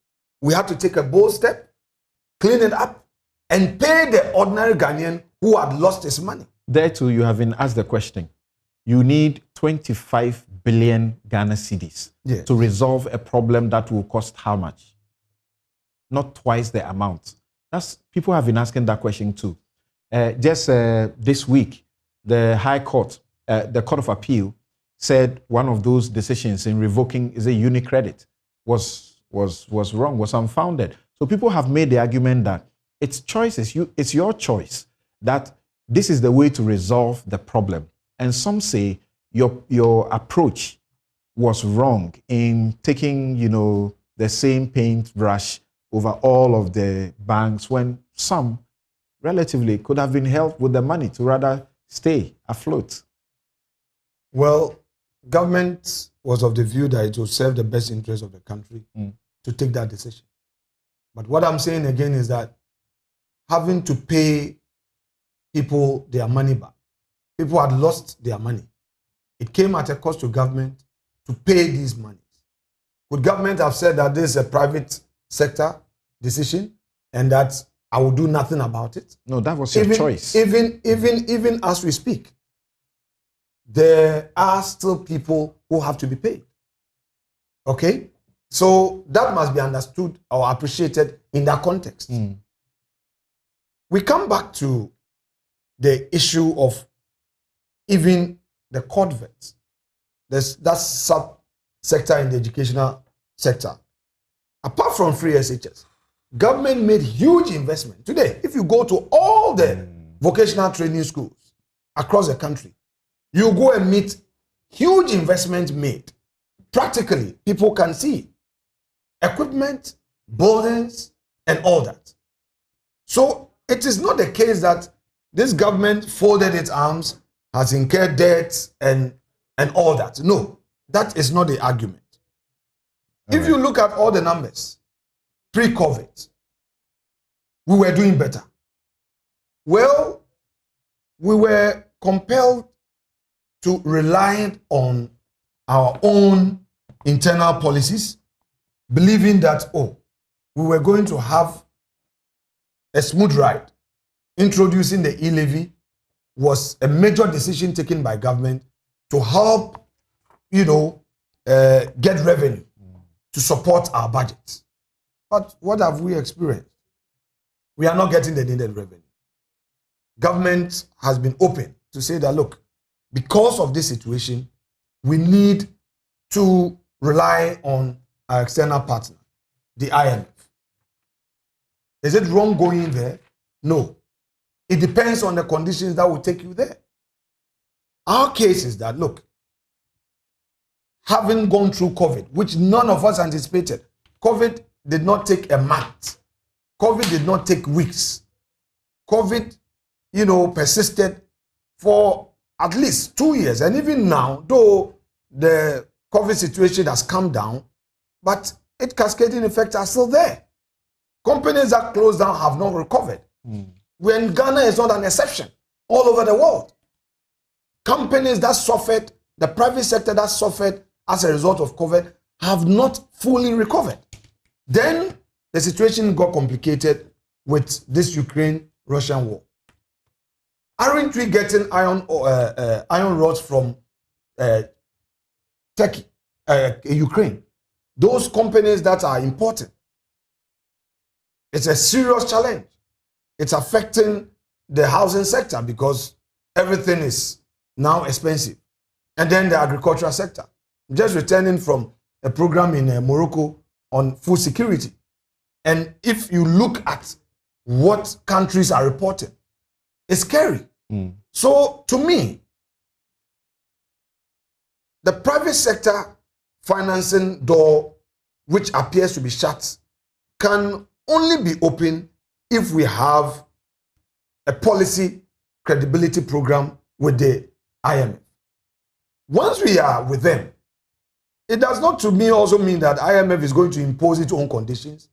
We had to take a bold step, clean it up, and pay the ordinary Ghanaian who had lost his money. There too, you have been asked the question. You need 25 billion Ghana cedis to resolve a problem that will cost how much? Not twice the amount. People have been asking that question too. Just this week, the High Court, the Court of Appeal, said one of those decisions in revoking UniCredit was wrong, was unfounded. So people have made the argument that it's your choice, that this is the way to resolve the problem. And some say your approach was wrong in taking, the same paintbrush over all of the banks when some relatively could have been helped with the money to rather stay afloat. Well, government was of the view that it would serve the best interest of the country to take that decision. But what I'm saying again is that having to pay people their money back, people had lost their money. It came at a cost to government to pay these monies. Would government have said that this is a private sector decision and that I will do nothing about it? No, that was your choice. Even as we speak, there are still people who have to be paid. Okay? So that must be understood or appreciated in that context. We come back to the issue of even the converts. That sub-sector in the educational sector. apart from free SHS, government made huge investment. Today, if you go to all the vocational training schools across the country, you go and meet huge investment made. Practically, people can see equipment, buildings, and all that. So it is not the case that this government folded its arms, has incurred debts and all that. No, that is not the argument. If you look at all the numbers, pre-COVID, we were doing better. Well, we were compelled to rely on our own internal policies, believing that, we were going to have a smooth ride. Introducing the e-levy was a major decision taken by government to help, get revenue to support our budget. But what have we experienced? We are not getting the needed revenue. Government has been open to say that, look, because of this situation, we need to rely on our external partner, the IMF. Is it wrong going there? No. It depends on the conditions that will take you there. Our case is that, look, having gone through COVID, which none of us anticipated, COVID did not take a month. COVID did not take weeks. COVID, persisted for at least 2 years. And even now, though the COVID situation has come down, but its cascading effects are still there. Companies that closed down have not recovered. When Ghana is not an exception, all over the world. Companies that suffered, the private sector that suffered as a result of COVID, have not fully recovered. Then the situation got complicated with this Ukraine-Russian war. Aren't we getting iron rods from Turkey, Ukraine? Those companies that are important. It's a serious challenge. It's affecting the housing sector because everything is now expensive. And then the agricultural sector. Just returning from a program in Morocco on food security. And if you look at what countries are reporting, it's scary. So to me, the private sector financing door, which appears to be shut, can only be open if we have a policy credibility program with the IMF. Once we are with them, it does not to me also mean that IMF is going to impose its own conditions,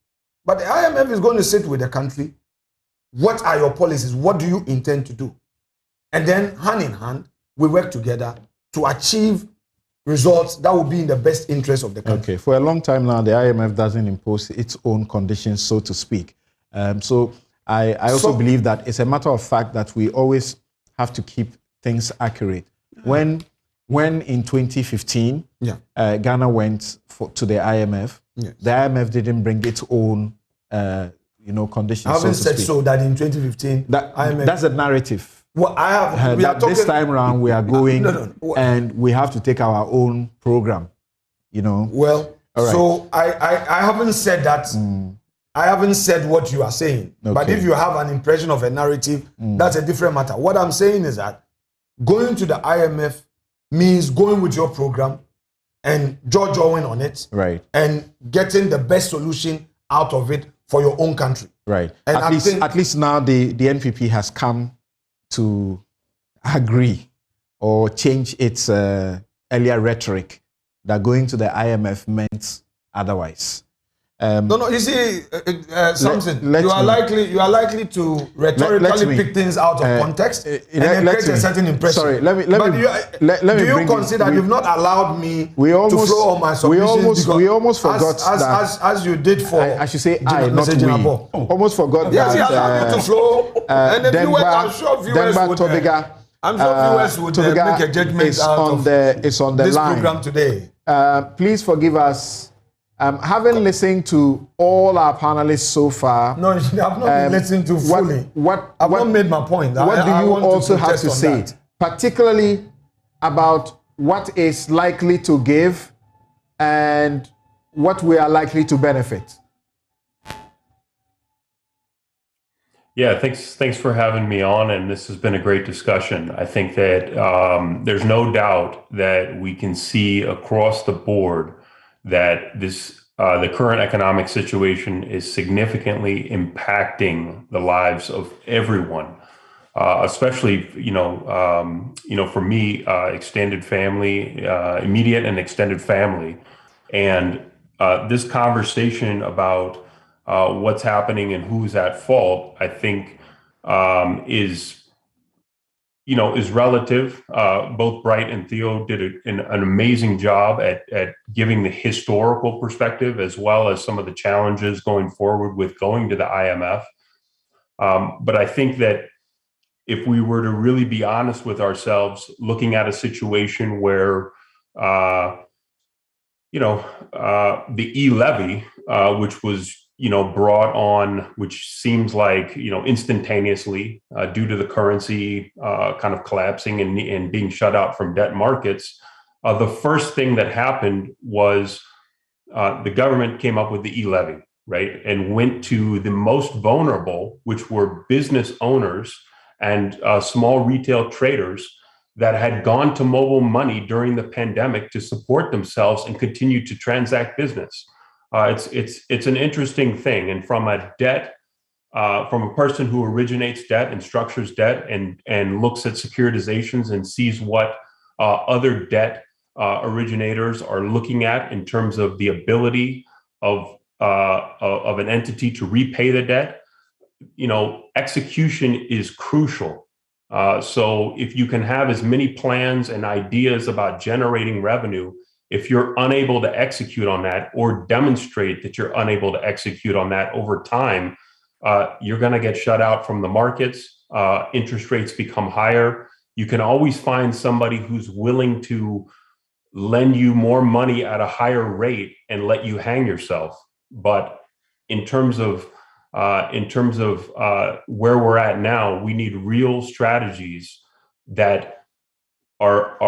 but the IMF is going to sit with the country. What are your policies? What do you intend to do? And then hand in hand, we work together to achieve results that will be in the best interest of the country. Okay, for a long time now, the IMF doesn't impose its own conditions, so to speak. So I also believe that it's a matter of fact that we always have to keep things accurate. When in 2015, Ghana went to the IMF, the IMF didn't bring its own, conditions. I haven't said so that in 2015, that's a narrative. Well, I have. This time around, we are going and we have to take our own program. Well, right. So I haven't said that. I haven't said what you are saying. Okay. But if you have an impression of a narrative, that's a different matter. What I'm saying is that going to the IMF means going with your program and jawing on it, right, and getting the best solution out of it for your own country. Right. And at least now the NPP has come to agree or change its earlier rhetoric that going to the IMF meant otherwise. No, you see, Samson, you are likely to rhetorically pick things out of context and then create a certain impression. Sorry, let me do you consider you've not allowed me to flow on my submissions? We almost forgot as you did for. I should say not we. Almost forgot that. Yes, allowed you to flow, and the viewers, I'm sure viewers would make a judgment out of this line. Program today. Please forgive us. Having listened to all our panelists so far, no, I've not been listening to fully. I've not made my point. What do you also have to say, particularly about what is likely to give and what we are likely to benefit? Yeah, thanks for having me on, and this has been a great discussion. I think that there's no doubt that we can see across the board that the current economic situation is significantly impacting the lives of everyone, especially for me, extended family, immediate and extended family, and this conversation about what's happening and who's at fault, I think, is relative. Both Bright and Theo did an amazing job at giving the historical perspective, as well as some of the challenges going forward with going to the IMF. But I think that if we were to really be honest with ourselves, looking at a situation where the e-levy, which was brought on, which seems like instantaneously due to the currency kind of collapsing and being shut out from debt markets. The first thing that happened was the government came up with the e-levy, right, and went to the most vulnerable, which were business owners and small retail traders that had gone to mobile money during the pandemic to support themselves and continue to transact business. It's an interesting thing, and from a person who originates debt and structures debt and looks at securitizations and sees what other debt originators are looking at in terms of the ability of an entity to repay the debt, execution is crucial. So if you can have as many plans and ideas about generating revenue, if you're unable to execute on that or demonstrate that you're unable to execute on that over time, you're going to get shut out from the markets. Interest rates become higher. You can always find somebody who's willing to lend you more money at a higher rate and let you hang yourself. But in terms of where we're at now, we need real strategies that are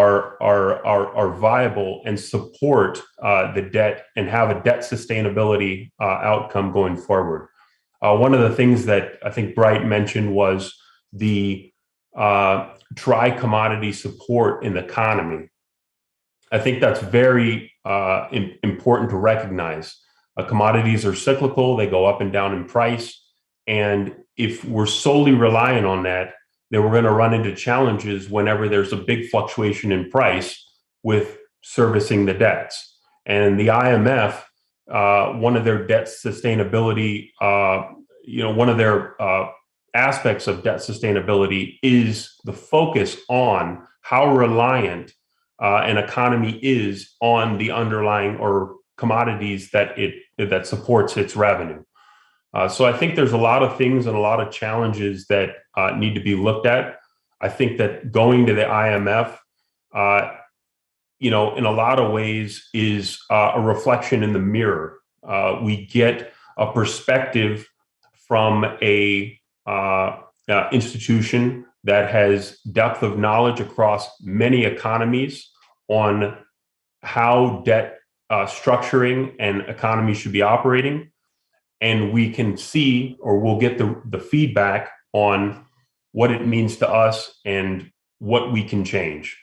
viable and support the debt and have a debt sustainability outcome going forward. One of the things that I think Bright mentioned was the tri-commodity support in the economy. I think that's very important to recognize. Commodities are cyclical, they go up and down in price. And if we're solely relying on that, then we're going to run into challenges whenever there's a big fluctuation in price with servicing the debts. And the IMF, one of their debt sustainability, one of their aspects of debt sustainability is the focus on how reliant an economy is on the underlying or commodities that supports its revenue. So I think there's a lot of things and a lot of challenges that need to be looked at. I think that going to the IMF, in a lot of ways is a reflection in the mirror. We get a perspective from a institution that has depth of knowledge across many economies on how debt structuring and economies should be operating. And we can see, or we'll get the feedback on what it means to us and what we can change.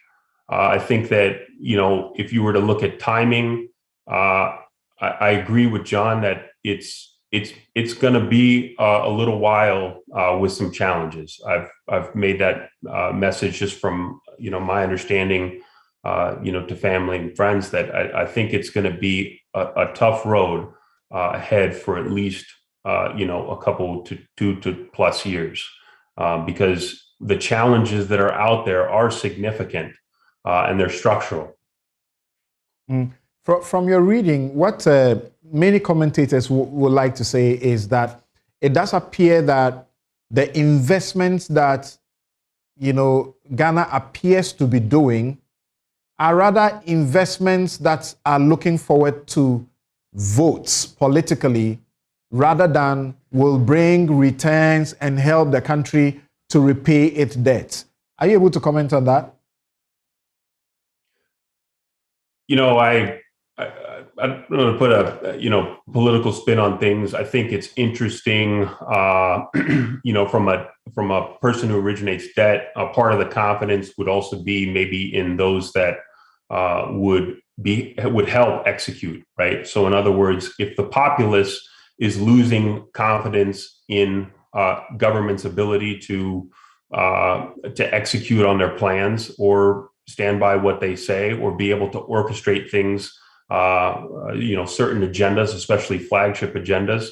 I think that, if you were to look at timing, I agree with John that it's going to be a little while with some challenges. I've made that message just from, my understanding, to family and friends, that I think it's going to be a tough road ahead for at least a couple to 2+ years, because the challenges that are out there are significant and they're structural. From your reading, what many commentators would like to say is that it does appear that the investments that Ghana appears to be doing are rather investments that are looking forward to votes politically, rather than will bring returns and help the country to repay its debt. Are you able to comment on that? I don't want to put a political spin on things. I think it's interesting, from a person who originates debt. Part of the confidence would also be maybe in those that would help execute, right? So in other words, if the populace is losing confidence in government's ability to execute on their plans or stand by what they say or be able to orchestrate things, certain agendas, especially flagship agendas,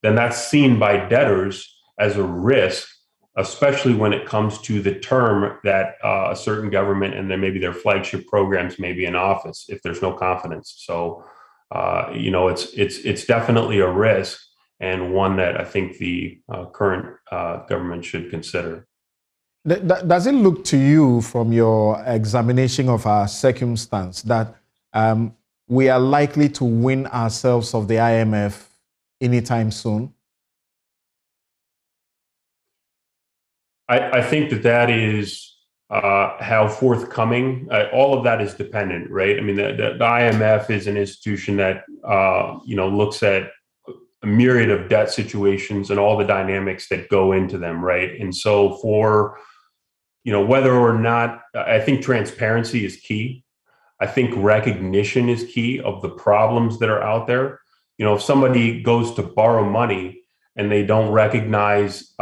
then that's seen by debtors as a risk, especially when it comes to the term that a certain government and then maybe their flagship programs may be in office if there's no confidence. So, it's definitely a risk and one that I think the current government should consider. Does it look to you from your examination of our circumstance that we are likely to win ourselves of the IMF anytime soon? I think that is how forthcoming. All of that is dependent, right? I mean, the IMF is an institution that looks at a myriad of debt situations and all the dynamics that go into them, right? And so for whether or not, I think transparency is key. I think recognition is key of the problems that are out there. If somebody goes to borrow money and they don't recognize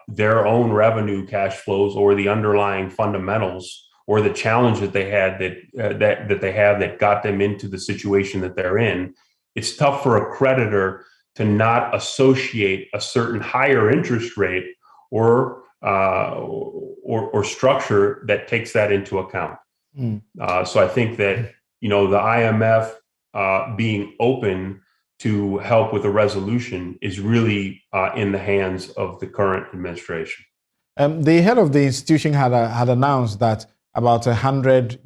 their own revenue cash flows or the underlying fundamentals or the challenge that they had that got them into the situation that they're in, it's tough for a creditor to not associate a certain higher interest rate or structure that takes that into account. So I think that, the IMF being open to help with a resolution is really in the hands of the current administration. The head of the institution had announced that about 100,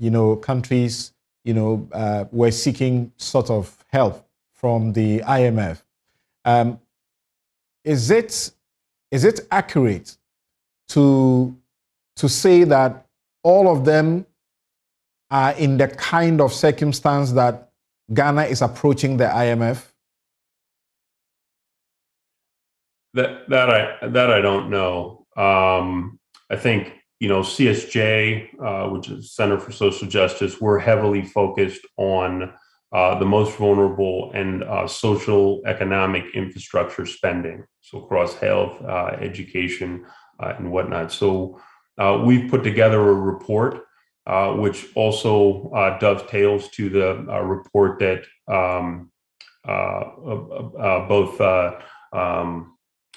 countries, were seeking sort of help from the IMF. Is it accurate to say that all of them are in the kind of circumstance that Ghana is approaching the IMF? That I don't know. I think CSJ, which is Center for Social Justice, we're heavily focused on the most vulnerable and social economic infrastructure spending, so across health, education, and whatnot. So we've put together a report which also dovetails to the report that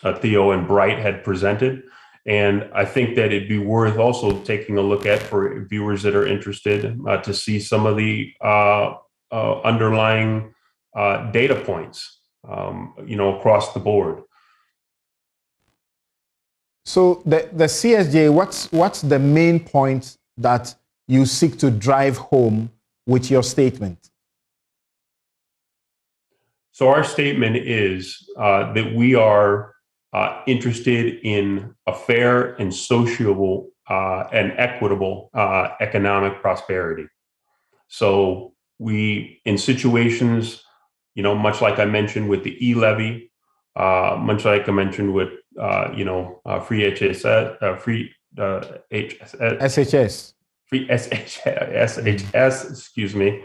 both Theo and Bright had presented. And I think that it'd be worth also taking a look at for viewers that are interested to see some of the underlying data points, across the board. So the CSJ, what's the main point that you seek to drive home with your statement? So our statement is that we are interested in a fair and sociable and equitable economic prosperity. So we, in situations, much like I mentioned with the e-levy, much like I mentioned with free HSS, free SHS. Free SHS, excuse me.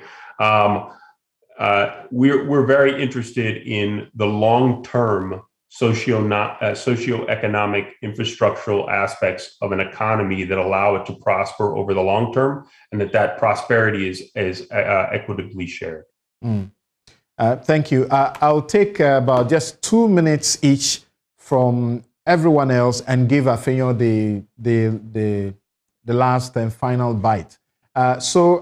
We're very interested in the long-term socioeconomic infrastructural aspects of an economy that allow it to prosper over the long term, and that prosperity is equitably shared. Thank you. I'll take about just 2 minutes each from everyone else and give Afenyo the last and final bite. So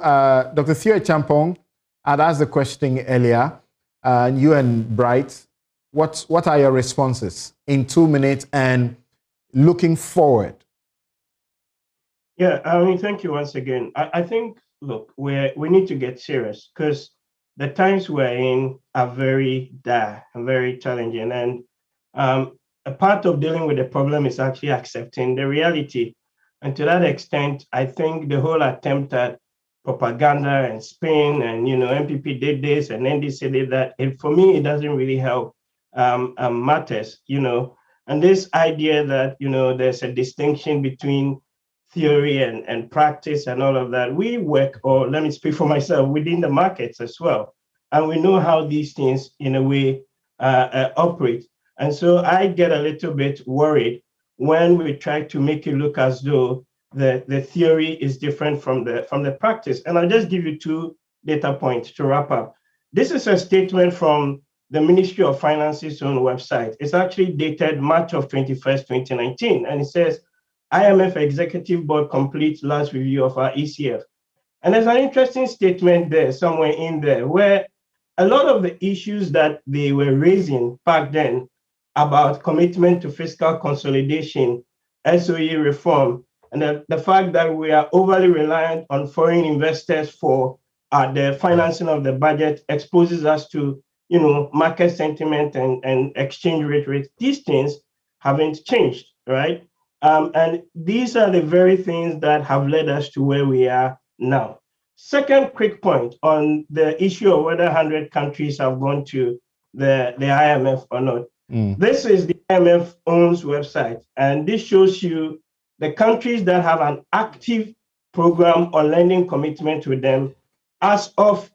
Dr. Theo Champong, I'd asked the question earlier. You and Bright, what are your responses in 2 minutes and looking forward? Yeah, thank you once again. I think, look, we need to get serious because the times we're in are very dire and very challenging. And a part of dealing with the problem is actually accepting the reality. And to that extent, I think the whole attempt at propaganda and spin, and MPP did this and NDC did that. For me, it doesn't really help matters. And this idea that there's a distinction between theory and practice and all of that. We work, or let me speak for myself, within the markets as well, and we know how these things, in a way, operate. And so I get a little bit worried when we try to make it look as though the theory is different from the practice. And I'll just give you 2 data points to wrap up. This is a statement from the Ministry of Finance's own website. It's actually dated March of 21st, 2019. And it says, IMF Executive Board completes last review of our ECF. And there's an interesting statement there, somewhere in there, where a lot of the issues that they were raising back then about commitment to fiscal consolidation, SOE reform, and the fact that we are overly reliant on foreign investors for the financing of the budget exposes us to, market sentiment and exchange rate rates. These things haven't changed, right? And these are the very things that have led us to where we are now. Second quick point on the issue of whether 100 countries have gone to the IMF or not. This is the IMF owns website, and this shows you the countries that have an active program or lending commitment with them as of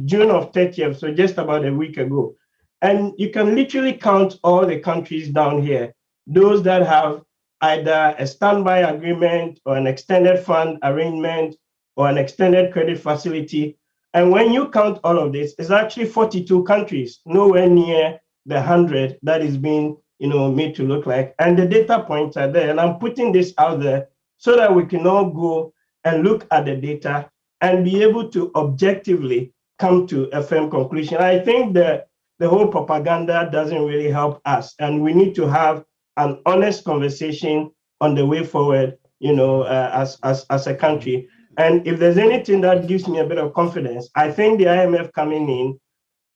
June of 30th, so just about a week ago. And you can literally count all the countries down here, those that have either a standby agreement or an extended fund arrangement or an extended credit facility. And when you count all of this, it's actually 42 countries, nowhere near the 100 that is being made to look like. And the data points are there. And I'm putting this out there so that we can all go and look at the data and be able to objectively come to a firm conclusion. I think that the whole propaganda doesn't really help us. And we need to have an honest conversation on the way forward, as a country. And if there's anything that gives me a bit of confidence, I think the IMF coming in,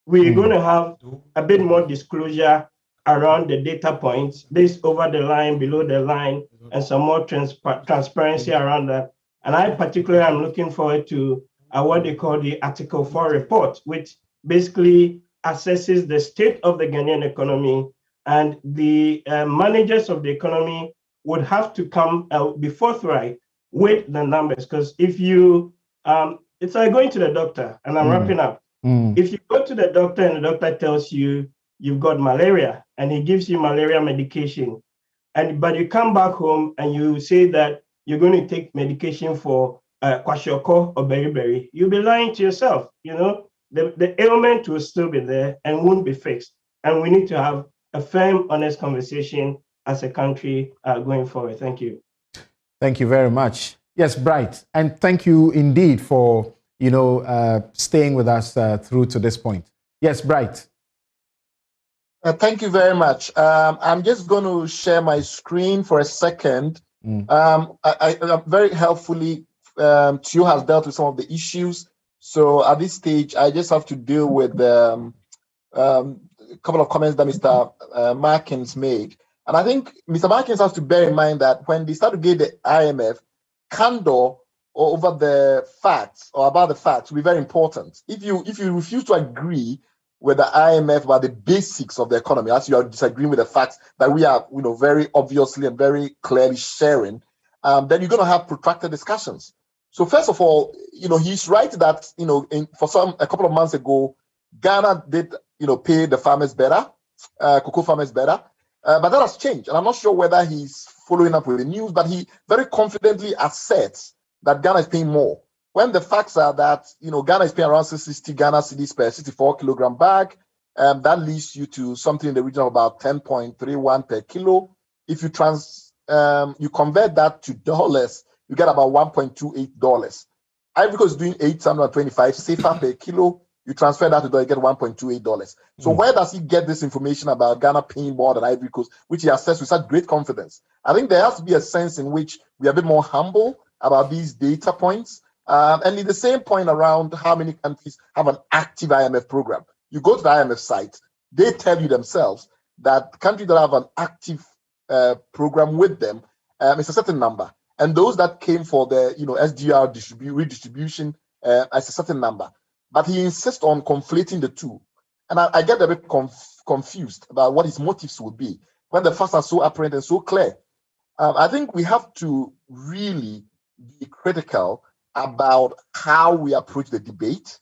we're going to have a bit more disclosure around the data points, this over the line, below the line, and some more transparency around that. And I particularly am looking forward to what they call the Article 4 report, which basically assesses the state of the Ghanaian economy, and the managers of the economy would have to come be forthright with the numbers. Because if you, it's like going to the doctor, and I'm wrapping up. If you go to the doctor and the doctor tells you you've got malaria and he gives you malaria medication, but you come back home and you say that you're going to take medication for kwashiorkor or beriberi, you'll be lying to yourself. The ailment will still be there and won't be fixed. And we need to have a firm, honest conversation as a country going forward. Thank you. Thank you very much. Yes, Bright. And thank you indeed for, staying with us through to this point. Yes, Bright. Thank you very much. I'm just going to share my screen for a second. I very helpfully, Tio has dealt with some of the issues. So at this stage, I just have to deal with a couple of comments that Mr. Markins made. And I think Mr. Markins has to bear in mind that when they start to get the IMF, candor over the facts or about the facts will be very important. If you refuse to agree with the IMF about the basics of the economy, as you are disagreeing with the facts that we are, very obviously and very clearly sharing, then you're going to have protracted discussions. So first of all, he's right that, a couple of months ago, Ghana did, pay the farmers better, cocoa farmers better, but that has changed. And I'm not sure whether he's following up with the news, but he very confidently asserts that Ghana is paying more. When the facts are that, Ghana is paying around 60 Ghana cedis per 64 kilogram bag, that leads you to something in the region of about 10.31 per kilo. If you convert that to dollars, you get about $1.28. Ivory Coast is doing 825 CFA per kilo. You transfer that to dollar, you get $1.28. So where does he get this information about Ghana paying more than Ivory Coast, which he assessed with such great confidence? I think there has to be a sense in which we are a bit more humble about these data points. And in the same point around how many countries have an active IMF program. You go to the IMF site, they tell you themselves that countries that have an active program with them, it's a certain number. And those that came for the SDR redistribution as a certain number. But he insists on conflating the two. And I get a bit confused about what his motives would be when the facts are so apparent and so clear. I think we have to really be critical about how we approach the debate,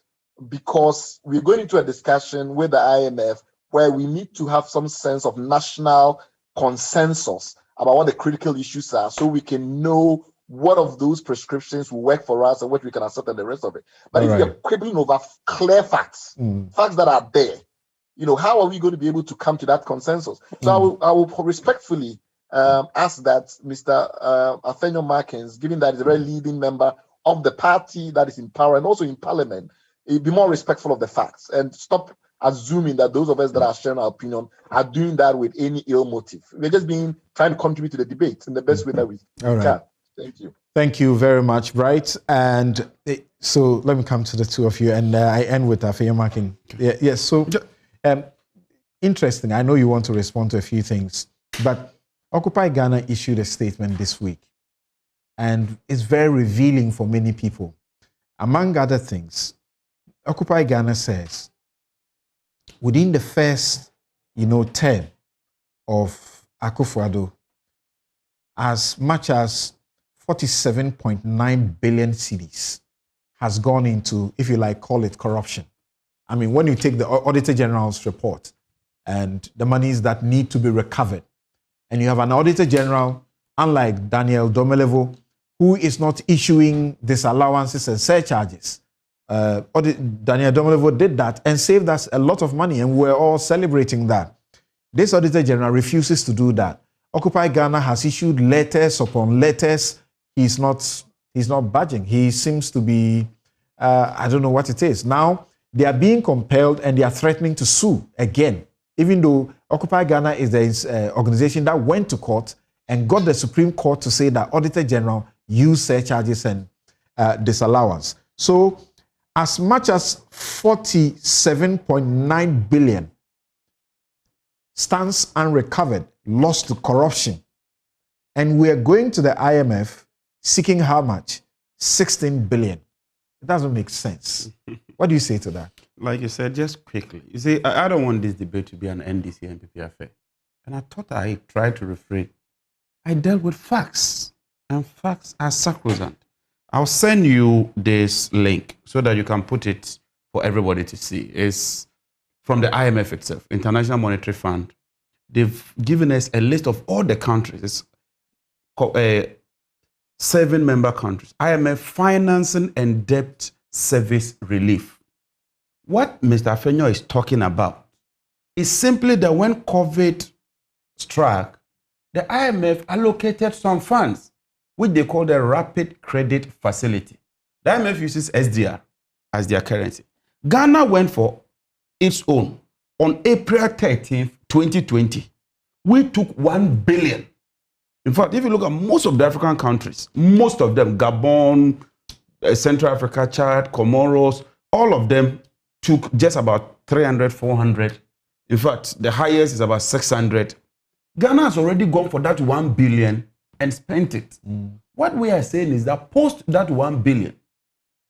because we're going into a discussion with the IMF where we need to have some sense of national consensus about what the critical issues are, so we can know what of those prescriptions will work for us and what we can accept and the rest of it. But if we're quibbling over clear facts, facts that are there, how are we going to be able to come to that consensus? So I will respectfully ask that Mr. Afenyo Markins, given that he's a very leading member of the party that is in power and also in parliament, be more respectful of the facts and stop assuming that those of us that are sharing our opinion are doing that with any ill motive. We're just trying to contribute to the debate in the best way that we can. Thank you. Thank you very much, Bright. And so let me come to the two of you, and I end with Afenyo Markins. Yes. So interesting. I know you want to respond to a few things, but Occupy Ghana issued a statement this week, and it's very revealing for many people. Among other things, Occupy Ghana says, within the first, term of Akufo-Addo, as much as 47.9 billion cedis has gone into, if you like, call it corruption. I mean, when you take the Auditor General's report and the monies that need to be recovered, and you have an Auditor General, unlike Daniel Domelevo, who is not issuing disallowances and surcharges. Daniel Domelevo did that and saved us a lot of money, and we're all celebrating that. This Auditor General refuses to do that. Occupy Ghana has issued letters upon letters. He's not budging. He seems to be, I don't know what it is. Now, they are being compelled and they are threatening to sue again, even though Occupy Ghana is the organization that went to court and got the Supreme Court to say that Auditor General used surcharges and disallowance. So, as much as 47.9 billion stands unrecovered, lost to corruption. And we are going to the IMF seeking how much? 16 billion. It doesn't make sense. What do you say to that? Like you said, just quickly. You see, I don't want this debate to be an NDC and NPP affair. And I thought I tried to refrain. I dealt with facts, and facts are sacrosanct. I'll send you this link so that you can put it for everybody to see. It's from the IMF itself, International Monetary Fund. They've given us a list of all the countries. It's 7 member countries. IMF financing and debt service relief. What Mr. Afenyo is talking about is simply that when COVID struck, the IMF allocated some funds, which they call the Rapid Credit Facility. The IMF uses SDR as their currency. Ghana went for its own on April 13th, 2020. We took 1 billion. In fact, if you look at most of the African countries, most of them, Gabon, Central Africa, Chad, Comoros, all of them took just about 300, 400. In fact, the highest is about 600. Ghana has already gone for that 1 billion and spent it. What we are saying is that post that 1 billion,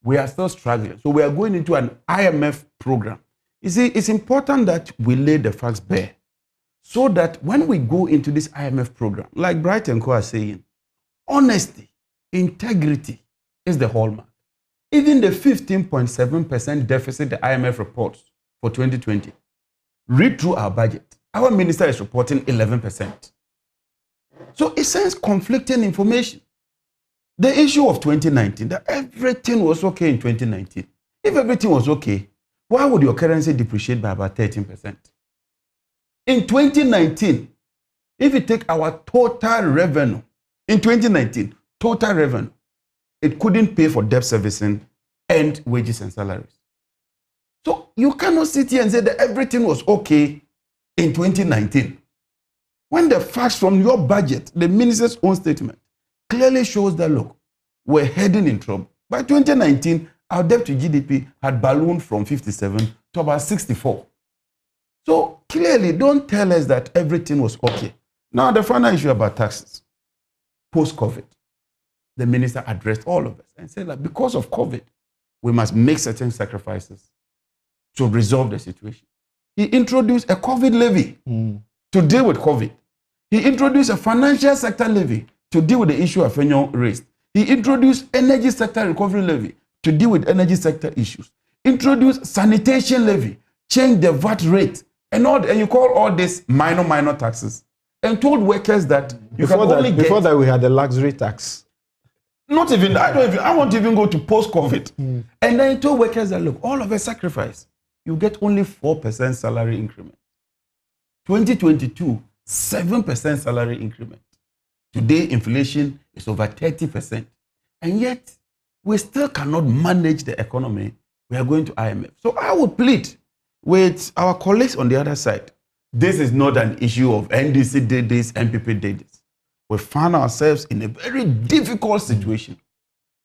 we are still struggling. So we are going into an IMF program. You see, it's important that we lay the facts bare so that when we go into this IMF program, like Bright and Co are saying, honesty, integrity is the hallmark. Even the 15.7% deficit the IMF reports for 2020, read through our budget. Our minister is reporting 11%. So it sends conflicting information. The issue of 2019, that everything was okay in 2019. If everything was okay, why would your currency depreciate by about 13%? In 2019, if you take our total revenue, in 2019, total revenue, it couldn't pay for debt servicing and wages and salaries. So you cannot sit here and say that everything was okay in 2019. When the facts from your budget, the minister's own statement, clearly shows that, look, we're heading in trouble. By 2019, our debt to GDP had ballooned from 57 to about 64. So clearly, don't tell us that everything was okay. Now, the final issue about taxes. Post-COVID, the minister addressed all of us and said that because of COVID, we must make certain sacrifices to resolve the situation. He introduced a COVID levy to deal with COVID. He introduced a financial sector levy to deal with the issue of annual raised. He introduced energy sector recovery levy to deal with energy sector issues. Introduced sanitation levy, changed the VAT rate, and you call all this minor taxes, and told workers that before that we had the luxury tax. Not even, I won't even go to post-COVID. And then he told workers that, look, all of a sacrifice, you get only 4% salary increment. 2022, 7% salary increment. Today, inflation is over 30%. And yet, we still cannot manage the economy. We are going to IMF. So I would plead with our colleagues on the other side. This is not an issue of NDC did this, MPP did this. We find ourselves in a very difficult situation.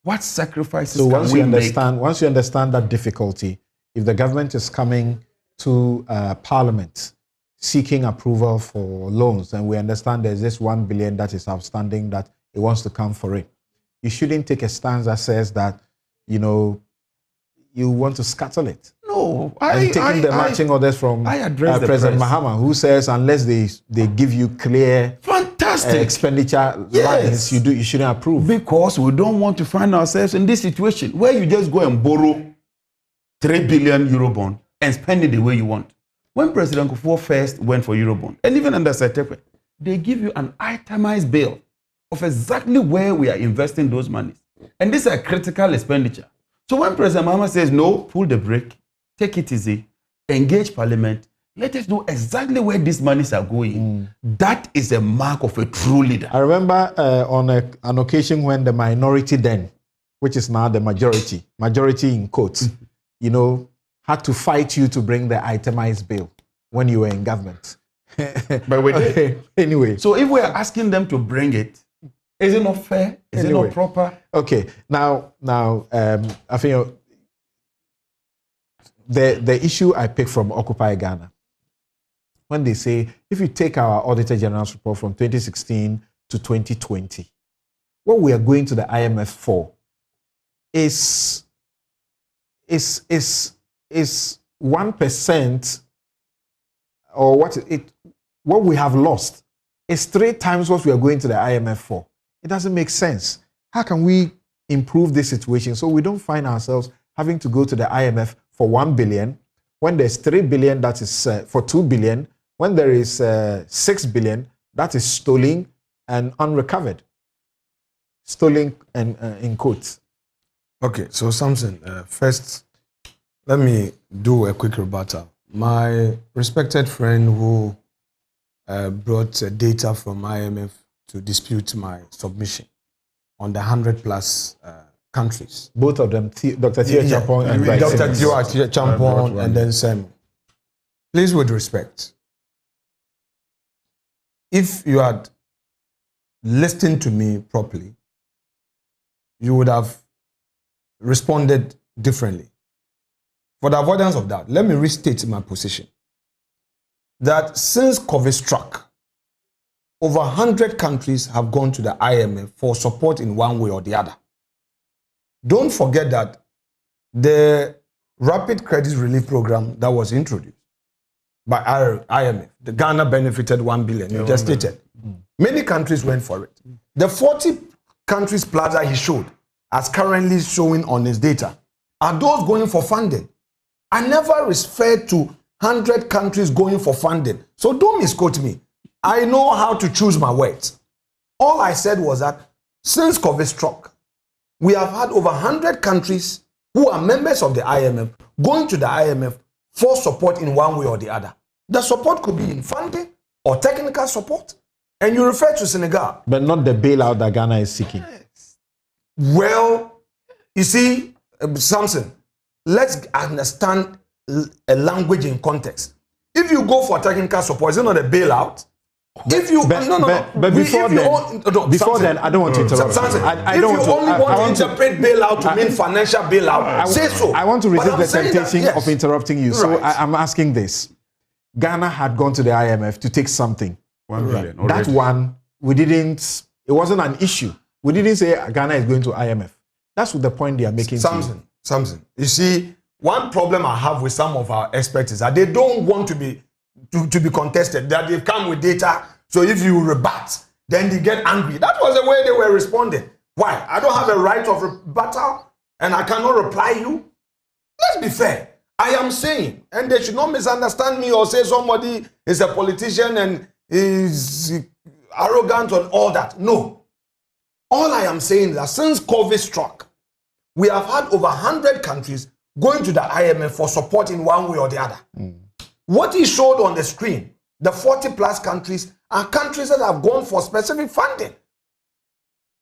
What sacrifices can we make? Once you understand that difficulty, if the government is coming to Parliament seeking approval for loans, and we understand there's this 1 billion that is outstanding that it wants to come for it, you shouldn't take a stance that says that, you want to scuttle it. No, taking the marching orders from President Mahama, who says unless they give you clear expenditure lines, you shouldn't approve. Because we don't want to find ourselves in this situation where you just go and borrow 3 billion Eurobond and spend it the way you want. When President Kufuor first went for Eurobond, and even under Setepe, they give you an itemized bill of exactly where we are investing those monies. And these are critical expenditure. So when President Mahama says, no, pull the brake, take it easy, engage Parliament, let us know exactly where these monies are going. That is a mark of a true leader. I remember on an occasion when the minority then, which is now the majority in quotes, had to fight you to bring the itemized bill when you were in government. But we did. Anyway. So if we are asking them to bring it, is it not fair? Is it not proper? Okay. Now, I think the issue I picked from Occupy Ghana, when they say, if you take our Auditor General's report from 2016 to 2020, what we are going to the IMF for is 1%, or what we have lost is 3 times what we are going to the IMF for. It doesn't make sense. How can we improve this situation so we don't find ourselves having to go to the IMF for 1 billion when there's 3 billion that is for 2 billion, when there is 6 billion that is stolen and unrecovered? Stolen and in quotes. Okay, so Samson, first, let me do a quick rebuttal. My respected friend who brought data from IMF to dispute my submission on the 100+ countries. Both of them, Dr. Theo Champong and Dr. Theo Champong and then Sam. Please, with respect, if you had listened to me properly, you would have responded differently. For the avoidance of doubt, let me restate my position. That since COVID struck, over 100 countries have gone to the IMF for support in one way or the other. Don't forget that the Rapid Credit Relief Program that was introduced by IMF, the Ghana benefited 1 billion, you just stated. Many countries went for it. The 40 countries plus that he showed, as currently showing on his data, are those going for funding. I never referred to 100 countries going for funding. So don't misquote me. I know how to choose my words. All I said was that since COVID struck, we have had over 100 countries who are members of the IMF going to the IMF for support in one way or the other. The support could be in funding or technical support. And you refer to Senegal. But not the bailout that Ghana is seeking. Well, you see, Samson, let's understand a language in context. If you go for technical support, is it not a bailout? If you but before then, I don't want to interrupt. If you only want to interpret bailout to mean financial bailout, say so. I want to resist the temptation of interrupting you. So I'm asking this: Ghana had gone to the IMF to take something. 1 billion. That one, we didn't. It wasn't an issue. We didn't say Ghana is going to IMF. That's what the point they are making. Samson, Samson, you see, one problem I have with some of our experts is that they don't want to be contested, that they come with data. So if you rebut, then they get angry. That was the way they were responding. Why? I don't have a right of rebuttal and I cannot reply you. Let's be fair. I am saying, and they should not misunderstand me or say somebody is a politician and is arrogant and all that. No. All I am saying is that since COVID struck, we have had over 100 countries going to the IMF for support in one way or the other. What he showed on the screen, the 40 plus countries, are countries that have gone for specific funding,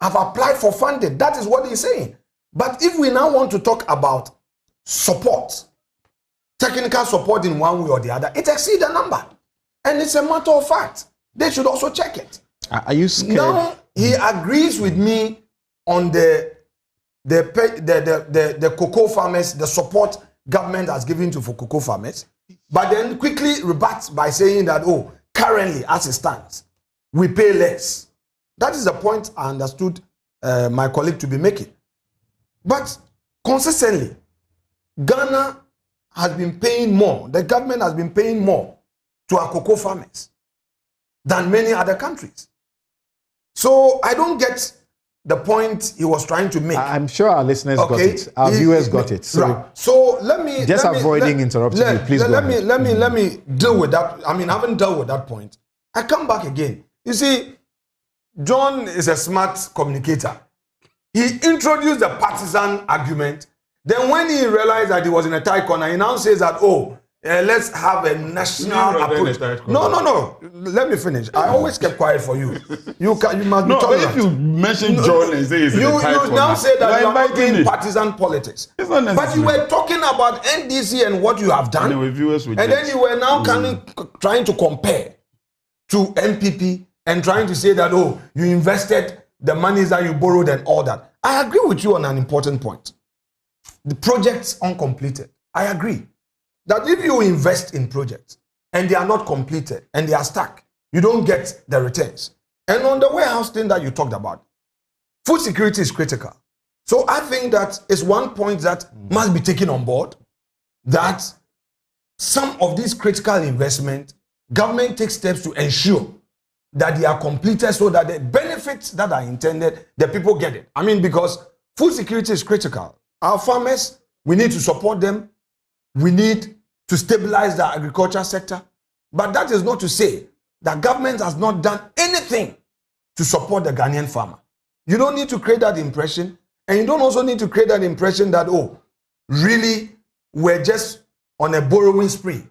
have applied for funding. That is what he's saying. But if we now want to talk about support, technical support in one way or the other, it exceeds the number. And it's a matter of fact. They should also check it. Are you scared? Now, he agrees with me on the cocoa farmers, the support government has given to for cocoa farmers, but then quickly rebuts by saying that, oh, currently as it stands, we pay less. That is the point I understood my colleague to be making. But consistently, Ghana has been paying more, the government has been paying more to our cocoa farmers than many other countries. So I don't get the point he was trying to make. I'm sure our listeners got it. Our viewers got it. So, right. So let me avoiding interrupting you, please. Let me deal with that. I mean, I haven't dealt with that point. I come back again. You see, John is a smart communicator. He introduced the partisan argument. Then when he realized that he was in a tight corner, he now says that, let's have a national approach. No. Let me finish. I always kept quiet for you. You must be tolerant. But if you mention John and say he's in a tight corner, you now say that you are not doing partisan politics. It's not necessary. But you were talking about NDC and what you have done. And then you were now trying to compare to MPP and trying to say that, you invested the monies that you borrowed and all that. I agree with you on an important point. The projects uncompleted. I agree that if you invest in projects and they are not completed and they are stuck, you don't get the returns. And on the warehouse thing that you talked about, food security is critical. So I think that is one point that must be taken on board, that some of these critical investment, government takes steps to ensure that they are completed so that the benefits that are intended, the people get it. I mean, because food security is critical. Our farmers, we need to support them. We need to stabilize the agriculture sector. But that is not to say that government has not done anything to support the Ghanaian farmer. You don't need to create that impression. And you don't also need to create that impression that, really, we're just on a borrowing spree.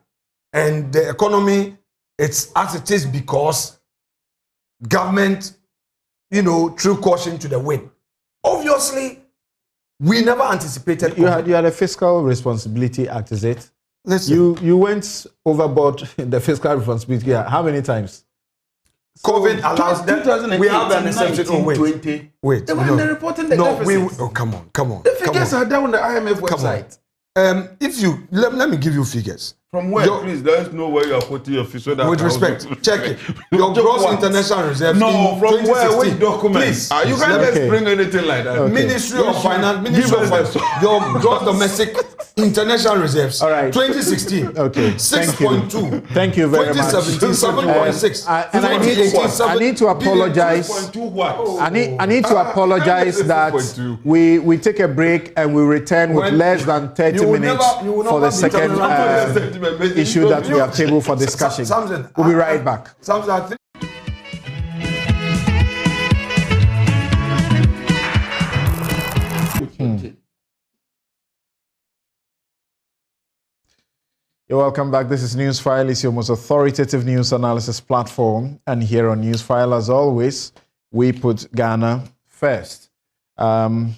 And the economy, it's as it is because government, threw caution to the wind. Obviously, we never anticipated. You had a Fiscal Responsibility Act, is it? Listen. You went overboard in the fiscal responsibility. How many times? COVID allows that. We have an exception. Wait. They were reporting the deficit. Come on. The figures are there on the IMF website. If you let me give you figures. From where? Please let us know where you are putting your figures. With respect, check it. Your gross international reserve. No, from where? Which documents? Please, you can't just bring anything like that. Okay. Ministry of Finance. Your gross domestic international reserves. All right. 2016. Okay. 6.2. Thank you very much. 2017. 7.6. And I need to apologize. I need to apologize that we take a break and we return with less than 30 minutes for the second issue that we have tabled for discussion. We'll be right back. You're welcome back. This is Newsfile. It's your most authoritative news analysis platform. And here on Newsfile, as always, we put Ghana first. Time.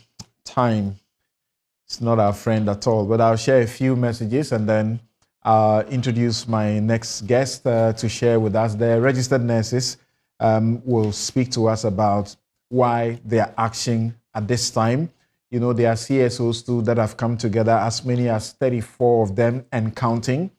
It's not our friend at all, but I'll share a few messages and then introduce my next guest to share with us. The registered nurses will speak to us about why they are acting at this time. There are CSOs too that have come together, as many as 34 of them and counting,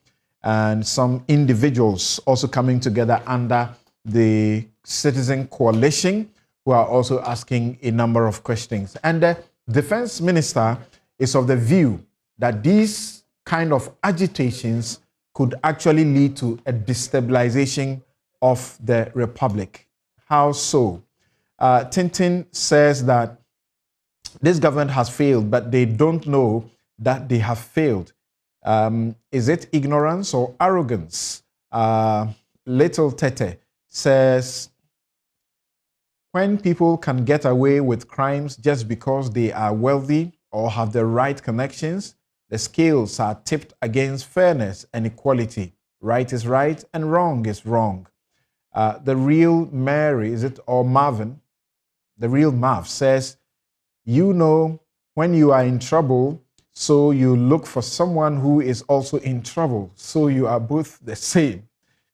and some individuals also coming together under the Citizen Coalition who are also asking a number of questions. And the Defense Minister is of the view that these kind of agitations could actually lead to a destabilization of the republic. How so? Tintin says that this government has failed, but they don't know that they have failed. Is it ignorance or arrogance? Little Tete says, when people can get away with crimes just because they are wealthy or have the right connections, the scales are tipped against fairness and equality. Right is right and wrong is wrong. The real Mary, is it, or Marvin? The real Marv says, you know when you are in trouble, so you look for someone who is also in trouble. So you are both the same.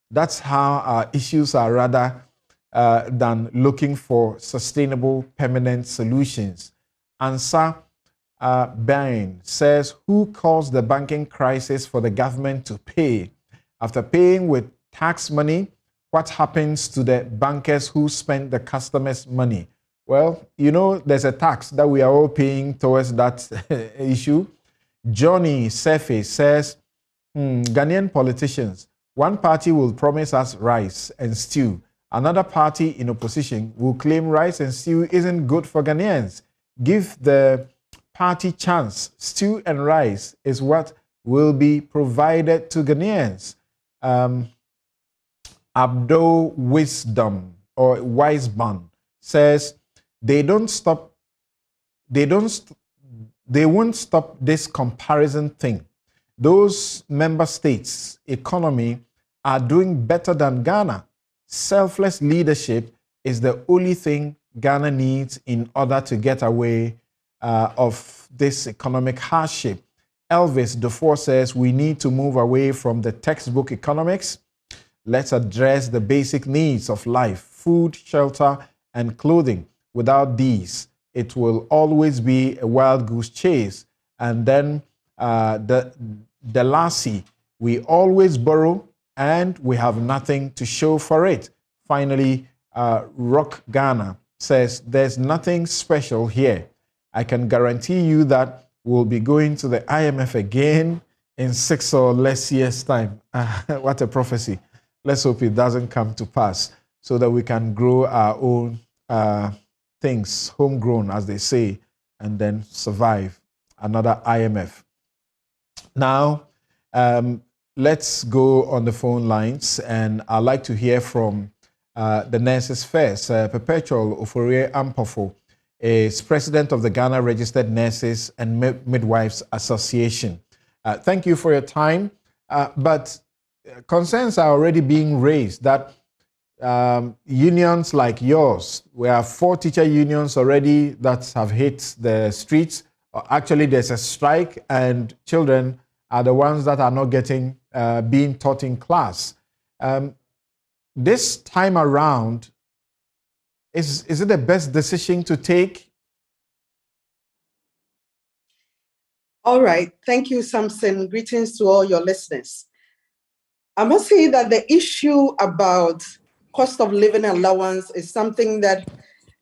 That's how our issues are, rather than looking for sustainable, permanent solutions. Ansa Bain says, who caused the banking crisis for the government to pay? After paying with tax money, what happens to the bankers who spend the customers' money? Well, you know, there's a tax that we are all paying towards that issue. Johnny Sefe says, Ghanaian politicians, one party will promise us rice and stew. Another party in opposition will claim rice and stew isn't good for Ghanaians. Give the party chance. Stew and rice is what will be provided to Ghanaians. Abdul Wisdom or Wiseman says, they won't stop this comparison thing. Those member states' economy are doing better than Ghana. Selfless leadership is the only thing Ghana needs in order to get away of this economic hardship. Elvis Dufour says we need to move away from the textbook economics. Let's address the basic needs of life, food, shelter, and clothing. Without these, it will always be a wild goose chase. And then the lassie, we always borrow and we have nothing to show for it. Finally, Rock Ghana says, there's nothing special here. I can guarantee you that we'll be going to the IMF again in 6 or less years' time. What a prophecy. Let's hope it doesn't come to pass so that we can grow our own things, homegrown, as they say, and then survive another IMF. Now, let's go on the phone lines, and I'd like to hear from the nurses first. Perpetual Oforie Ampofo is president of the Ghana Registered Nurses and Midwives Association. Thank you for your time, but concerns are already being raised that unions like yours, we have 4 teacher unions already that have hit the streets. Actually, there's a strike, and children are the ones that are not getting being taught in class. This time around, is it the best decision to take? All right. Thank you, Samson. Greetings to all your listeners. I must say that the issue about cost of living allowance is something that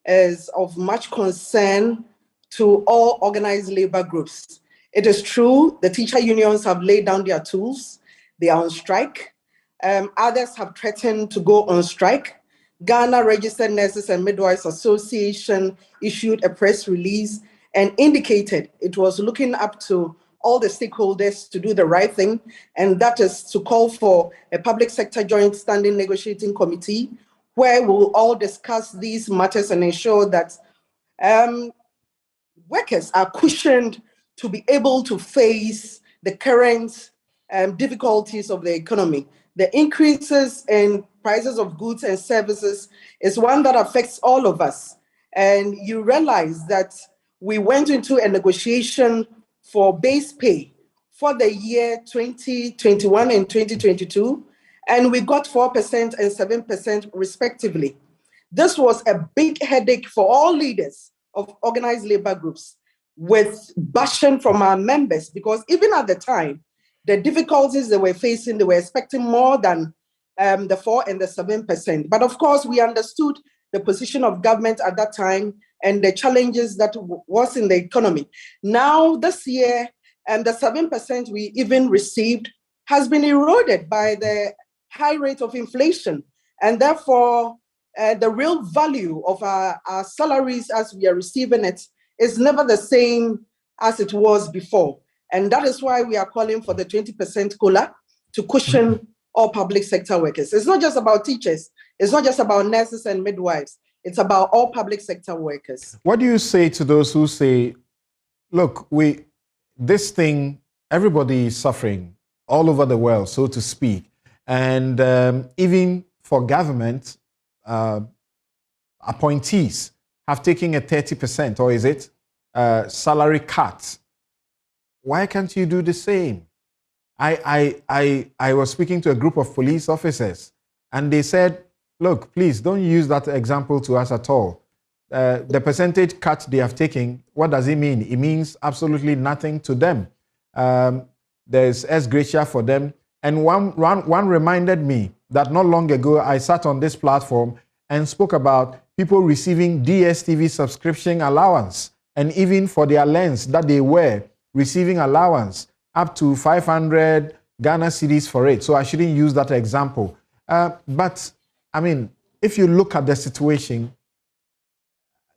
is of much concern to all organized labor groups. It is true, the teacher unions have laid down their tools. They are on strike. Others have threatened to go on strike. Ghana Registered Nurses and Midwives Association issued a press release and indicated it was looking up to all the stakeholders to do the right thing, and that is to call for a public sector joint standing negotiating committee where we will all discuss these matters and ensure that workers are cushioned to be able to face the current difficulties of the economy. The increases in prices of goods and services is one that affects all of us. And you realize that we went into a negotiation for base pay for the year 2021 and 2022, and we got 4% and 7% respectively. This was a big headache for all leaders of organized labor groups, with bashing from our members, because even at the time, the difficulties they were facing, they were expecting more than the 4 and the 7%. But of course, we understood the position of government at that time, and the challenges that was in the economy. Now, this year, the 7% we even received has been eroded by the high rate of inflation. And therefore, the real value of our salaries as we are receiving it is never the same as it was before. And that is why we are calling for the 20% COLA to cushion all public sector workers. It's not just about teachers. It's not just about nurses and midwives. It's about all public sector workers. What do you say to those who say, look, this thing, everybody is suffering all over the world, so to speak. And even for government, appointees have taken a 30%, or is it, salary cut. Why can't you do the same? I was speaking to a group of police officers, and they said, look, please don't use that example to us at all. The percentage cut they have taken, what does it mean? It means absolutely nothing to them. There's ex gratia for them. And one reminded me that not long ago, I sat on this platform and spoke about people receiving DSTV subscription allowance, and even for their lens that they wear, receiving allowance up to 500 Ghana cedis for it. So I shouldn't use that example. But I mean, if you look at the situation,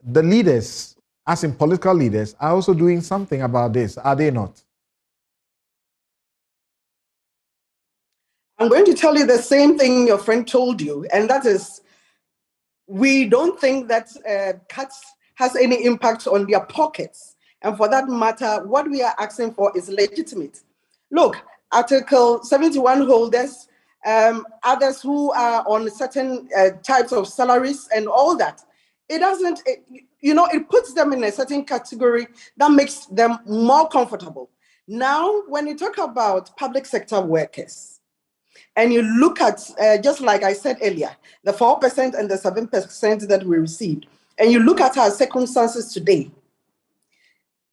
the leaders, as in political leaders, are also doing something about this, are they not? I'm going to tell you the same thing your friend told you, and that is, we don't think that cuts has any impact on their pockets. And for that matter, what we are asking for is legitimate. Look, Article 71 holders, others who are on certain types of salaries and all that, it doesn't, it puts them in a certain category that makes them more comfortable. Now, when you talk about public sector workers, and you look at, just like I said earlier, the 4% and the 7% that we received, and you look at our circumstances today,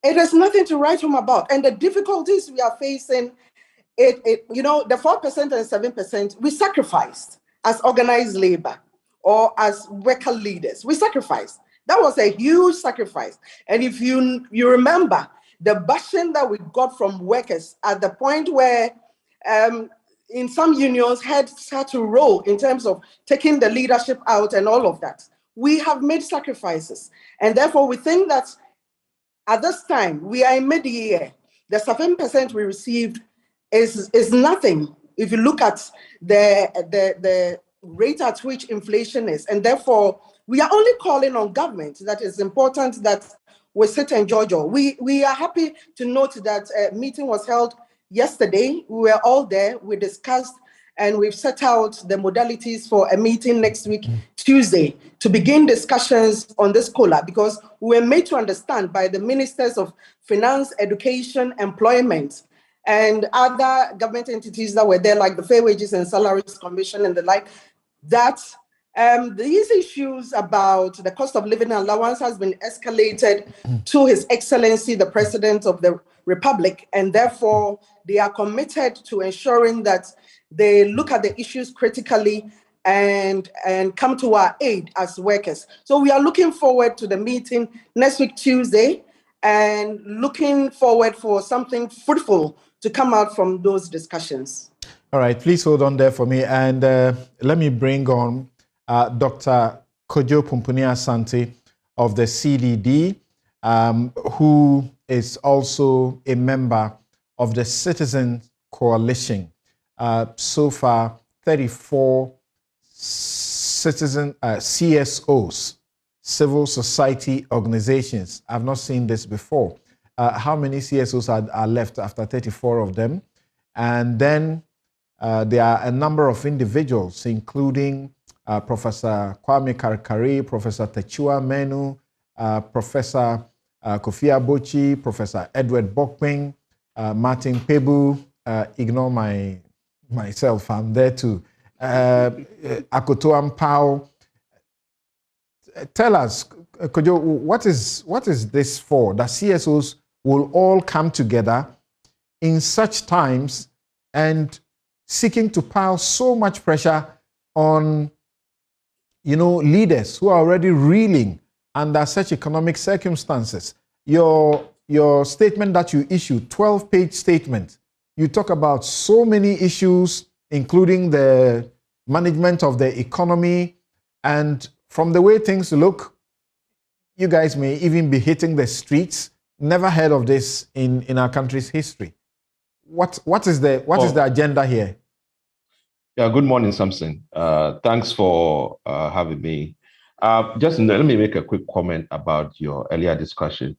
it is nothing to write home about. And the difficulties we are facing, the 4% and 7%, we sacrificed as organized labor or as worker leaders. We sacrificed. That was a huge sacrifice. And if you remember, the bashing that we got from workers at the point where in some unions heads had to roll in terms of taking the leadership out and all of that. We have made sacrifices. And therefore, we think that at this time, we are in mid-year. The 7% we received is nothing if you look at the rate at which inflation is. And therefore, we are only calling on government that it's important that we sit in Georgia. We are happy to note that a meeting was held yesterday. We were all there. We discussed and we've set out the modalities for a meeting next week, Tuesday, to begin discussions on this COLA, because we were made to understand by the ministers of finance, education, employment, and other government entities that were there, like the Fair Wages and Salaries Commission and the like, that these issues about the cost of living allowance has been escalated to His Excellency, the President of the Republic, and therefore they are committed to ensuring that they look at the issues critically and come to our aid as workers. So we are looking forward to the meeting next week, Tuesday, and looking forward for something fruitful to come out from those discussions. All right, please hold on there for me. And let me bring on Dr. Kojo Pumpuni Asante of the CDD, who is also a member of the Citizen Coalition. So far, 34 citizen CSOs, civil society organizations. I've not seen this before. How many CSOs are left after 34 of them? And then there are a number of individuals, including Professor Kwame Karkari, Professor Techua Menu, Professor Kofi Abochi, Professor Edward Bokping, Martin Pebu, ignore myself, I'm there too. Akoto Ampao. Tell us, Kojo, what is this for? That CSOs will all come together in such times and seeking to pile so much pressure on, leaders who are already reeling under such economic circumstances. Your statement that you issued, 12-page statement, you talk about so many issues, including the management of the economy, and from the way things look, you guys may even be hitting the streets. Never heard of this in our country's history. What is the agenda here? Yeah, good morning, Samson. Thanks for having me. Just let me make a quick comment about your earlier discussion.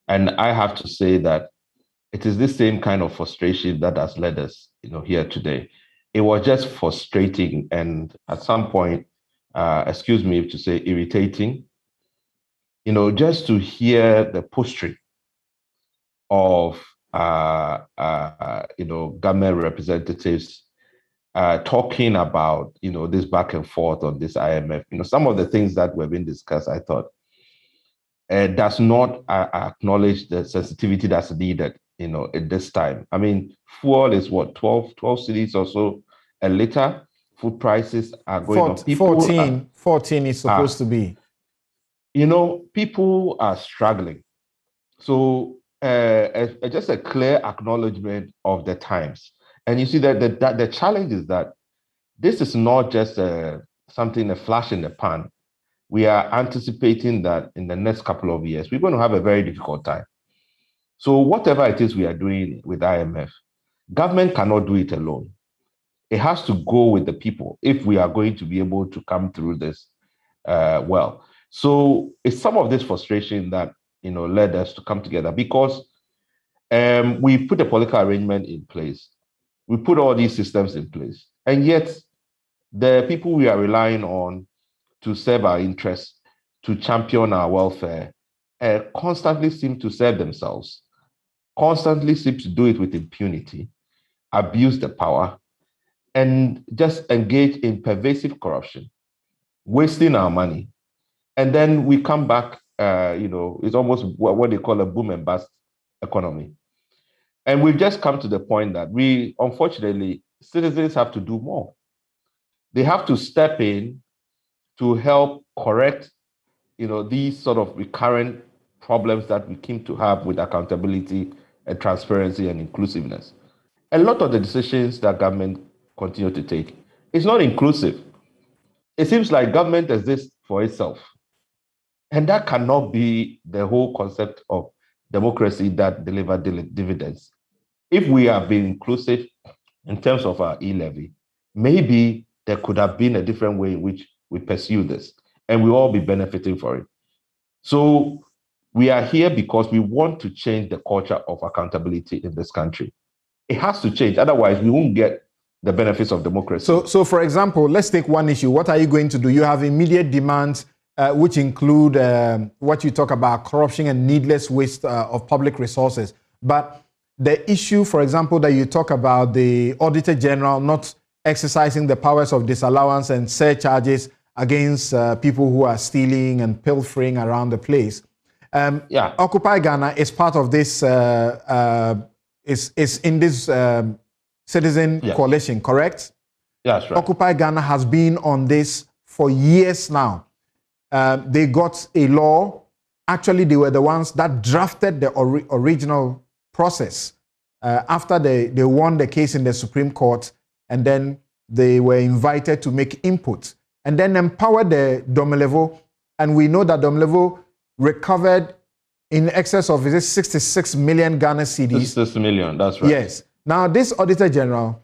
And I have to say that it is this same kind of frustration that has led us, here today. It was just frustrating and at some point, excuse me to say, irritating, just to hear the posturing of, government representatives talking about, this back and forth on this IMF. Some of the things that were being discussed, I thought, does not acknowledge the sensitivity that's needed, at this time. I mean, fuel is what, 12 cedis or so a liter. Food prices are going up. 14 is supposed to be. People are struggling. So just a clear acknowledgement of the times. And you see that the challenge is that this is not just a flash in the pan. We are anticipating that in the next couple of years, we're going to have a very difficult time. So whatever it is we are doing with IMF, government cannot do it alone. It has to go with the people if we are going to be able to come through this well. So it's some of this frustration that led us to come together, because we put a political arrangement in place. We put all these systems in place, and yet the people we are relying on to serve our interests, to champion our welfare, constantly seem to serve themselves, constantly seem to do it with impunity, abuse the power, and just engage in pervasive corruption, wasting our money. And then we come back, it's almost what they call a boom and bust economy. And we've just come to the point that unfortunately, citizens have to do more. They have to step in to help correct, these sort of recurrent problems that we came to have with accountability and transparency and inclusiveness. A lot of the decisions that government continue to take is not inclusive. It seems like government exists for itself. And that cannot be the whole concept of democracy that delivers dividends. If we have been inclusive in terms of our e-levy, maybe there could have been a different way in which we pursue this, and we'll all be benefiting for it. So we are here because we want to change the culture of accountability in this country. It has to change, otherwise we won't get the benefits of democracy. So for example, let's take one issue. What are you going to do? You have immediate demands, which include what you talk about, corruption and needless waste of public resources. But the issue, for example, that you talk about, the Auditor General not exercising the powers of disallowance and surcharges against people who are stealing and pilfering around the place. Occupy Ghana is part of this, is in this citizen coalition, correct? Yes, right. Occupy Ghana has been on this for years now. They got a law. Actually, they were the ones that drafted the original process after they won the case in the Supreme Court, and then they were invited to make input and then empowered the Domelevo. And we know that Domelevo recovered in excess of 66 million Ghana cedis. 66 million, that's right. Yes. Now, this Auditor General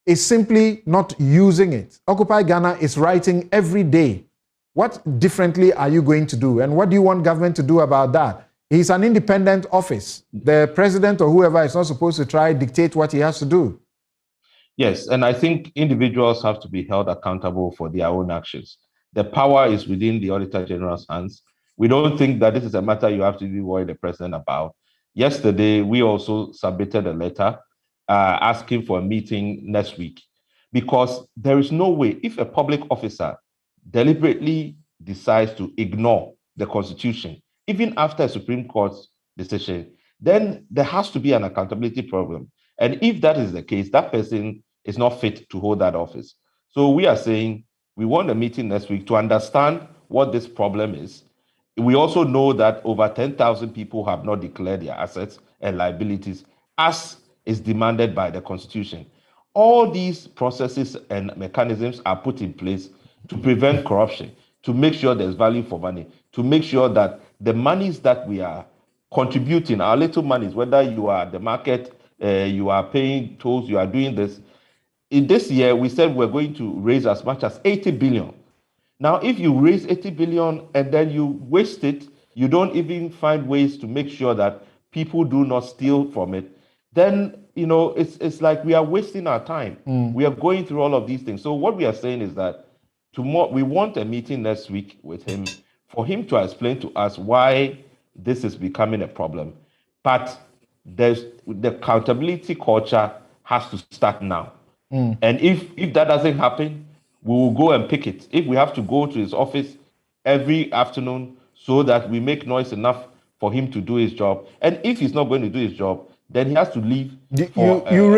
is simply not using it. Occupy Ghana is writing every day. What differently are you going to do? And what do you want government to do about that? He's an independent office. The president or whoever is not supposed to try to dictate what he has to do. Yes, and I think individuals have to be held accountable for their own actions. The power is within the Auditor General's hands. We don't think that this is a matter you have to be worried the president about. Yesterday, we also submitted a letter asking for a meeting next week, because there is no way, if a public officer deliberately decides to ignore the Constitution, even after a Supreme Court decision, then there has to be an accountability problem. And if that is the case, that person is not fit to hold that office. So we are saying we want a meeting next week to understand what this problem is. we also know that over 10,000 people have not declared their assets and liabilities as is demanded by the Constitution. All these processes and mechanisms are put in place to prevent corruption, to make sure there's value for money, to make sure that the monies that we are contributing, our little monies, whether you are at the market, you are paying tolls, you are doing this. In this year, we said we're going to raise as much as 80 billion. Now, if you raise 80 billion and then you waste it, you don't even find ways to make sure that people do not steal from it, then it's like we are wasting our time. We are going through all of these things. So what we are saying is that tomorrow we want a meeting next week with him for him to explain to us why this is becoming a problem. But the accountability culture has to start now. And if that doesn't happen, we will go and pick it. If we have to go to his office every afternoon so that we make noise enough for him to do his job, and if he's not going to do his job, then he has to leave. You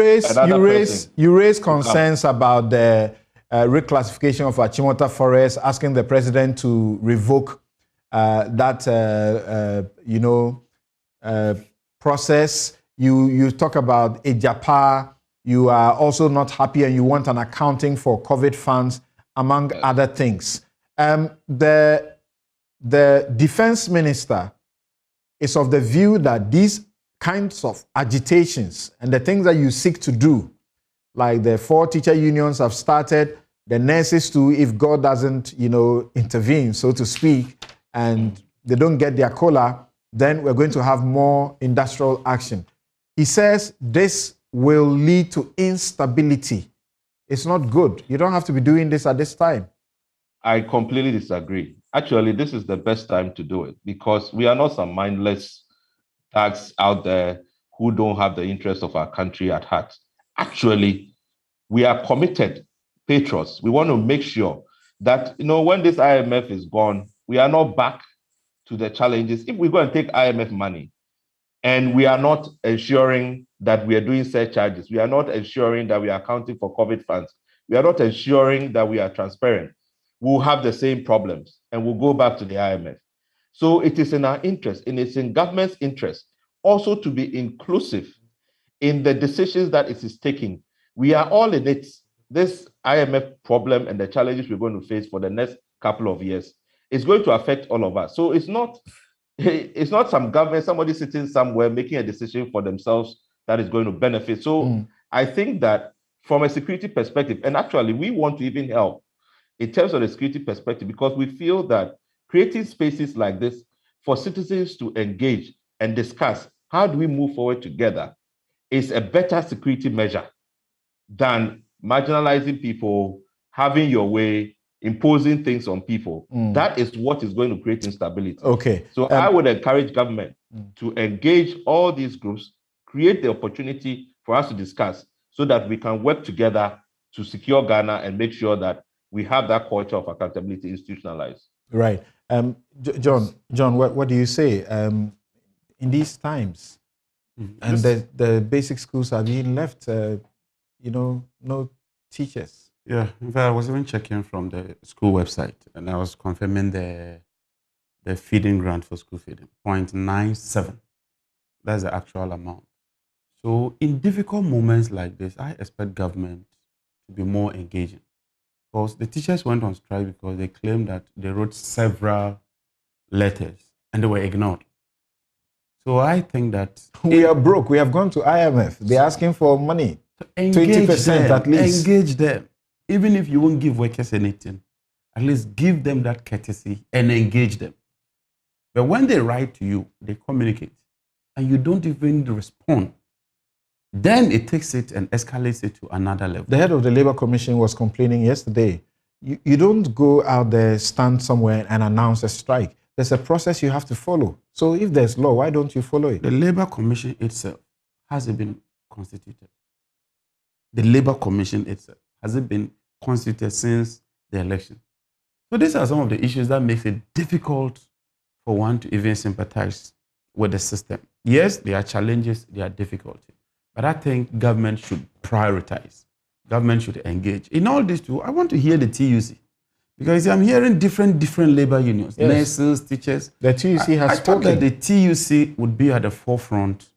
raise concerns about the reclassification of Achimota Forest, asking the president to revoke that process. You talk about Ejapa. You are also not happy, and you want an accounting for COVID funds, among other things. The defense minister is of the view that these kinds of agitations and the things that you seek to do, like the 4 teacher unions have started, the nurses too, if God doesn't, intervene, so to speak, and they don't get their COLA, then we're going to have more industrial action. He says this will lead to instability. It's not good. You don't have to be doing this at this time. I completely disagree. Actually, this is the best time to do it because we are not some mindless thugs out there who don't have the interest of our country at heart. Actually, we are committed patriots. We want to make sure that, when this IMF is gone, we are not back to the challenges. If we go and take IMF money and we are not ensuring that we are doing surcharges, we are not ensuring that we are accounting for COVID funds, we are not ensuring that we are transparent, we'll have the same problems and we'll go back to the IMF. So it is in our interest, and it's in government's interest also to be inclusive in the decisions that it is taking. We are all in it. This IMF problem and the challenges we're going to face for the next couple of years is going to affect all of us. So it's not some government, somebody sitting somewhere making a decision for themselves that is going to benefit. So I think that from a security perspective, and actually we want to even help in terms of the security perspective, because we feel that creating spaces like this for citizens to engage and discuss how do we move forward together is a better security measure than marginalizing people, having your way, imposing things on people. That is what is going to create instability. Okay. So I would encourage government to engage all these groups, create the opportunity for us to discuss so that we can work together to secure Ghana and make sure that we have that culture of accountability institutionalized. Right. John, what do you say? In these times, and the basic schools are being left, no teachers. Yeah, in fact, I was even checking from the school website, and I was confirming the feeding grant for school feeding, 0.97. That's the actual amount. So in difficult moments like this, I expect government to be more engaging. Because the teachers went on strike because they claimed that they wrote several letters and they were ignored. So I think that we are broke. We have gone to IMF. They're asking for money. 20% at least. Engage them. Even if you won't give workers anything, at least give them that courtesy and engage them. But when they write to you, they communicate, and you don't even respond, then it takes it and escalates it to another level. The head of the Labour Commission was complaining yesterday. You don't go out there, stand somewhere and announce a strike. There's a process you have to follow. So if there's law, why don't you follow it? The Labour Commission itself hasn't been constituted. The Labour Commission itself hasn't been constituted since the election. So these are some of the issues that makes it difficult for one to even sympathize with the system. Yes, there are challenges, there are difficulties. But I think government should prioritize. Government should engage. In all this too, I want to hear the TUC. Because I'm hearing different labor unions, Yes. nurses, teachers. The TUC has I thought spoken. that the TUC would be at the forefront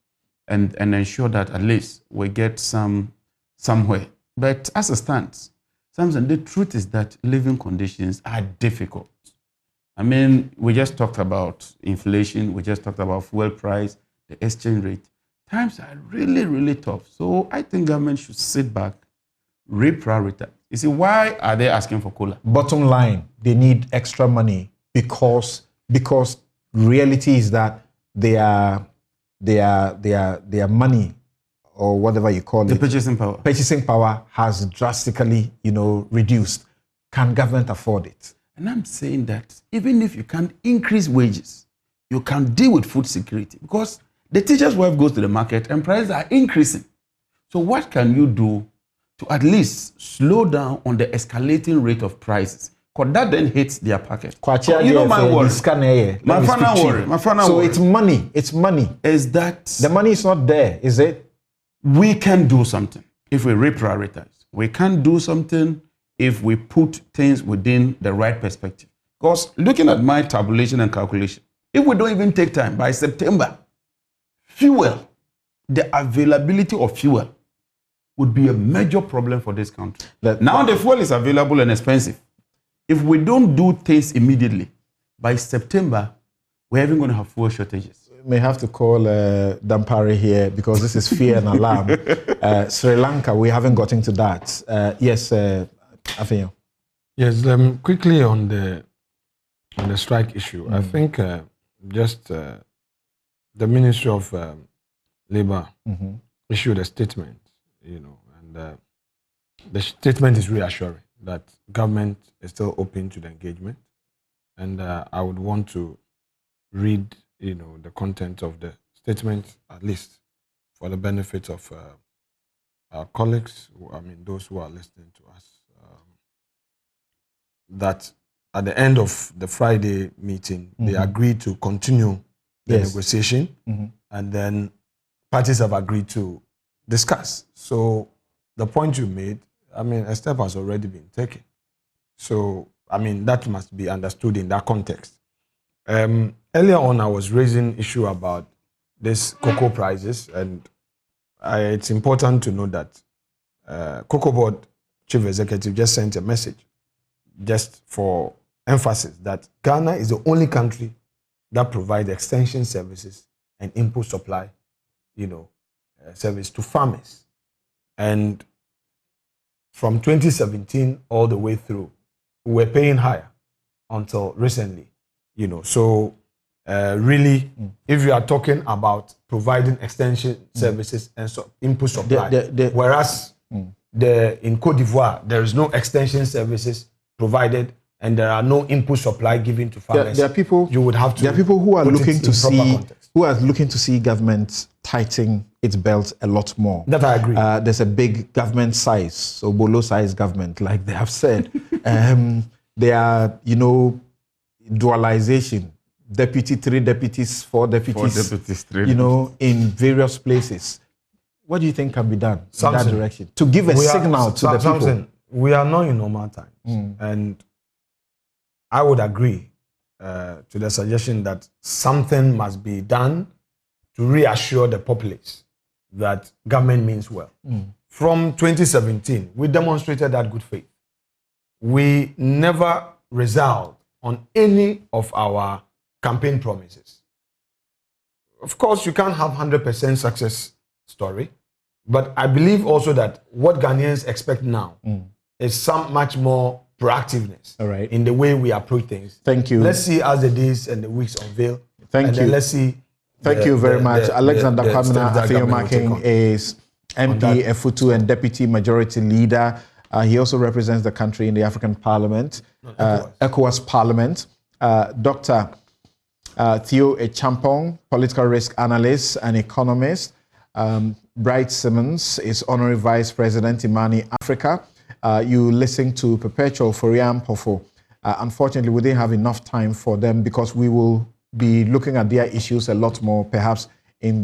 and ensure that at least we get somewhere. But as it stands, Samson, the truth is that living conditions are difficult. I mean, we just talked about inflation. We just talked about fuel price, the exchange rate. Times are really, really tough. So I think government should sit back, reprioritize. You see, why are they asking for cola? Bottom line, they need extra money because reality is that their money, or whatever you call The it, purchasing power has drastically, reduced. Can government afford it? And I'm saying that even if you can't increase wages, you can deal with food security, because the teacher's wife goes to the market and prices are increasing. So what can you do to at least slow down on the escalating rate of prices? Because that then hits their pocket. You know my worry. My final worry. So it's money. It's money. Is that the money is not there, is it? We can do something if we reprioritize. We can do something if we put things within the right perspective. Because looking at my tabulation and calculation, if we don't even take time, by September, fuel, the availability of fuel would be a major problem for this country. Now the fuel is available and expensive. If we don't do things immediately, by September, we're even going to have fuel shortages. May have to call Dampare here because this is fear and alarm. Sri Lanka, we haven't gotten to that. Yes, Afenyo. Yes, quickly on the strike issue. I think the Ministry of Labor issued a statement, and the statement is reassuring that government is still open to the engagement. And I would want to read, the content of the statement, at least for the benefit of our colleagues, those who are listening to us, that at the end of the Friday meeting, they agreed to continue the negotiation, and then parties have agreed to discuss. So the point you made, a step has already been taken. So, that must be understood in that context. Earlier on, I was raising issue about this cocoa prices, and it's important to know that Cocoa Board Chief Executive just sent a message just for emphasis that Ghana is the only country that provides extension services and input supply, service to farmers. And from 2017 all the way through, we were paying higher until recently, So really, if you are talking about providing extension services and input supply, whereas in Côte d'Ivoire, there is no extension services provided and there are no input supply given to farmers. There are people who are looking to see government tighten its belt a lot more. That I agree. There's a big government size, so Bolo size government, like they have said. There are, dualization, deputy, 3 deputies, 4 deputies, in various places. What do you think can be done in that direction to give a signal to the people? We are not in normal times, and I would agree to the suggestion that something must be done to reassure the populace that government means well. From 2017, we demonstrated that good faith. We never resolved on any of our campaign promises. Of course, you can't have 100% success story, but I believe also that what Ghanaians expect now is some much more proactiveness in the way we approach things. Thank you. Let's see as the days and the weeks unveil. Thank you. Let's see. Thank you very much. Alexander Kwamina Afenyo-Marking is MP Efutu and Deputy Majority Leader. He also represents the country in the African Parliament, ECOWAS Parliament. Dr. Theo Echampong, Political Risk Analyst and Economist. Bright Simmons is Honorary Vice President, Imani Africa. You listen to Perpetual Forian Pofo. Unfortunately, we didn't have enough time for them because we will be looking at their issues a lot more, perhaps in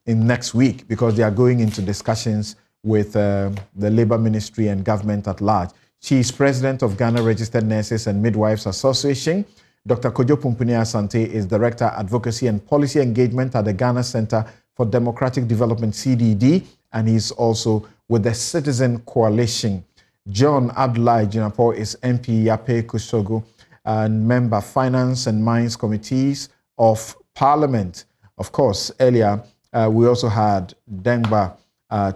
next week, because they are going into discussions with the Labour Ministry and government at large. She is president of Ghana Registered Nurses and Midwives Association. Dr. Kojo Pumpuni Asante is Director, Advocacy and Policy Engagement at the Ghana Center for Democratic Development, CDD, and he's also with the Citizen Coalition. John Abdullahi Jinapo is MP Yape Kusogo and member Finance and Mines Committees of Parliament. Of course, earlier we also had Dengba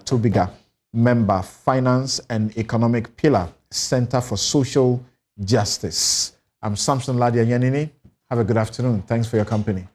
Tobiga, member Finance and Economic Pillar, Center for Social Justice. I'm Samson Lardy Anyenini. Have a good afternoon. Thanks for your company.